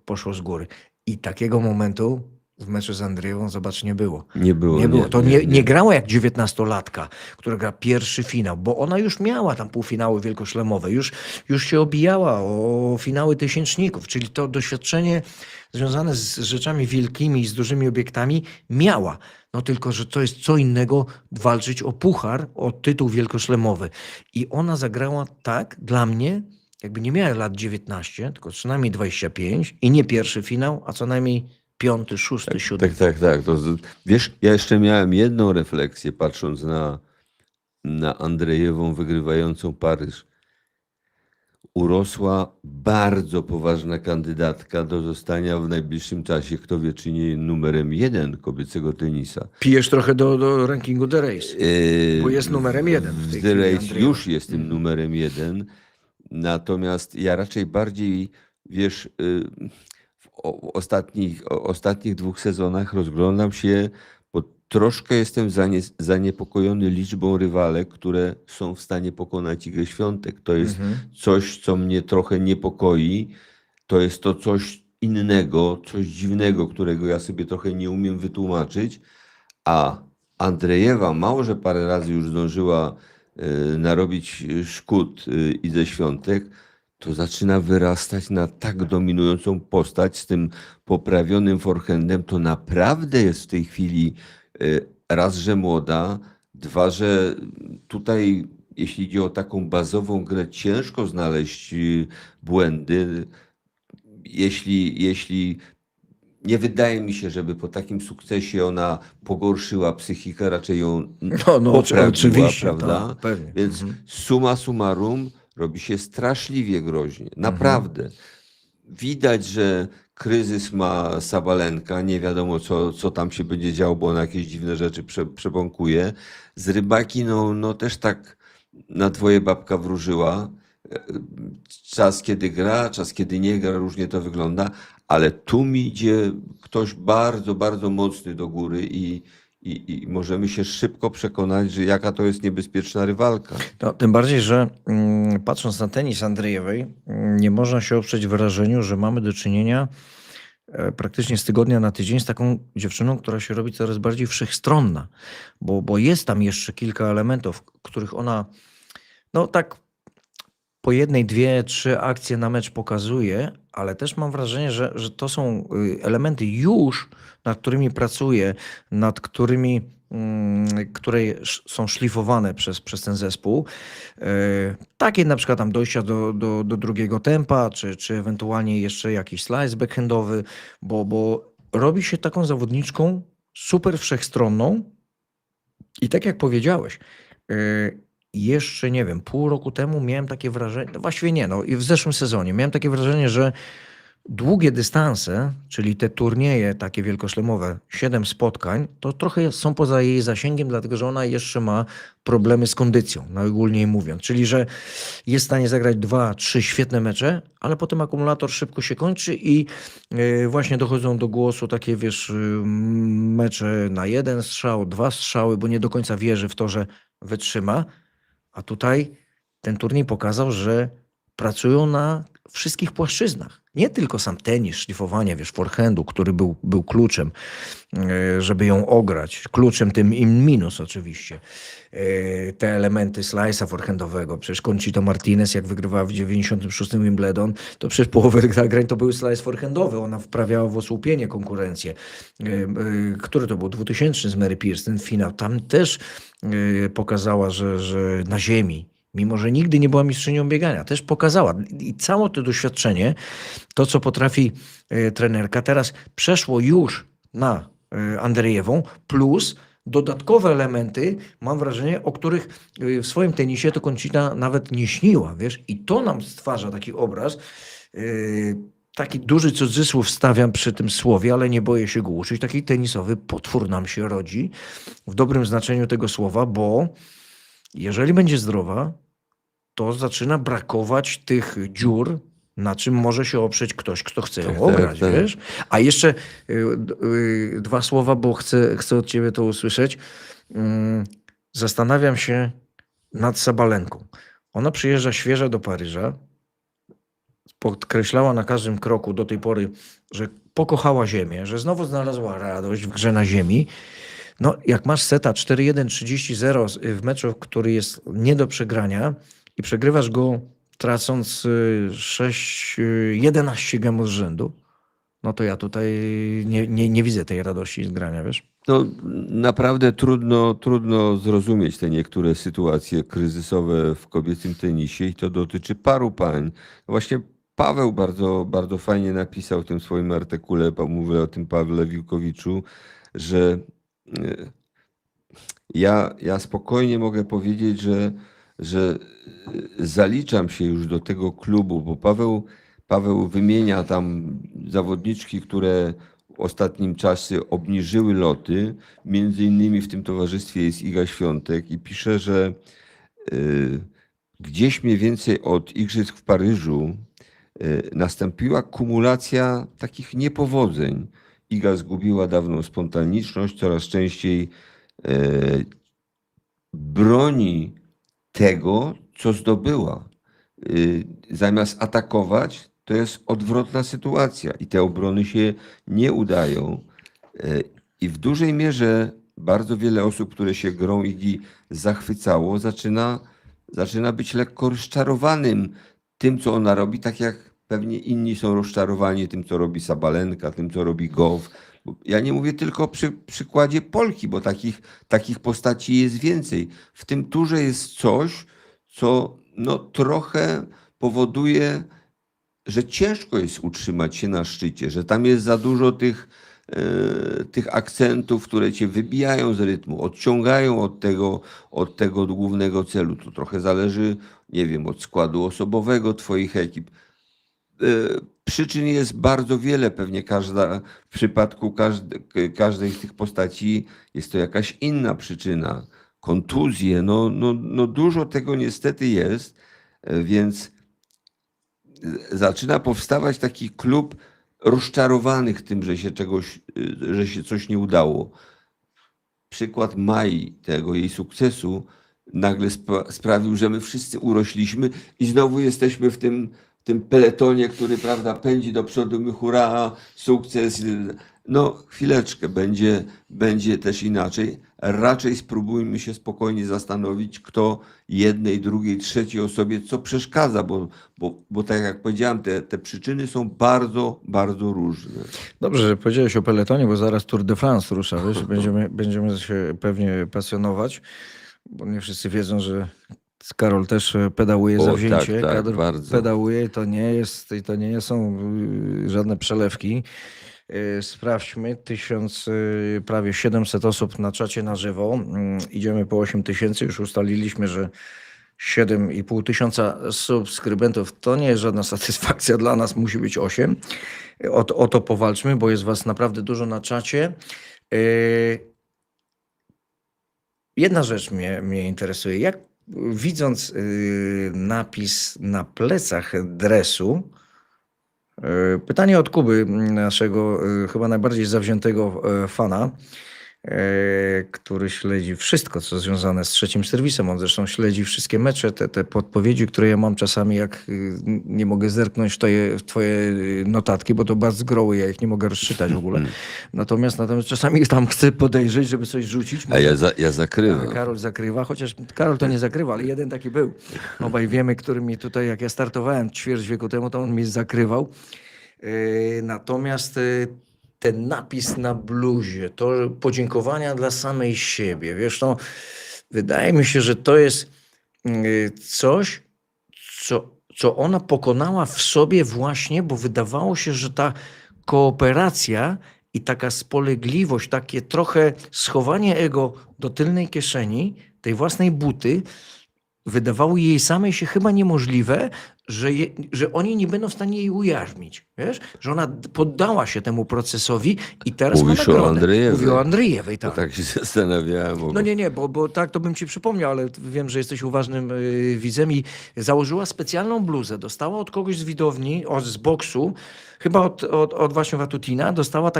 poszło z góry. I takiego momentu w meczu z Andrejewą, zobacz, nie było. Nie było. To nie grała jak 19-latka, która gra pierwszy finał, bo ona już miała tam półfinały wielkoszlemowe, już się obijała o finały tysięczników, czyli to doświadczenie związane z rzeczami wielkimi i z dużymi obiektami miała. No tylko, że to jest co innego walczyć o puchar, o tytuł wielkoszlemowy. I ona zagrała tak, dla mnie, jakby nie miała lat 19, tylko przynajmniej 25 i nie pierwszy finał, a co najmniej 5., 6., 7. Tak. Wiesz, ja jeszcze miałem jedną refleksję, patrząc na Andrejewą wygrywającą Paryż. Urosła bardzo poważna kandydatka do zostania w najbliższym czasie, kto wie, czy nie numerem 1 kobiecego tenisa. Pijesz trochę do rankingu The Race, bo jest numerem 1 w tej The chwili, Race Andrzeju. już jest tym numerem 1, natomiast ja raczej bardziej, wiesz, w ostatnich 2 sezonach rozglądam się, bo troszkę jestem zaniepokojony liczbą rywalek, które są w stanie pokonać Igę Świątek. To jest coś, co mnie trochę niepokoi. To jest to coś innego, coś dziwnego, którego ja sobie trochę nie umiem wytłumaczyć. A Andrejewa, mało że parę razy już zdążyła narobić szkód Idze Świątek, to zaczyna wyrastać na tak dominującą postać z tym poprawionym forehandem. To naprawdę jest w tej chwili raz, że młoda, dwa, że tutaj, jeśli idzie o taką bazową grę, ciężko znaleźć błędy. Jeśli nie wydaje mi się, żeby po takim sukcesie ona pogorszyła psychikę, raczej ją poprawiła, oczywiście, prawda? tak, pewnie. Więc summa summarum robi się straszliwie groźnie. Naprawdę. Widać, że kryzys ma Sabalenka. Nie wiadomo, co tam się będzie działo, bo ona jakieś dziwne rzeczy przebąkuje. Z Rybaki, no też tak na dwoje babka wróżyła. Czas, kiedy gra, czas, kiedy nie gra, różnie to wygląda, ale tu mi idzie ktoś bardzo, bardzo mocny do góry i możemy się szybko przekonać, że jaka to jest niebezpieczna rywalka. No, tym bardziej, że patrząc na tenis Andrejewej, nie można się oprzeć wrażeniu, że mamy do czynienia praktycznie z tygodnia na tydzień z taką dziewczyną, która się robi coraz bardziej wszechstronna, bo jest tam jeszcze kilka elementów, których ona no tak po 1, 2, 3 akcje na mecz pokazuje, ale też mam wrażenie, że to są elementy już, nad którymi pracuje, nad którymi, które są szlifowane przez ten zespół. Takie na przykład tam dojścia do drugiego tempa, czy ewentualnie jeszcze jakiś slice backhandowy, bo robi się taką zawodniczką super wszechstronną i tak jak powiedziałeś, jeszcze nie wiem, pół roku temu miałem takie wrażenie, właściwie nie, no i w zeszłym sezonie miałem takie wrażenie, że Długie dystanse, czyli te turnieje takie wielkoszlemowe, 7 spotkań, to trochę są poza jej zasięgiem, dlatego że ona jeszcze ma problemy z kondycją, najogólniej mówiąc. Czyli, że jest w stanie zagrać 2-3 świetne mecze, ale potem akumulator szybko się kończy i właśnie dochodzą do głosu takie, wiesz, mecze na 1 strzał, 2 strzały, bo nie do końca wierzy w to, że wytrzyma. A tutaj ten turniej pokazał, że pracują na wszystkich płaszczyznach. Nie tylko sam tenis, szlifowanie, wiesz, forehandu, który był kluczem, żeby ją ograć. Kluczem tym in minus oczywiście. Te elementy slice'a forehandowego. Przecież Conchita Martinez, jak wygrywała w 96 Wimbledon, to przecież połowę zagrań to były slice forehandowy. Ona wprawiała w osłupienie konkurencję. Który to był? 2000 z Mary Pierce, ten finał. Tam też pokazała, że na ziemi, mimo że nigdy nie była mistrzynią biegania, też pokazała. I całe to doświadczenie, to co potrafi trenerka, teraz przeszło już na Andrzejewą, plus dodatkowe elementy, mam wrażenie, o których w swoim tenisie to Conchita nawet nie śniła, wiesz? I to nam stwarza taki obraz, taki duży cudzysłów stawiam przy tym słowie, ale nie boję się go uczyć. Taki tenisowy potwór nam się rodzi, w dobrym znaczeniu tego słowa, bo jeżeli będzie zdrowa, to zaczyna brakować tych dziur, na czym może się oprzeć ktoś, kto chce ją ograć, tak. wiesz? A jeszcze 2 słowa, bo chcę od ciebie to usłyszeć. Zastanawiam się nad Sabalenką. Ona przyjeżdża świeża do Paryża. Podkreślała na każdym kroku do tej pory, że pokochała ziemię, że znowu znalazła radość w grze na ziemi. No, jak masz seta 4-1, 30-0 w meczu, który jest nie do przegrania i przegrywasz go tracąc 11 gemów z rzędu, no to ja tutaj nie widzę tej radości z grania, wiesz? No, naprawdę trudno zrozumieć te niektóre sytuacje kryzysowe w kobiecym tenisie i to dotyczy paru pań. Właśnie Paweł bardzo fajnie napisał w tym swoim artykule, mówię o tym Pawle Wiłkowiczu, że ja spokojnie mogę powiedzieć, że zaliczam się już do tego klubu, bo Paweł wymienia tam zawodniczki, które w ostatnim czasie obniżyły loty. Między innymi w tym towarzystwie jest Iga Świątek i pisze, że gdzieś mniej więcej od Igrzysk w Paryżu nastąpiła kumulacja takich niepowodzeń. Iga zgubiła dawną spontaniczność, coraz częściej broni tego, co zdobyła. Zamiast atakować, to jest odwrotna sytuacja i te obrony się nie udają. I w dużej mierze bardzo wiele osób, które się grą Igi zachwycało, zaczyna być lekko rozczarowanym tym, co ona robi, tak jak pewnie inni są rozczarowani tym, co robi Sabalenka, tym, co robi Gauff. Ja nie mówię tylko przy przykładzie Polki, bo takich postaci jest więcej. W tym turze jest coś, co no, trochę powoduje, że ciężko jest utrzymać się na szczycie, że tam jest za dużo tych akcentów, które cię wybijają z rytmu, odciągają od tego głównego celu. To trochę zależy, nie wiem, od składu osobowego twoich ekip. Przyczyn jest bardzo wiele, pewnie w przypadku każdej z tych postaci jest to jakaś inna przyczyna. Kontuzje, no dużo tego niestety jest, więc zaczyna powstawać taki klub rozczarowanych tym, że się coś nie udało. Przykład Mai, tego jej sukcesu, nagle sprawił, że my wszyscy urośliśmy i znowu jesteśmy w tym peletonie, który, prawda, pędzi do przodu, my hurra, sukces. No chwileczkę, będzie też inaczej. Raczej spróbujmy się spokojnie zastanowić, kto jednej, drugiej, trzeciej osobie co przeszkadza, bo tak jak powiedziałem, te przyczyny są bardzo, bardzo różne. Dobrze, że powiedziałeś o peletonie, bo zaraz Tour de France rusza, wiesz? Będziemy się pewnie pasjonować, bo nie wszyscy wiedzą, że Karol też pedałuje zawzięcie. Tak, Kadr bardzo. pedałuje i to nie są żadne przelewki. Sprawdźmy, prawie 700 osób na czacie na żywo. Idziemy po 8000. Już ustaliliśmy, że 7,5 tysiąca subskrybentów to nie jest żadna satysfakcja dla nas, musi być 8. O to powalczmy, bo jest was naprawdę dużo na czacie. Jedna rzecz mnie interesuje. Jak widząc napis na plecach dresu, pytanie od Kuby, naszego chyba najbardziej zawziętego fana, który śledzi wszystko, co związane z trzecim serwisem. On zresztą śledzi wszystkie mecze, te podpowiedzi, które ja mam czasami, jak nie mogę zerknąć w twoje notatki, bo to bardzo groły, ja ich nie mogę rozczytać w ogóle. Natomiast czasami tam chcę podejrzeć, żeby coś rzucić. A ja zakrywam. Karol zakrywa, chociaż Karol to nie zakrywa, ale jeden taki był. Obaj wiemy, który mi tutaj, jak ja startowałem ćwierć wieku temu, to on mi zakrywał. Natomiast ten napis na bluzie, to podziękowania dla samej siebie. Wiesz, no, wydaje mi się, że to jest coś, co ona pokonała w sobie właśnie, bo wydawało się, że ta kooperacja i taka spolegliwość, takie trochę schowanie ego do tylnej kieszeni, tej własnej buty, wydawało jej samej się chyba niemożliwe, że oni nie będą w stanie jej ujarzmić. Wiesz? Że ona poddała się temu procesowi i teraz Mówisz ma o nagrodę. Andrzejewej. Mówię o Andrzejewej, To tak. tak się zastanawiałem. No nie, bo tak to bym ci przypomniał, ale wiem, że jesteś uważnym widzem i założyła specjalną bluzę. Dostała od kogoś z widowni, z boksu, chyba od właśnie Watutina, dostała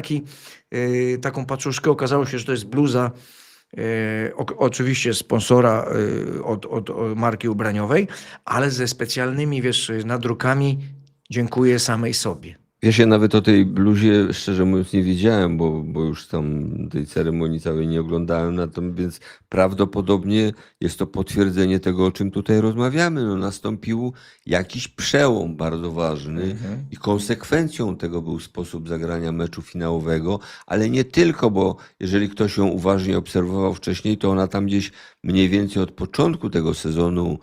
taką paczuszkę. Okazało się, że to jest bluza oczywiście sponsora od marki ubraniowej, ale ze specjalnymi, wiesz, nadrukami dziękuję samej sobie. Wiesz, ja nawet o tej bluzie, szczerze mówiąc, nie wiedziałem, bo już tam tej ceremonii całej nie oglądałem, więc prawdopodobnie jest to potwierdzenie tego, o czym tutaj rozmawiamy. No, nastąpił jakiś przełom bardzo ważny i konsekwencją tego był sposób zagrania meczu finałowego, ale nie tylko, bo jeżeli ktoś ją uważnie obserwował wcześniej, to ona tam gdzieś mniej więcej od początku tego sezonu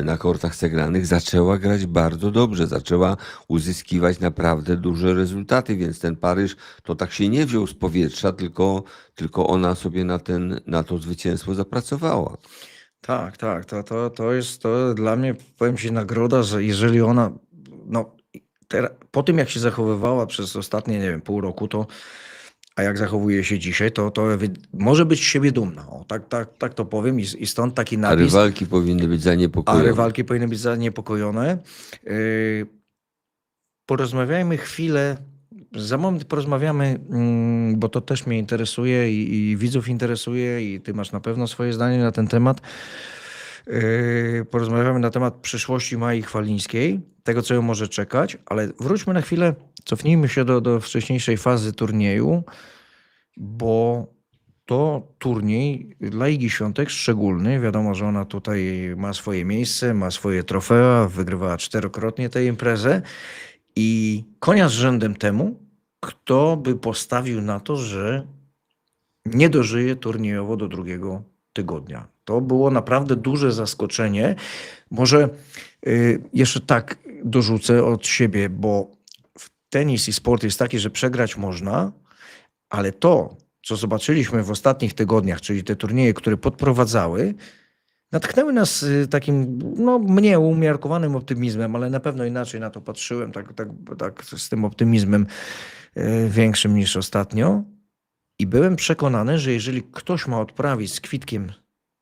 na kortach cegranych zaczęła grać bardzo dobrze, zaczęła uzyskiwać naprawdę duże rezultaty, więc ten Paryż to tak się nie wziął z powietrza, tylko ona sobie na to zwycięstwo zapracowała. Tak. To jest dla mnie, powiem ci, nagroda, że jeżeli ona, no po tym jak się zachowywała przez ostatnie, nie wiem, pół roku, a jak zachowuje się dzisiaj, to może być z siebie dumna. O, tak to powiem i stąd taki A napis. rywalki powinny być zaniepokojone. A rywalki powinny być zaniepokojone. Porozmawiajmy chwilę, za moment porozmawiamy, bo to też mnie interesuje i widzów interesuje i ty masz na pewno swoje zdanie na ten temat. Porozmawiamy na temat przyszłości Mai Chwalińskiej, tego co ją może czekać, ale wróćmy na chwilę, cofnijmy się do wcześniejszej fazy turnieju, bo to turniej dla Igi Świątek szczególny. Wiadomo, że ona tutaj ma swoje miejsce, ma swoje trofea, wygrywała 4-krotnie tę imprezę i konia z rzędem temu, kto by postawił na to, że nie dożyje turniejowo do drugiego tygodnia. To było naprawdę duże zaskoczenie. Może jeszcze tak dorzucę od siebie, bo tenis i sport jest taki, że przegrać można, ale to, co zobaczyliśmy w ostatnich tygodniach, czyli te turnieje, które podprowadzały, natchnęły nas takim, mnie umiarkowanym optymizmem, ale na pewno inaczej na to patrzyłem, tak z tym optymizmem większym niż ostatnio. I byłem przekonany, że jeżeli ktoś ma odprawić z kwitkiem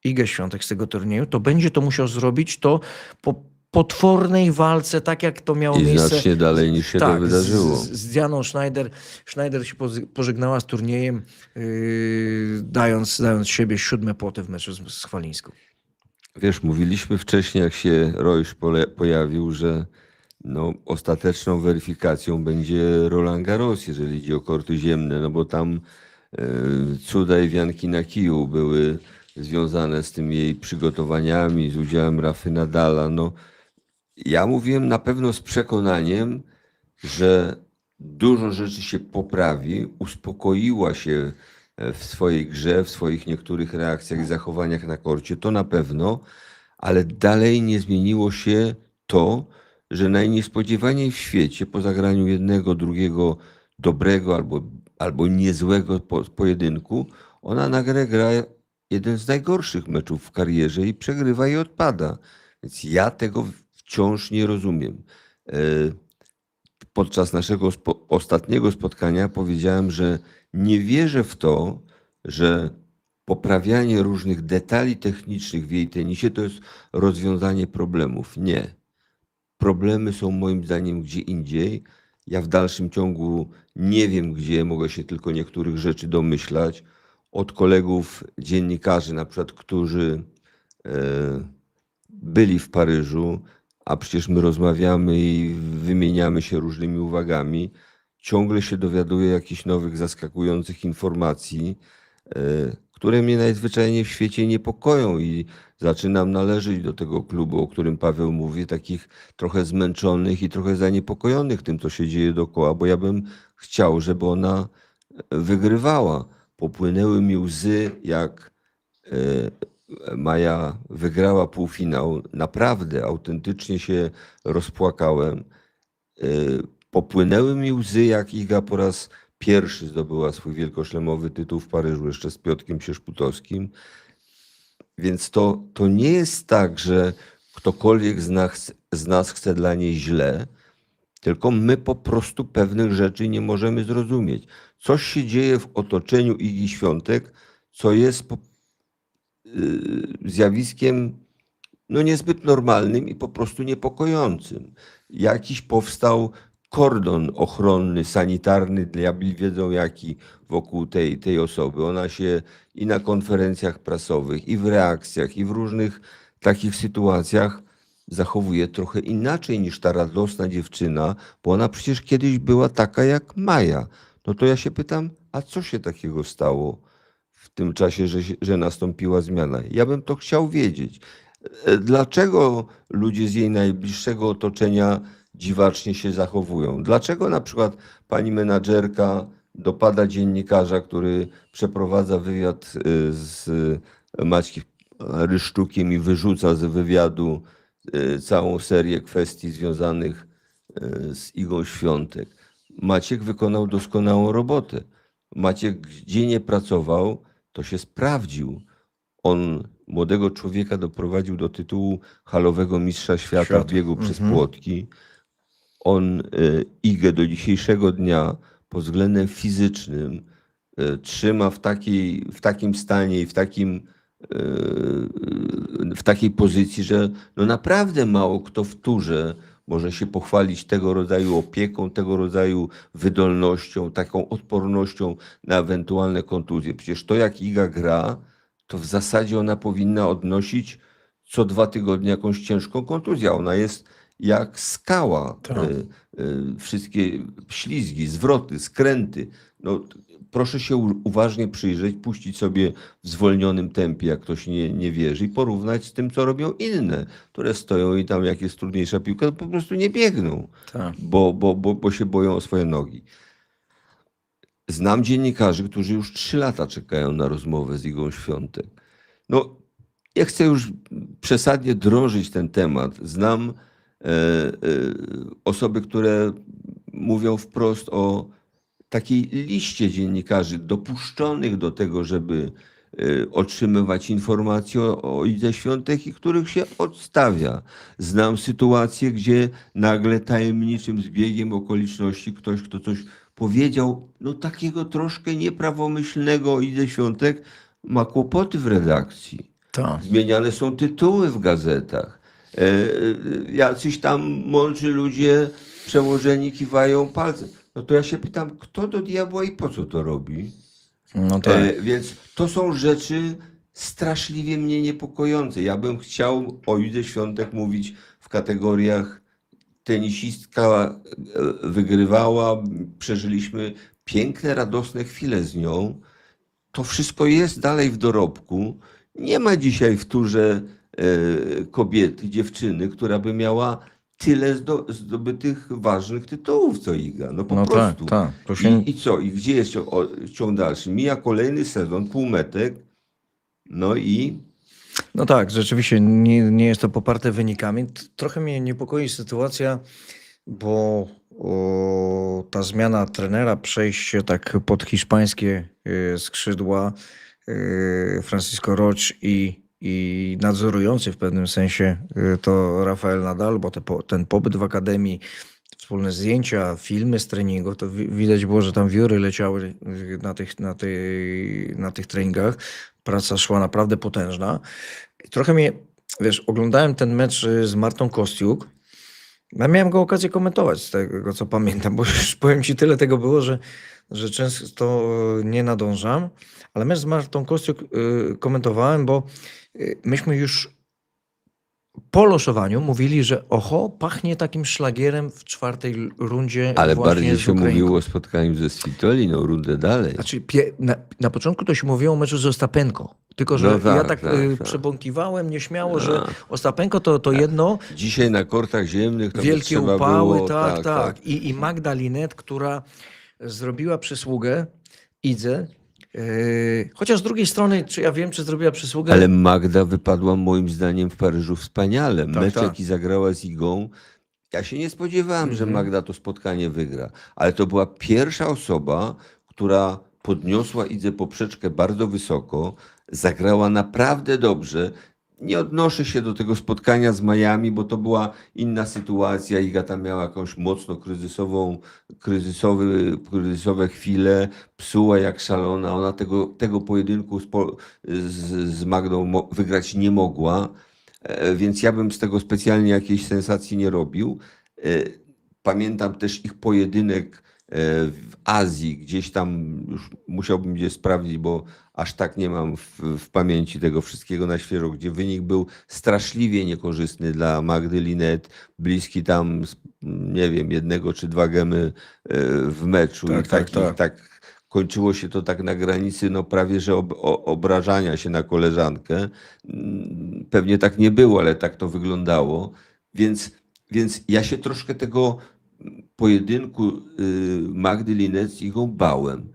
Igę Świątek z tego turnieju, to będzie to musiał zrobić to po potwornej walce, tak jak to miało miejsce. I znacznie dalej niż się to wydarzyło. Z Dianą Schneider. Schneider się pożegnała z turniejem, dając siebie 7 płoty w meczu z Chwalińską. Wiesz, mówiliśmy wcześniej, jak się Royce pojawił, że ostateczną weryfikacją będzie Roland Garros, jeżeli idzie o korty ziemne, bo tam cuda i wianki na kiju były związane z tymi jej przygotowaniami, z udziałem Rafy Nadala. Ja mówiłem na pewno z przekonaniem, że dużo rzeczy się poprawi, uspokoiła się w swojej grze, w swoich niektórych reakcjach i zachowaniach na korcie, to na pewno, ale dalej nie zmieniło się to, że najniespodziewaniej w świecie po zagraniu jednego, drugiego dobrego albo niezłego pojedynku, ona nagle gra jeden z najgorszych meczów w karierze i przegrywa i odpada. Więc ja tego wciąż nie rozumiem. Podczas naszego ostatniego spotkania powiedziałem, że nie wierzę w to, że poprawianie różnych detali technicznych w jej tenisie to jest rozwiązanie problemów. Nie. Problemy są moim zdaniem gdzie indziej. Ja w dalszym ciągu nie wiem gdzie, mogę się tylko niektórych rzeczy domyślać. Od kolegów dziennikarzy, na przykład, którzy byli w Paryżu, a przecież my rozmawiamy i wymieniamy się różnymi uwagami, ciągle się dowiaduję jakichś nowych, zaskakujących informacji, które mnie najzwyczajniej w świecie niepokoją i zaczynam należeć do tego klubu, o którym Paweł mówi, takich trochę zmęczonych i trochę zaniepokojonych tym, co się dzieje dookoła, bo ja bym chciał, żeby ona wygrywała. Popłynęły mi łzy, jak Maja wygrała półfinał. Naprawdę, autentycznie się rozpłakałem. Popłynęły mi łzy, jak Iga po raz pierwszy zdobyła swój wielkoszlemowy tytuł w Paryżu, jeszcze z Piotrkiem Sierzputowskim. Więc to nie jest tak, że ktokolwiek z nas chce dla niej źle, tylko my po prostu pewnych rzeczy nie możemy zrozumieć. Coś się dzieje w otoczeniu Igi Świątek, co jest zjawiskiem no niezbyt normalnym i po prostu niepokojącym. Jakiś powstał kordon ochronny, sanitarny, diabli wiedzą jaki, wokół tej osoby. Ona się i na konferencjach prasowych, i w reakcjach, i w różnych takich sytuacjach zachowuje trochę inaczej niż ta radosna dziewczyna, bo ona przecież kiedyś była taka jak Maja. No to ja się pytam, a co się takiego stało w tym czasie, że nastąpiła zmiana? Ja bym to chciał wiedzieć. Dlaczego ludzie z jej najbliższego otoczenia dziwacznie się zachowują? Dlaczego na przykład pani menadżerka dopada dziennikarza, który przeprowadza wywiad z Maćkiem Ryszczukiem i wyrzuca z wywiadu całą serię kwestii związanych z Igą Świątek? Maciek wykonał doskonałą robotę. Maciek gdzie nie pracował, to się sprawdził. On młodego człowieka doprowadził do tytułu halowego mistrza świata w biegu przez płotki. On Igę do dzisiejszego dnia pod względem fizycznym trzyma w takim stanie i w takiej pozycji, że no naprawdę mało kto w turze może się pochwalić tego rodzaju opieką, tego rodzaju wydolnością, taką odpornością na ewentualne kontuzje. Przecież to, jak Iga gra, to w zasadzie ona powinna odnosić co 2 tygodnie jakąś ciężką kontuzję. Ona jest jak skała. Tak. Wszystkie ślizgi, zwroty, skręty. No, proszę się uważnie przyjrzeć, puścić sobie w zwolnionym tempie, jak ktoś nie wierzy, i porównać z tym, co robią inne, które stoją i tam, jak jest trudniejsza piłka, to po prostu nie biegną, Tak. bo się boją o swoje nogi. Znam dziennikarzy, którzy już 3 lata czekają na rozmowę z Igą Świątek. No, ja chcę już przesadnie drążyć ten temat. Znam osoby, które mówią wprost o takiej liście dziennikarzy dopuszczonych do tego, żeby otrzymywać informacje o Idze Świątek i których się odstawia. Znam sytuacje, gdzie nagle tajemniczym zbiegiem okoliczności ktoś, kto coś powiedział, no takiego troszkę nieprawomyślnego o Idze Świątek, ma kłopoty w redakcji. Tak. Zmieniane są tytuły w gazetach. Jacyś tam mądrzy ludzie przełożeni kiwają palcem. No to ja się pytam, kto do diabła i po co to robi? No tak. Więc to są rzeczy straszliwie mnie niepokojące. Ja bym chciał o Idze Świątek mówić w kategoriach tenisistka wygrywała, przeżyliśmy piękne, radosne chwile z nią. To wszystko jest dalej w dorobku. Nie ma dzisiaj w turze kobiety, dziewczyny, która by miała tyle zdobytych ważnych tytułów, co Iga. No po No tak, prostu. tak. To się... I co? I gdzie jest ciąg dalszy? Mija kolejny sezon, półmetek. No i No tak, rzeczywiście nie jest to poparte wynikami. Trochę mnie niepokoi sytuacja, bo ta zmiana trenera, przejście tak pod hiszpańskie skrzydła, Francisco Roch i i nadzorujący w pewnym sensie to Rafael Nadal, bo ten pobyt w akademii, wspólne zdjęcia, filmy z treningu, to widać było, że tam wióry leciały na tych treningach. Praca szła naprawdę potężna. Trochę mnie, wiesz, oglądałem ten mecz z Martą Kostiuk. Ja miałem go okazję komentować z tego, co pamiętam, bo już powiem ci, tyle tego było, że często nie nadążam. Ale mecz z Martą Kostiuk komentowałem, bo myśmy już po losowaniu mówili, że oho, pachnie takim szlagierem w czwartej rundzie. Ale właśnie bardziej z się Ukrainką. mówiło o spotkaniu ze Svitoliną, rundę dalej. Znaczy, na początku to się mówiło o meczu z Ostapenko. Tylko, że No tak, ja tak, tak, tak. przebąkiwałem nieśmiało, że Ostapenko to jedno, Dzisiaj na kortach ziemnych to by wielkie trzeba upały, było, tak. I Magda Linet, która zrobiła przysługę Idze. Chociaż z drugiej strony, czy ja wiem, czy zrobiła przysługę? Ale Magda wypadła moim zdaniem w Paryżu wspaniale. Tak, Mecz, tak. jaki zagrała z Igą. Ja się nie spodziewałem, że Magda to spotkanie wygra, ale to była pierwsza osoba, która podniosła Idzę poprzeczkę bardzo wysoko, zagrała naprawdę dobrze. Nie odnoszę się do tego spotkania z Miami, bo to była inna sytuacja. Iga tam miała jakąś mocno kryzysowe chwile, psuła jak szalona. Ona tego pojedynku z Magdą wygrać nie mogła. Więc ja bym z tego specjalnie jakiejś sensacji nie robił. Pamiętam też ich pojedynek w Azji, gdzieś tam już musiałbym gdzieś sprawdzić, bo aż tak nie mam w pamięci tego wszystkiego na świeżo, gdzie wynik był straszliwie niekorzystny dla Magdy Linet, bliski tam, nie wiem, 1 czy 2 gemy w meczu. Tak. Kończyło się to tak na granicy, no prawie że obrażania się na koleżankę. Pewnie tak nie było, ale tak to wyglądało. Więc ja się troszkę tego pojedynku Magdy Linet z Igą bałem.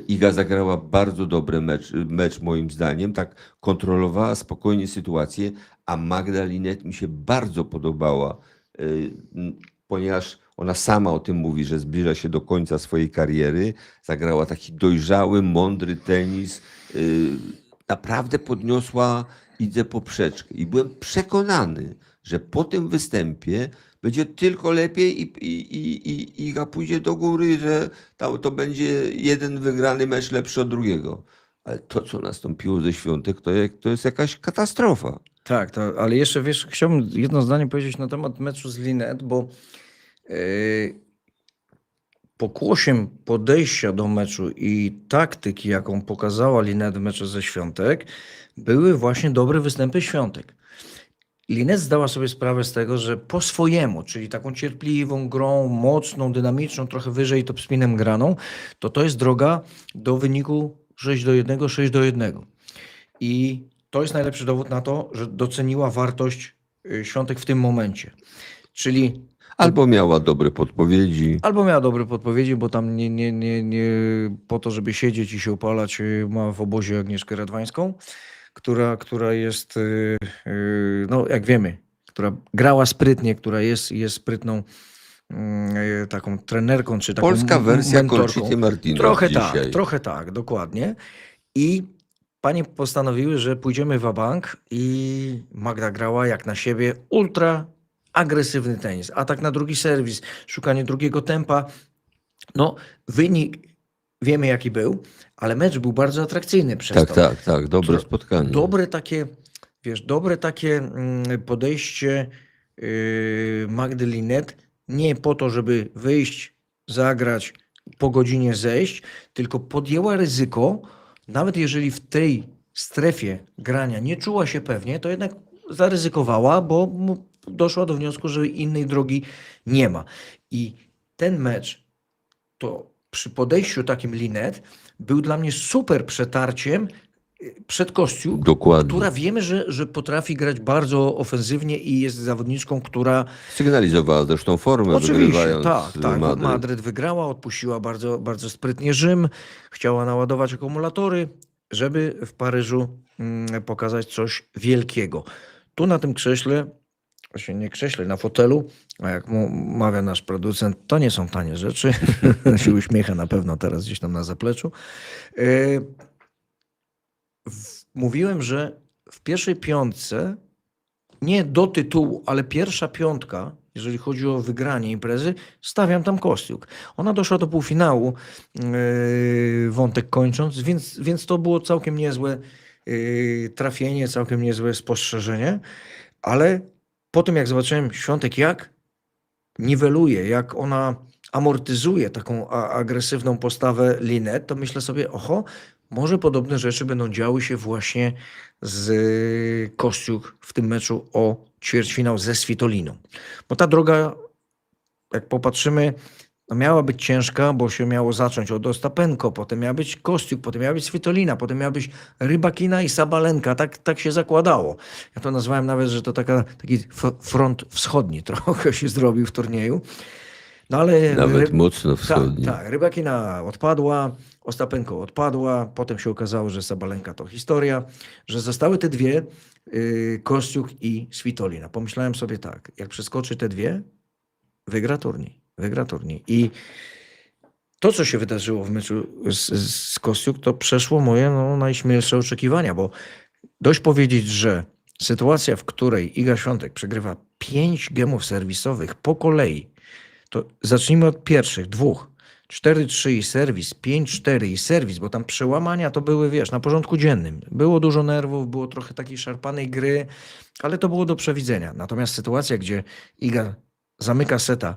Iga zagrała bardzo dobry mecz moim zdaniem, tak kontrolowała spokojnie sytuację, a Magda Linet mi się bardzo podobała, ponieważ ona sama o tym mówi, że zbliża się do końca swojej kariery. Zagrała taki dojrzały, mądry tenis. Naprawdę podniosła Idzę poprzeczkę. I byłem przekonany, że po tym występie będzie tylko lepiej i Iga pójdzie do góry, że to będzie jeden wygrany mecz lepszy od drugiego. Ale to, co nastąpiło ze Świątek, to jest jakaś katastrofa. Tak, ale jeszcze wiesz, chciałbym jedno zdanie powiedzieć na temat meczu z Linet, bo pokłosiem podejścia do meczu i taktyki, jaką pokazała Linet w meczu ze Świątek, były właśnie dobre występy Świątek. Linet zdała sobie sprawę z tego, że po swojemu, czyli taką cierpliwą grą, mocną, dynamiczną, trochę wyżej top spinem graną, to jest droga do wyniku 6-1, 6-1. I to jest najlepszy dowód na to, że doceniła wartość Świątek w tym momencie. Czyli Albo miała dobre podpowiedzi. albo miała dobre podpowiedzi, bo tam nie po to, żeby siedzieć i się opalać, ma w obozie Agnieszkę Radwańską, która jest, no jak wiemy, która grała sprytnie, która jest sprytną taką trenerką, czy taką Polska wersja mentorką. Conchity Martinow Trochę tak, dokładnie. I panie postanowiły, że pójdziemy w bank i Magda grała jak na siebie ultra agresywny tenis. Atak na drugi serwis, szukanie drugiego tempa. No, wynik wiemy jaki był, ale mecz był bardzo atrakcyjny przez to. Tak, dobre spotkanie. Dobre takie podejście Magdy Linet, nie po to, żeby wyjść, zagrać, po godzinie zejść, tylko podjęła ryzyko, nawet jeżeli w tej strefie grania nie czuła się pewnie, to jednak zaryzykowała, bo doszła do wniosku, że innej drogi nie ma. I ten mecz, to przy podejściu takim Linet, był dla mnie super przetarciem przed Kostiuk, Dokładnie. która wiemy, że potrafi grać bardzo ofensywnie i jest zawodniczką, która... Sygnalizowała zresztą formę, wygrywając tak. Madryt. Madryt wygrała, odpuściła bardzo, bardzo sprytnie Rzym, chciała naładować akumulatory, żeby w Paryżu pokazać coś wielkiego. Tu na tym krześle, właśnie nie krześle, na fotelu, a jak mawia nasz producent, to nie są tanie rzeczy. się uśmiecha na pewno teraz gdzieś tam na zapleczu. Mówiłem, że w pierwszej piątce, nie do tytułu, ale pierwsza piątka, jeżeli chodzi o wygranie imprezy, stawiam tam Kostiuk. Ona doszła do półfinału, wątek kończąc, więc to było całkiem niezłe trafienie, całkiem niezłe spostrzeżenie, ale po tym jak zobaczyłem Świątek jak niweluje, jak ona amortyzuje taką agresywną postawę Linet, to myślę sobie, oho, może podobne rzeczy będą działy się właśnie z Kościuk w tym meczu o ćwierćfinał ze Svitoliną. Bo ta droga, jak popatrzymy, no miała być ciężka, bo się miało zacząć od Ostapenko, potem miała być Kościuk, potem miała być Svitolina, potem miała być Rybakina i Sabalenka. Tak się zakładało. Ja to nazwałem nawet, że to taki front wschodni trochę się zrobił w turnieju. No ale Nawet mocno wschodni. Tak, Rybakina odpadła, Ostapenko odpadła, potem się okazało, że Sabalenka to historia, że zostały te dwie, Kościuk i Svitolina. Pomyślałem sobie tak, jak przeskoczy te dwie, wygra turniej. I to, co się wydarzyło w meczu z Kościuk, to przeszło moje najśmielsze oczekiwania, bo dość powiedzieć, że sytuacja, w której Iga Świątek przegrywa 5 gemów serwisowych po kolei, to zacznijmy od pierwszych dwóch. 4-3 i serwis, 5-4 i serwis, bo tam przełamania to były, na porządku dziennym. Było dużo nerwów, było trochę takiej szarpanej gry, ale to było do przewidzenia. Natomiast sytuacja, gdzie Iga zamyka seta,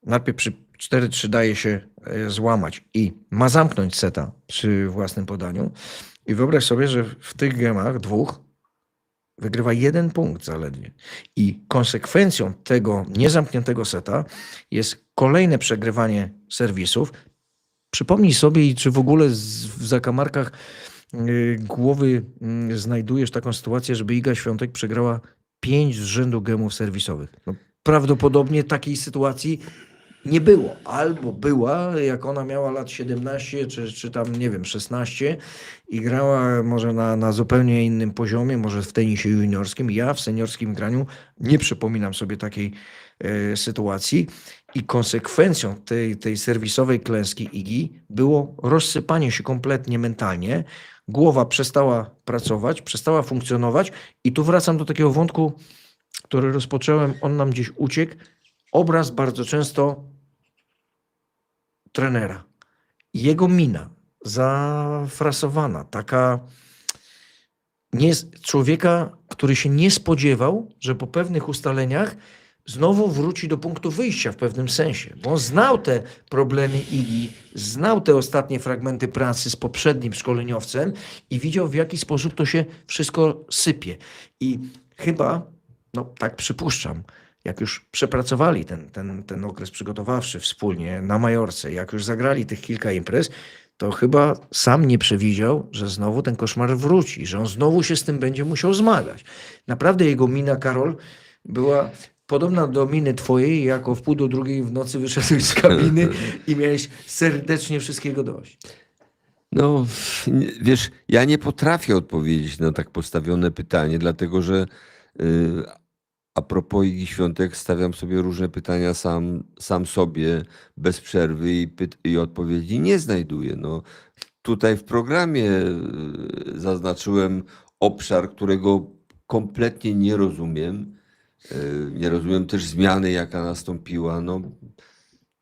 najpierw przy 4-3 daje się złamać i ma zamknąć seta przy własnym podaniu. I wyobraź sobie, że w tych gemach dwóch wygrywa 1 punkt zaledwie. I konsekwencją tego niezamkniętego seta jest kolejne przegrywanie serwisów. Przypomnij sobie, i czy w ogóle w zakamarkach głowy znajdujesz taką sytuację, żeby Iga Świątek przegrała 5 z rzędu gemów serwisowych. No, prawdopodobnie takiej sytuacji nie było. Albo była, jak ona miała lat 17, czy tam, nie wiem, 16 i grała może na zupełnie innym poziomie, może w tenisie juniorskim. Ja w seniorskim graniu nie przypominam sobie takiej sytuacji i konsekwencją tej serwisowej klęski Igi było rozsypanie się kompletnie mentalnie. Głowa przestała pracować, przestała funkcjonować i tu wracam do takiego wątku, który rozpocząłem, on nam gdzieś uciekł. Obraz bardzo często trenera. Jego mina zafrasowana, taka człowieka, który się nie spodziewał, że po pewnych ustaleniach znowu wróci do punktu wyjścia w pewnym sensie, bo on znał te problemy Igi, znał te ostatnie fragmenty pracy z poprzednim szkoleniowcem i widział, w jaki sposób to się wszystko sypie. I chyba, tak przypuszczam, jak już przepracowali ten okres przygotowawczy wspólnie na Majorce, jak już zagrali tych kilka imprez, to chyba sam nie przewidział, że znowu ten koszmar wróci, że on znowu się z tym będzie musiał zmagać. Naprawdę jego mina, Karol, była podobna do miny twojej, jak o 1:30 w nocy wyszedłeś z kabiny i miałeś serdecznie wszystkiego dość. No, wiesz, ja nie potrafię odpowiedzieć na tak postawione pytanie, dlatego że a propos Igi Świątek stawiam sobie różne pytania sam sobie, bez przerwy i odpowiedzi nie znajduję. No, tutaj w programie zaznaczyłem obszar, którego kompletnie nie rozumiem. Nie rozumiem też zmiany, jaka nastąpiła. No,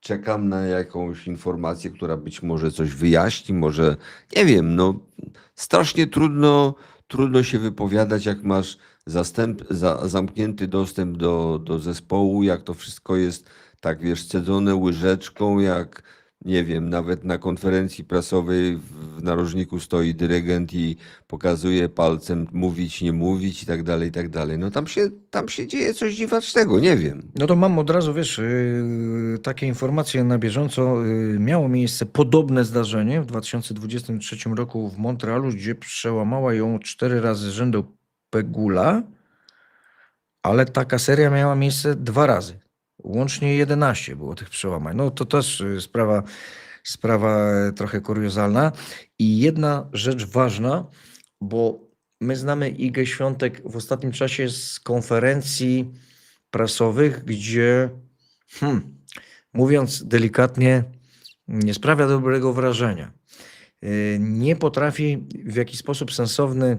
czekam na jakąś informację, która być może coś wyjaśni, może nie wiem. No, strasznie trudno się wypowiadać, jak masz zamknięty dostęp do zespołu, jak to wszystko jest, tak wiesz, cedzone łyżeczką, jak nie wiem, nawet na konferencji prasowej w narożniku stoi dyrygent i pokazuje palcem mówić, nie mówić i tak dalej, i tak dalej. No tam się dzieje coś dziwacznego, nie wiem. No to mam od razu, takie informacje na bieżąco. Miało miejsce podobne zdarzenie w 2023 roku w Montrealu, gdzie przełamała ją 4 razy z rzędu Pegula, ale taka seria miała miejsce 2 razy. Łącznie 11 było tych przełamań. No to też sprawa trochę kuriozalna. I jedna rzecz ważna, bo my znamy Igę Świątek w ostatnim czasie z konferencji prasowych, gdzie, mówiąc delikatnie, nie sprawia dobrego wrażenia. Nie potrafi w jakiś sposób sensowny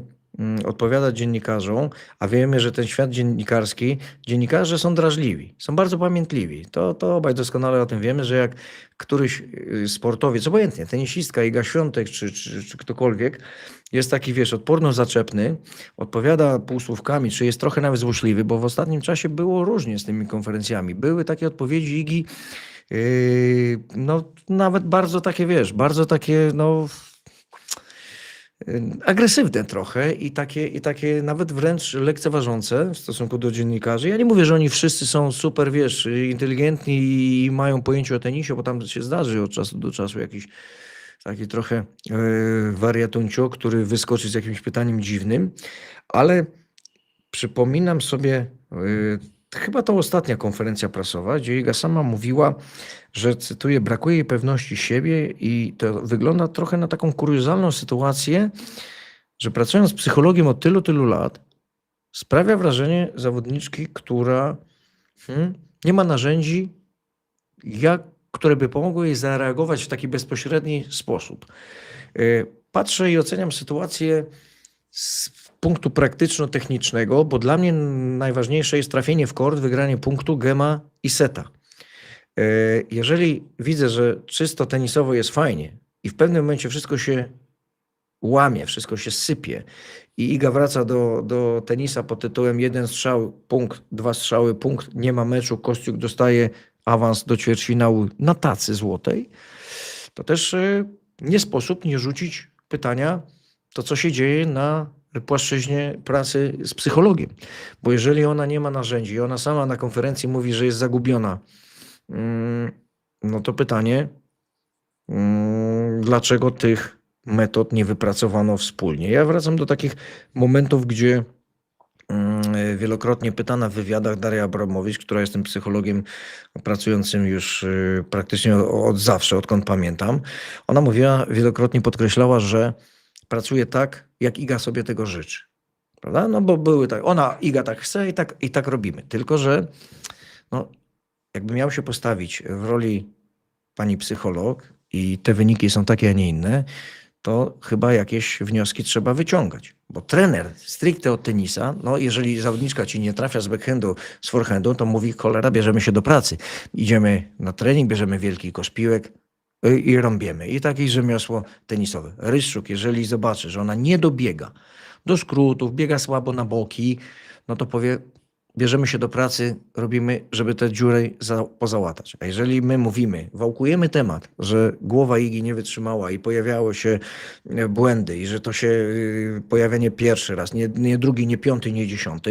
odpowiadać dziennikarzom, a wiemy, że ten świat dziennikarski, dziennikarze są drażliwi, są bardzo pamiętliwi. To obaj doskonale o tym wiemy, że jak któryś sportowiec, obojętnie, tenisistka, Iga Świątek czy ktokolwiek, jest taki, wiesz, odporno-zaczepny, odpowiada półsłówkami, czy jest trochę nawet złośliwy, bo w ostatnim czasie było różnie z tymi konferencjami. Były takie odpowiedzi Igi, no nawet bardzo takie, wiesz, bardzo takie, no agresywne trochę i takie nawet wręcz lekceważące w stosunku do dziennikarzy. Ja nie mówię, że oni wszyscy są super, wiesz, inteligentni i mają pojęcie o tenisie, bo tam się zdarzy od czasu do czasu jakiś taki trochę wariatuncio, który wyskoczy z jakimś pytaniem dziwnym, ale przypominam sobie chyba to ostatnia konferencja prasowa, gdzie Iga sama mówiła, że, cytuję, brakuje jej pewności siebie i to wygląda trochę na taką kuriozalną sytuację, że pracując z psychologiem od tylu lat, sprawia wrażenie zawodniczki, która nie ma narzędzi, które by pomogły jej zareagować w taki bezpośredni sposób. Patrzę i oceniam sytuację z punktu praktyczno-technicznego, bo dla mnie najważniejsze jest trafienie w kort, wygranie punktu, gema i seta. Jeżeli widzę, że czysto tenisowo jest fajnie i w pewnym momencie wszystko się łamie, wszystko się sypie i Iga wraca do tenisa pod tytułem 1 strzał, punkt, 2 strzały, punkt, nie ma meczu, Kostiuk dostaje awans do ćwierćfinału na tacy złotej, to też nie sposób nie rzucić pytania, to co się dzieje na płaszczyźnie pracy z psychologiem. Bo jeżeli ona nie ma narzędzi, ona sama na konferencji mówi, że jest zagubiona, no to pytanie, dlaczego tych metod nie wypracowano wspólnie? Ja wracam do takich momentów, gdzie wielokrotnie pytana w wywiadach Daria Abramowicz, która jest tym psychologiem pracującym już praktycznie od zawsze, odkąd pamiętam, ona mówiła, wielokrotnie podkreślała, że pracuje tak, jak Iga sobie tego życzy. Prawda? No bo były tak, Iga tak chce i tak robimy. Tylko że no, jakby miał się postawić w roli pani psycholog i te wyniki są takie, a nie inne, to chyba jakieś wnioski trzeba wyciągać. Bo trener stricte od tenisa, no jeżeli zawodniczka ci nie trafia z backhandu, z forehandu, to mówi, cholera, bierzemy się do pracy. Idziemy na trening, bierzemy wielki kosz piłek i rąbiemy. I takie rzemiosło tenisowe. Ryszczuk, jeżeli zobaczy, że ona nie dobiega do skrótów, biega słabo na boki, no to powie, bierzemy się do pracy, robimy, żeby tę dziurę pozałatać. A jeżeli my mówimy, wałkujemy temat, że głowa Igi nie wytrzymała i pojawiały się błędy i że to się pojawia nie pierwszy raz, nie drugi, nie piąty, nie 10,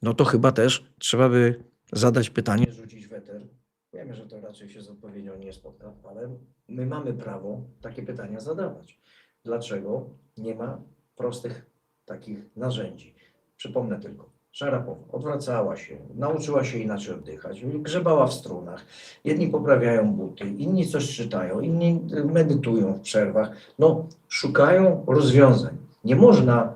no to chyba też trzeba by zadać pytanie, rzucić weter. Wiemy, że to raczej się z odpowiedzią nie spotka, ale my mamy prawo takie pytania zadawać. Dlaczego nie ma prostych takich narzędzi? Przypomnę tylko. Szarapowa odwracała się, nauczyła się inaczej oddychać, grzebała w strunach. Jedni poprawiają buty, inni coś czytają, inni medytują w przerwach. No, szukają rozwiązań. Nie można,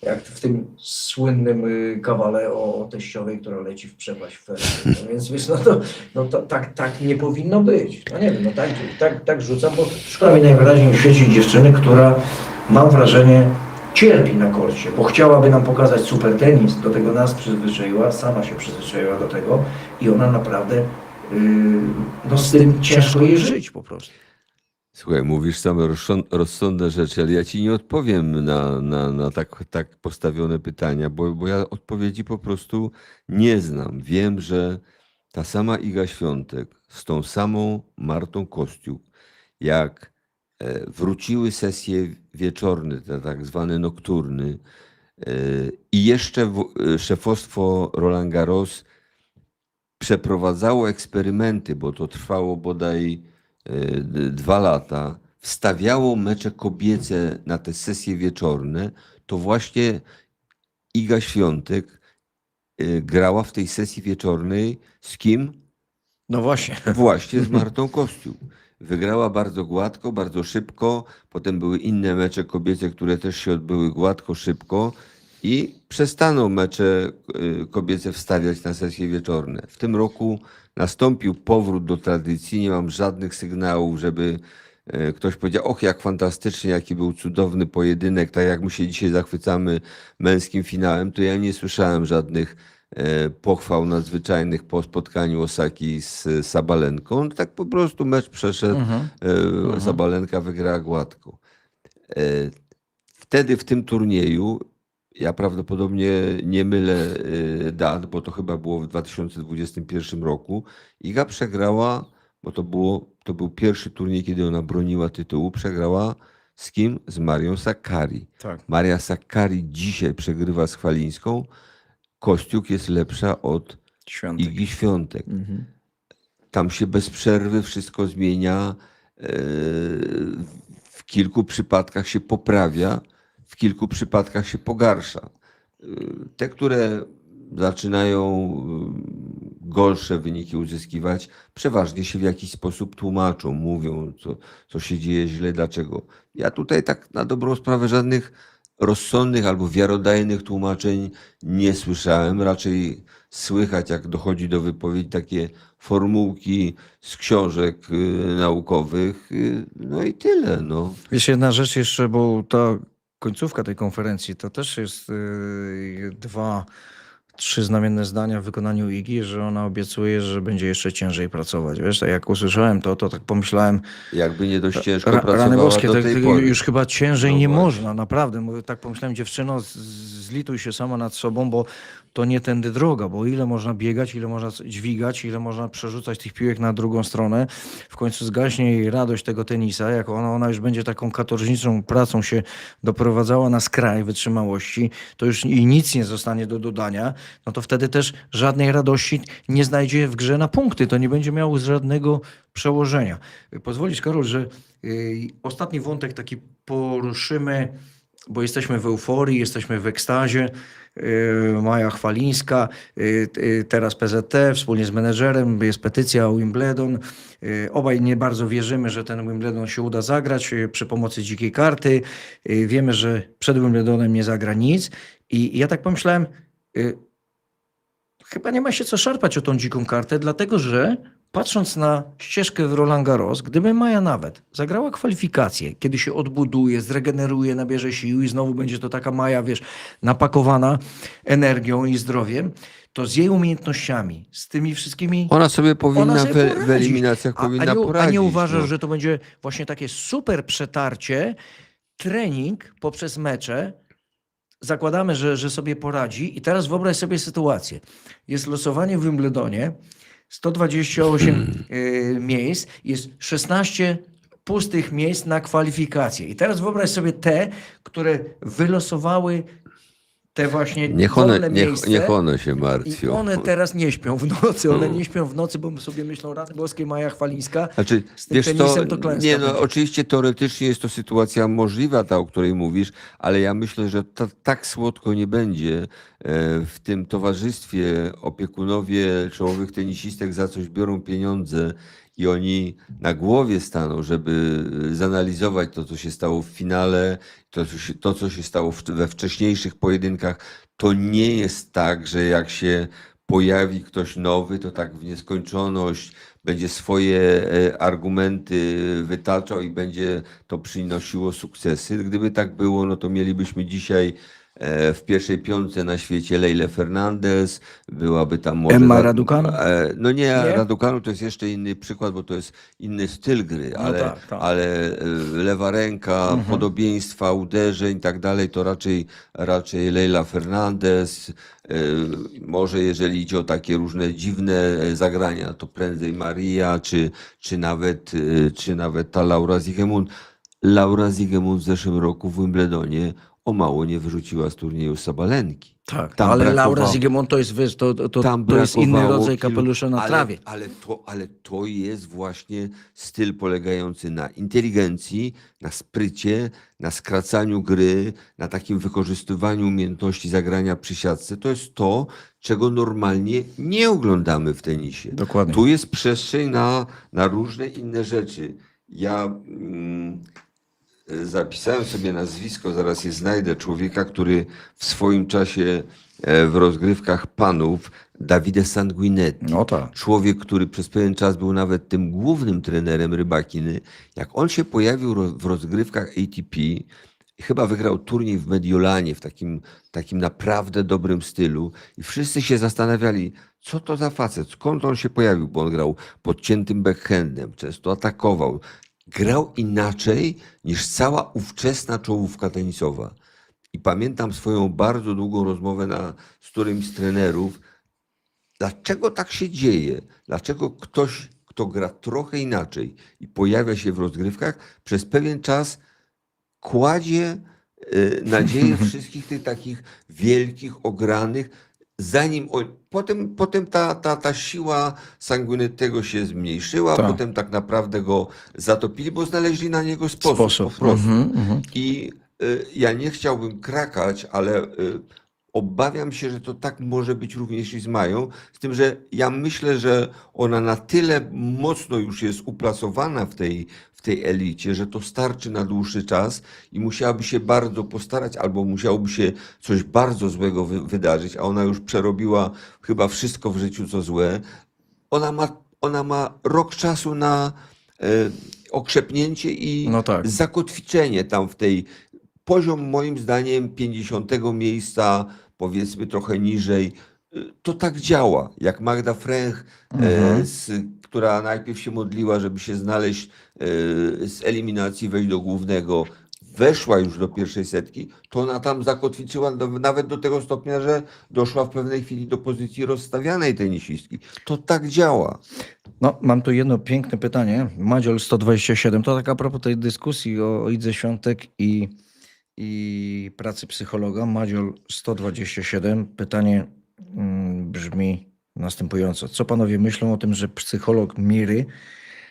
jak w tym słynnym kawale o teściowej, która leci w przepaść w Ferrari. No więc wiesz, tak nie powinno być. No nie wiem, no tak rzucam, bo szkoda mi najwyraźniej w świecie dziewczyny, która, mam wrażenie, cierpi na korcie, bo chciałaby nam pokazać super tenis, do tego nas przyzwyczaiła, sama się przyzwyczaiła do tego i ona naprawdę, no z tym ciężko jej żyć po prostu. Słuchaj, mówisz same rozsądne rzeczy, ale ja ci nie odpowiem na tak postawione pytania, bo ja odpowiedzi po prostu nie znam. Wiem, że ta sama Iga Świątek z tą samą Martą Kostiuk, jak wróciły sesje wieczorne, te tak zwane nokturny i jeszcze szefostwo Roland Garros przeprowadzało eksperymenty, bo to trwało bodaj 2 lata, wstawiało mecze kobiece na te sesje wieczorne, to właśnie Iga Świątek grała w tej sesji wieczornej z kim? No właśnie. Właśnie z Martą Kostiuk. Wygrała bardzo gładko, bardzo szybko. Potem były inne mecze kobiece, które też się odbyły gładko, szybko i przestaną mecze kobiece wstawiać na sesje wieczorne. W tym roku nastąpił powrót do tradycji. Nie mam żadnych sygnałów, żeby ktoś powiedział, och, jak fantastycznie, jaki był cudowny pojedynek, tak jak my się dzisiaj zachwycamy męskim finałem, to ja nie słyszałem żadnych pochwał nadzwyczajnych po spotkaniu Osaki z Sabalenką. Tak po prostu mecz przeszedł, Sabalenka wygrała gładko. Wtedy w tym turnieju, ja prawdopodobnie nie mylę dat, bo to chyba było w 2021 roku, Iga przegrała, bo to był pierwszy turniej, kiedy ona broniła tytułu, przegrała z kim? Z Marią Sakkari. Tak. Maria Sakkari dzisiaj przegrywa z Chwalińską. Kostiuk jest lepsza od Świątek. Igi Świątek. Tam się bez przerwy wszystko zmienia. W kilku przypadkach się poprawia, w kilku przypadkach się pogarsza. Te, które zaczynają gorsze wyniki uzyskiwać, przeważnie się w jakiś sposób tłumaczą, mówią, co się dzieje źle, dlaczego. Ja tutaj tak na dobrą sprawę żadnych rozsądnych albo wiarodajnych tłumaczeń nie słyszałem. Raczej słychać, jak dochodzi do wypowiedzi, takie formułki z książek naukowych. No i tyle. No. Wiesz, jedna rzecz jeszcze, bo ta końcówka tej konferencji to też jest 2-3 znamienne zdania w wykonaniu Igi, że ona obiecuje, że będzie jeszcze ciężej pracować. Wiesz, tak jak usłyszałem to tak pomyślałem, Jakby nie dość ciężko rany pracowała boskie, do tak, tej pory. już chyba ciężej No nie właśnie. można, naprawdę. Bo tak pomyślałem, dziewczyno, zlituj się sama nad sobą, bo to nie tędy droga, bo ile można biegać, ile można dźwigać, ile można przerzucać tych piłek na drugą stronę. W końcu zgaśnie jej radość tego tenisa, jak ona już będzie taką katorżniczą pracą się doprowadzała na skraj wytrzymałości, to już i nic nie zostanie do dodania, no to wtedy też żadnej radości nie znajdzie w grze na punkty. To nie będzie miało żadnego przełożenia. Pozwolisz, Karol, że ostatni wątek taki poruszymy, bo jesteśmy w euforii, jesteśmy w ekstazie. Maja Chwalińska, teraz PZT, wspólnie z menedżerem, jest petycja o Wimbledon. Obaj nie bardzo wierzymy, że ten Wimbledon się uda zagrać przy pomocy dzikiej karty. Wiemy, że przed Wimbledonem nie zagra nic. I ja tak pomyślałem, chyba nie ma się co szarpać o tą dziką kartę, dlatego że patrząc na ścieżkę w Roland Garros, gdyby Maja nawet zagrała kwalifikacje, kiedy się odbuduje, zregeneruje, nabierze sił i znowu będzie to taka Maja, wiesz, napakowana energią i zdrowiem, to z jej umiejętnościami, z tymi wszystkimi... Ona sobie powinna sobie w poradzić. eliminacjach powinna poradzić. A nie uważasz, no. że to będzie właśnie takie super przetarcie, trening poprzez mecze, zakładamy, że sobie poradzi i teraz wyobraź sobie sytuację. Jest losowanie w Wimbledonie, 128 miejsc, jest 16 pustych miejsc na kwalifikacje. I teraz wyobraź sobie te, które wylosowały te właśnie wolne miejsca. Niech one się I martwią. one teraz nie śpią w nocy. One nie śpią w nocy, bo sobie myślą, rany boskie, Maja Chwalińska. Znaczy, Z tym tenisem to klęska nie, no, będzie. oczywiście teoretycznie jest to sytuacja możliwa, ta, o której mówisz, ale ja myślę, że tak słodko nie będzie. W tym towarzystwie opiekunowie czołowych tenisistek za coś biorą pieniądze i oni na głowie staną, żeby zanalizować to, co się stało w finale, to, co się stało we wcześniejszych pojedynkach. To nie jest tak, że jak się pojawi ktoś nowy, to tak w nieskończoność będzie swoje argumenty wytaczał i będzie to przynosiło sukcesy. Gdyby tak było, no to mielibyśmy dzisiaj w pierwszej piątce na świecie Leilę Fernandez, byłaby tam może... Emma Raducanu? No nie, Raducanu to jest jeszcze inny przykład, bo to jest inny styl gry, No tak. ale lewa ręka, podobieństwa, uderzeń i tak dalej, to raczej Leila Fernandez. Może jeżeli idzie o takie różne dziwne zagrania, to prędzej Maria, czy nawet ta Laura Siegemund. Laura Siegemund w zeszłym roku w Wimbledonie o mało nie wyrzuciła z turnieju Sabalenki. Tak, Tam ale Laura brakowało- Siegemund to jest, wiesz, to Tam jest inny brakowało rodzaj kilku- kapelusza na trawie. Ale to jest właśnie styl polegający na inteligencji, na sprycie, na skracaniu gry, na takim wykorzystywaniu umiejętności zagrania przy siatce. To jest to, czego normalnie nie oglądamy w tenisie. Dokładnie. Tu jest przestrzeń na różne inne rzeczy. Ja zapisałem sobie nazwisko, zaraz je znajdę, człowieka, który w swoim czasie w rozgrywkach panów Davide Sanguinetti. No tak. Człowiek, który przez pewien czas był nawet tym głównym trenerem Rybakiny. Jak on się pojawił w rozgrywkach ATP, chyba wygrał turniej w Mediolanie w takim naprawdę dobrym stylu i wszyscy się zastanawiali, co to za facet, skąd on się pojawił, bo on grał podciętym backhandem, często atakował. Grał inaczej niż cała ówczesna czołówka tenisowa. I pamiętam swoją bardzo długą rozmowę z którymś z trenerów, dlaczego tak się dzieje, dlaczego ktoś, kto gra trochę inaczej i pojawia się w rozgrywkach, przez pewien czas kładzie nadzieję wszystkich tych takich wielkich, ogranych, zanim potem ta siła Sanguinettiego się zmniejszyła, Tak. potem tak naprawdę go zatopili, bo znaleźli na niego sposób po prostu. I ja nie chciałbym krakać, ale obawiam się, że to tak może być również i z Mają, z tym, że ja myślę, że ona na tyle mocno już jest uplasowana w tej elicie, że to starczy na dłuższy czas i musiałaby się bardzo postarać, albo musiałoby się coś bardzo złego wydarzyć, a ona już przerobiła chyba wszystko w życiu, co złe. Ona ma rok czasu na okrzepnięcie i No tak. zakotwiczenie tam w tej poziom moim zdaniem 50 miejsca, powiedzmy trochę niżej. To tak działa. Jak Magda Fręch, która najpierw się modliła, żeby się znaleźć z eliminacji, wejść do głównego, weszła już do pierwszej setki, to ona tam zakotwiczyła nawet do tego stopnia, że doszła w pewnej chwili do pozycji rozstawianej tenisistki. To tak działa. No, mam tu jedno piękne pytanie. Madziol 127, to tak a propos tej dyskusji o Idze Świątek i pracy psychologa. Madziol 127, pytanie brzmi następująco. Co panowie myślą o tym, że psycholog Miry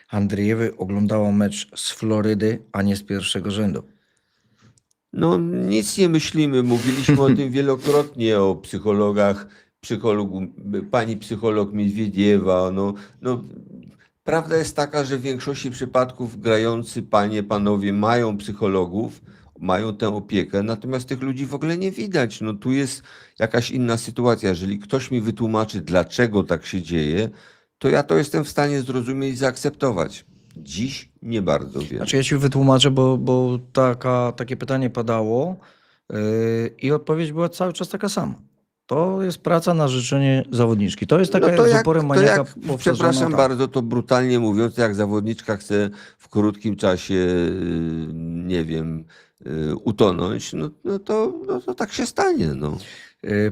Andriejewy oglądała mecz z Florydy, a nie z pierwszego rzędu? No nic nie myślimy. Mówiliśmy o tym wielokrotnie, o psychologach, pani psycholog Miedwiediewa. No, prawda jest taka, że w większości przypadków grający panie, panowie mają psychologów, mają tę opiekę, natomiast tych ludzi w ogóle nie widać. No tu jest jakaś inna sytuacja. Jeżeli ktoś mi wytłumaczy, dlaczego tak się dzieje, to ja to jestem w stanie zrozumieć i zaakceptować. Dziś nie bardzo wiem. Znaczy ja ci wytłumaczę, bo takie pytanie padało i odpowiedź była cały czas taka sama. To jest praca na życzenie zawodniczki. To jest taka z uporem maniaka powtarzana. Przepraszam tak. bardzo, to brutalnie mówiąc, jak zawodniczka chce w krótkim czasie, nie wiem, utonąć, no to tak się stanie. No.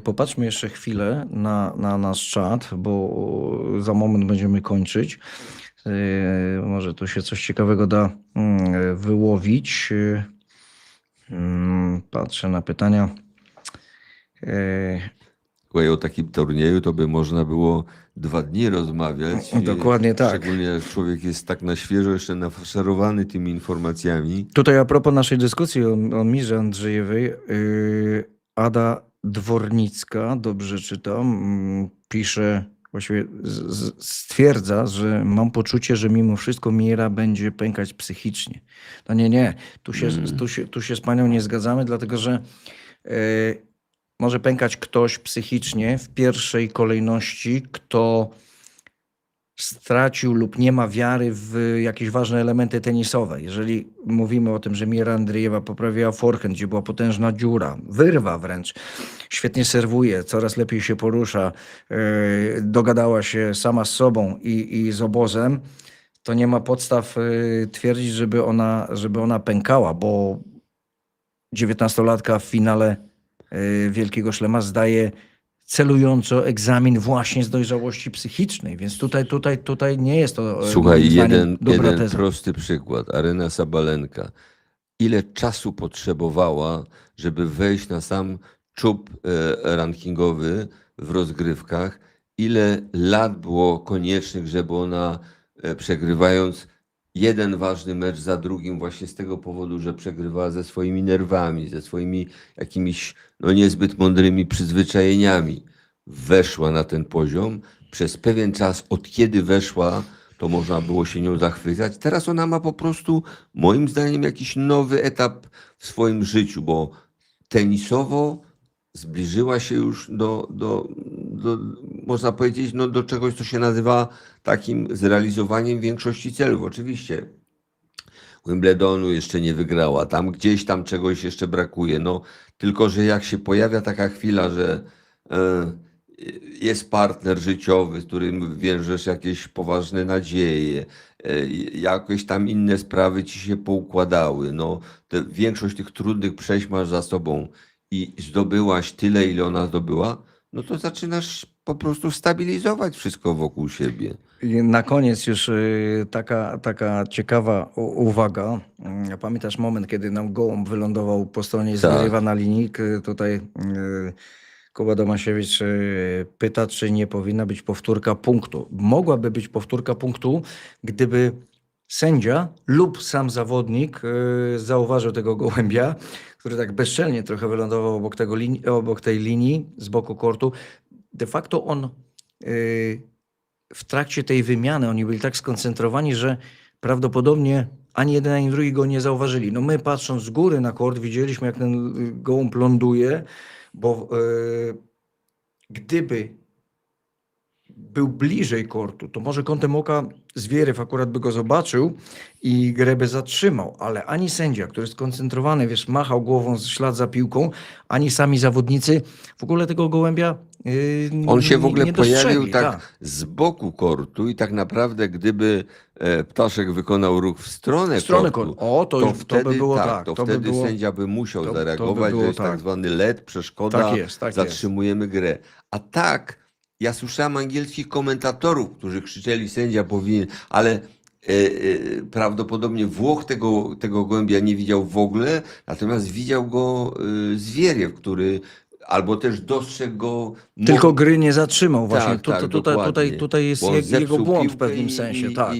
Popatrzmy jeszcze chwilę na nasz czat, bo za moment będziemy kończyć. Może tu się coś ciekawego da wyłowić. Patrzę na pytania. Słuchaj, o takim turnieju to by można było 2 dni rozmawiać. Dokładnie tak. Szczególnie jak człowiek jest tak na świeżo, jeszcze nafaszerowany tymi informacjami. Tutaj a propos naszej dyskusji o Mirze Andrzejewej, Ada Dwornicka, dobrze czytam, pisze, właściwie stwierdza, że mam poczucie, że mimo wszystko Mira będzie pękać psychicznie. No nie. Tu się z panią nie zgadzamy, dlatego że może pękać ktoś psychicznie w pierwszej kolejności, kto stracił lub nie ma wiary w jakieś ważne elementy tenisowe. Jeżeli mówimy o tym, że Mira Andriejewa poprawiła forehand, gdzie była potężna dziura, wyrwa wręcz, świetnie serwuje, coraz lepiej się porusza, dogadała się sama z sobą i z obozem, to nie ma podstaw twierdzić, żeby ona pękała, bo 19-latka w finale Wielkiego Szlema zdaje celująco egzamin właśnie z dojrzałości psychicznej, więc tutaj nie jest to. Słuchaj, jeden teza. prosty przykład. Aryna Sabalenka. Ile czasu potrzebowała, żeby wejść na sam czub rankingowy w rozgrywkach? Ile lat było koniecznych, żeby ona przegrywając jeden ważny mecz za drugim właśnie z tego powodu, że przegrywała ze swoimi nerwami, ze swoimi jakimiś niezbyt mądrymi przyzwyczajeniami. Weszła na ten poziom. Przez pewien czas, od kiedy weszła, to można było się nią zachwycać. Teraz ona ma po prostu, moim zdaniem, jakiś nowy etap w swoim życiu, bo tenisowo zbliżyła się już do można powiedzieć, no, do czegoś, co się nazywa takim zrealizowaniem większości celów. Oczywiście Wimbledonu jeszcze nie wygrała, tam gdzieś tam czegoś jeszcze brakuje, no tylko, że jak się pojawia taka chwila, że e, jest partner życiowy, z którym wiążesz jakieś poważne nadzieje, jakieś tam inne sprawy ci się poukładały, no większość tych trudnych przejść masz za sobą i zdobyłaś tyle, ile ona zdobyła, no to zaczynasz po prostu stabilizować wszystko wokół siebie. I na koniec już taka ciekawa uwaga. Pamiętasz moment, kiedy nam gołąb wylądował po stronie Zverewa na linii? Tutaj Kuba Domasiewicz pyta, czy nie powinna być powtórka punktu. Mogłaby być powtórka punktu, gdyby sędzia lub sam zawodnik zauważył tego gołębia, który tak bezczelnie trochę wylądował obok tej linii z boku kortu. De facto on w trakcie tej wymiany oni byli tak skoncentrowani, że prawdopodobnie ani jeden, ani drugi go nie zauważyli. No my patrząc z góry na kort widzieliśmy, jak ten gołąb ląduje, bo gdyby był bliżej kortu, to może kątem oka Zverev akurat by go zobaczył i grę by zatrzymał, ale ani sędzia, który jest skoncentrowany, wiesz, machał głową w ślad za piłką, ani sami zawodnicy w ogóle tego gołębia On się w ogóle nie pojawił dostrzegli, tak z boku kortu i tak naprawdę gdyby ptaszek wykonał ruch w stronę kortu, O, to już to by było tak. to To by wtedy było, sędzia by musiał to by zareagować, było że jest tak tak. zwany let, przeszkoda, Tak jest. zatrzymujemy grę. A tak, ja słyszałem angielskich komentatorów, którzy krzyczeli, sędzia powinien, ale prawdopodobnie Włoch tego gołębia nie widział w ogóle, natomiast widział go Zverev, który albo też dostrzegł go. Tylko gry nie zatrzymał właśnie. Dokładnie. Tutaj jest Bo on jego zepsuł błąd w piłkę pewnym sensie. Tak.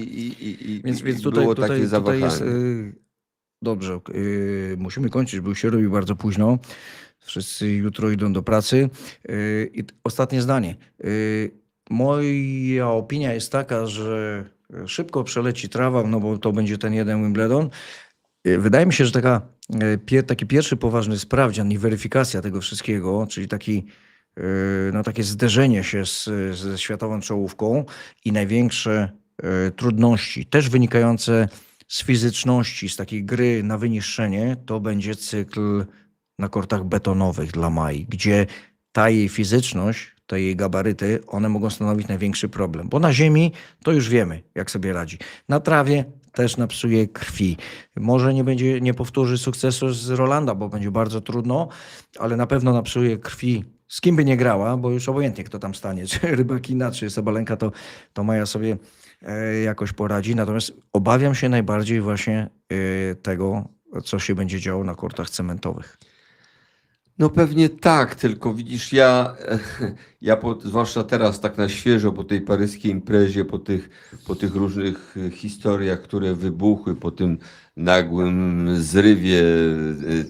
Więc i tutaj, było tutaj, takie tutaj jest. zawahanie. Dobrze, musimy kończyć, bo już się robi bardzo późno. Wszyscy jutro idą do pracy. I ostatnie zdanie. Moja opinia jest taka, że szybko przeleci trawa, no bo to będzie ten jeden Wimbledon. Wydaje mi się, że taki pierwszy poważny sprawdzian i weryfikacja tego wszystkiego, czyli takie zderzenie się ze światową czołówką i największe trudności, też wynikające z fizyczności, z takiej gry na wyniszczenie, to będzie cykl na kortach betonowych dla Mai, gdzie ta jej fizyczność, te jej gabaryty, one mogą stanowić największy problem. Bo na ziemi to już wiemy, jak sobie radzi. Na trawie też napsuje krwi. Może nie powtórzy sukcesu z Rolanda, bo będzie bardzo trudno, ale na pewno napsuje krwi. Z kim by nie grała, bo już obojętnie kto tam stanie, czy Rybakina, czy Sabalenka, to Maja sobie jakoś poradzi. Natomiast obawiam się najbardziej właśnie tego, co się będzie działo na kortach cementowych. No pewnie tak, tylko widzisz, zwłaszcza teraz tak na świeżo po tej paryskiej imprezie, po tych różnych historiach, które wybuchły, po tym nagłym zrywie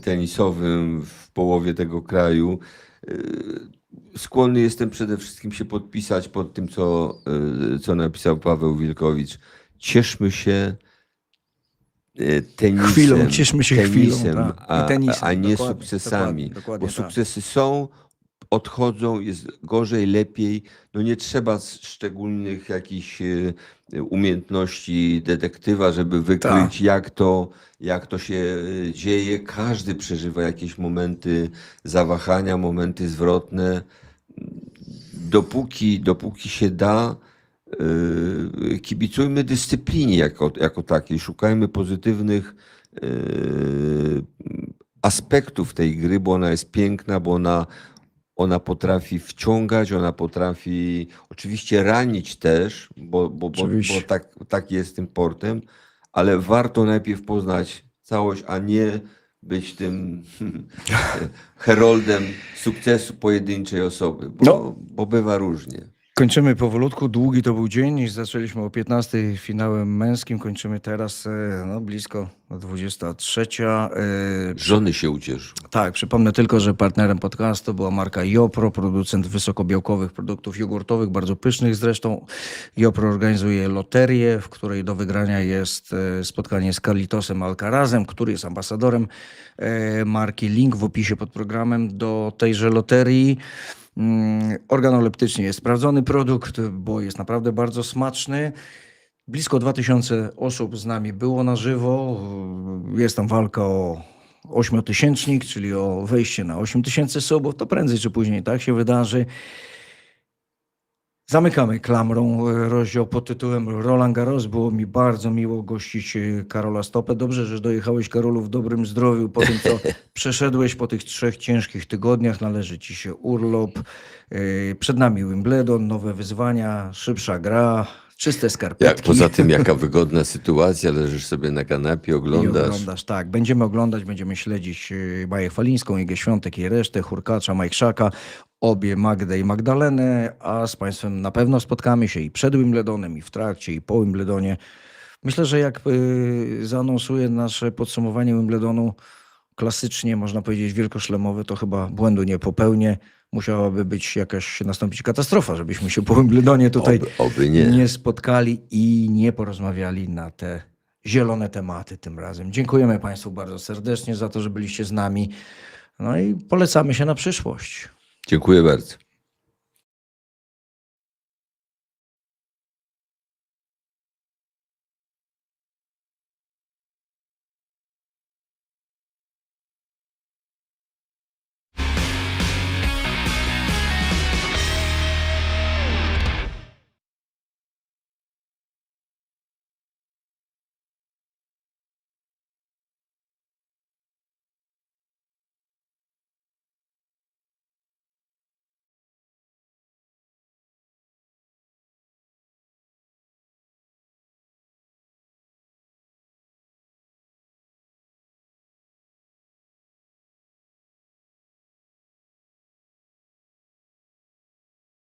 tenisowym w połowie tego kraju, skłonny jestem przede wszystkim się podpisać pod tym, co napisał Paweł Wilkowicz. Cieszmy się tenisem, Chwilą, cieszmy się tenisem, chwilą, tak. I tenisem, a nie dokładnie, sukcesami. dokładnie Bo tak. sukcesy są, odchodzą, jest gorzej, lepiej. No nie trzeba szczególnych jakichś umiejętności detektywa, żeby wykryć, jak to się dzieje. Każdy przeżywa jakieś momenty zawahania, momenty zwrotne. Dopóki się da, kibicujmy dyscyplinie jako takiej, szukajmy pozytywnych aspektów tej gry, bo ona jest piękna, bo ona potrafi wciągać, ona potrafi oczywiście ranić też, bo tak jest tym portem, ale warto najpierw poznać całość, a nie być tym heroldem sukcesu pojedynczej osoby, bo bywa różnie. Kończymy powolutku. Długi to był dzień. Zaczęliśmy o 15 finałem męskim. Kończymy teraz no, blisko 23. Żony się ucieszą. Tak, przypomnę tylko, że partnerem podcastu była marka Jopro, producent wysokobiałkowych produktów jogurtowych, bardzo pysznych zresztą. Jopro organizuje loterię, w której do wygrania jest spotkanie z Carlitosem Alcarazem, który jest ambasadorem marki. Link w opisie pod programem do tejże loterii. Organoleptycznie jest sprawdzony produkt, bo jest naprawdę bardzo smaczny. Blisko 2000 osób z nami było na żywo. Jest tam walka o 8-tysięcznik, czyli o wejście na 8000 subów. To prędzej czy później tak się wydarzy. Zamykamy klamrą rozdział pod tytułem Roland Garros. Było mi bardzo miło gościć Karola Stopę. Dobrze, że dojechałeś, Karolu, w dobrym zdrowiu. Po tym, co przeszedłeś po tych 3 ciężkich tygodniach, należy ci się urlop. Przed nami Wimbledon, nowe wyzwania, szybsza gra, czyste skarpetki. Poza tym, jaka wygodna sytuacja, leżysz sobie na kanapie, I oglądasz. oglądasz, tak. Będziemy oglądać, będziemy śledzić Maję Chwalińską, Igę Świątek i resztę, Hurkacza, Majchrzaka, obie Magdę i Magdalenę, a z Państwem na pewno spotkamy się i przed Wimbledonem, i w trakcie, i po Wimbledonie. Myślę, że jak zaanonsuję nasze podsumowanie Wimbledonu klasycznie, można powiedzieć wielkoszlemowe, to chyba błędu nie popełnię. Musiałaby nastąpić katastrofa, żebyśmy się po Wimbledonie tutaj Oby nie. nie spotkali i nie porozmawiali na te zielone tematy tym razem. Dziękujemy Państwu bardzo serdecznie za to, że byliście z nami. No i polecamy się na przyszłość. Dziękuję bardzo.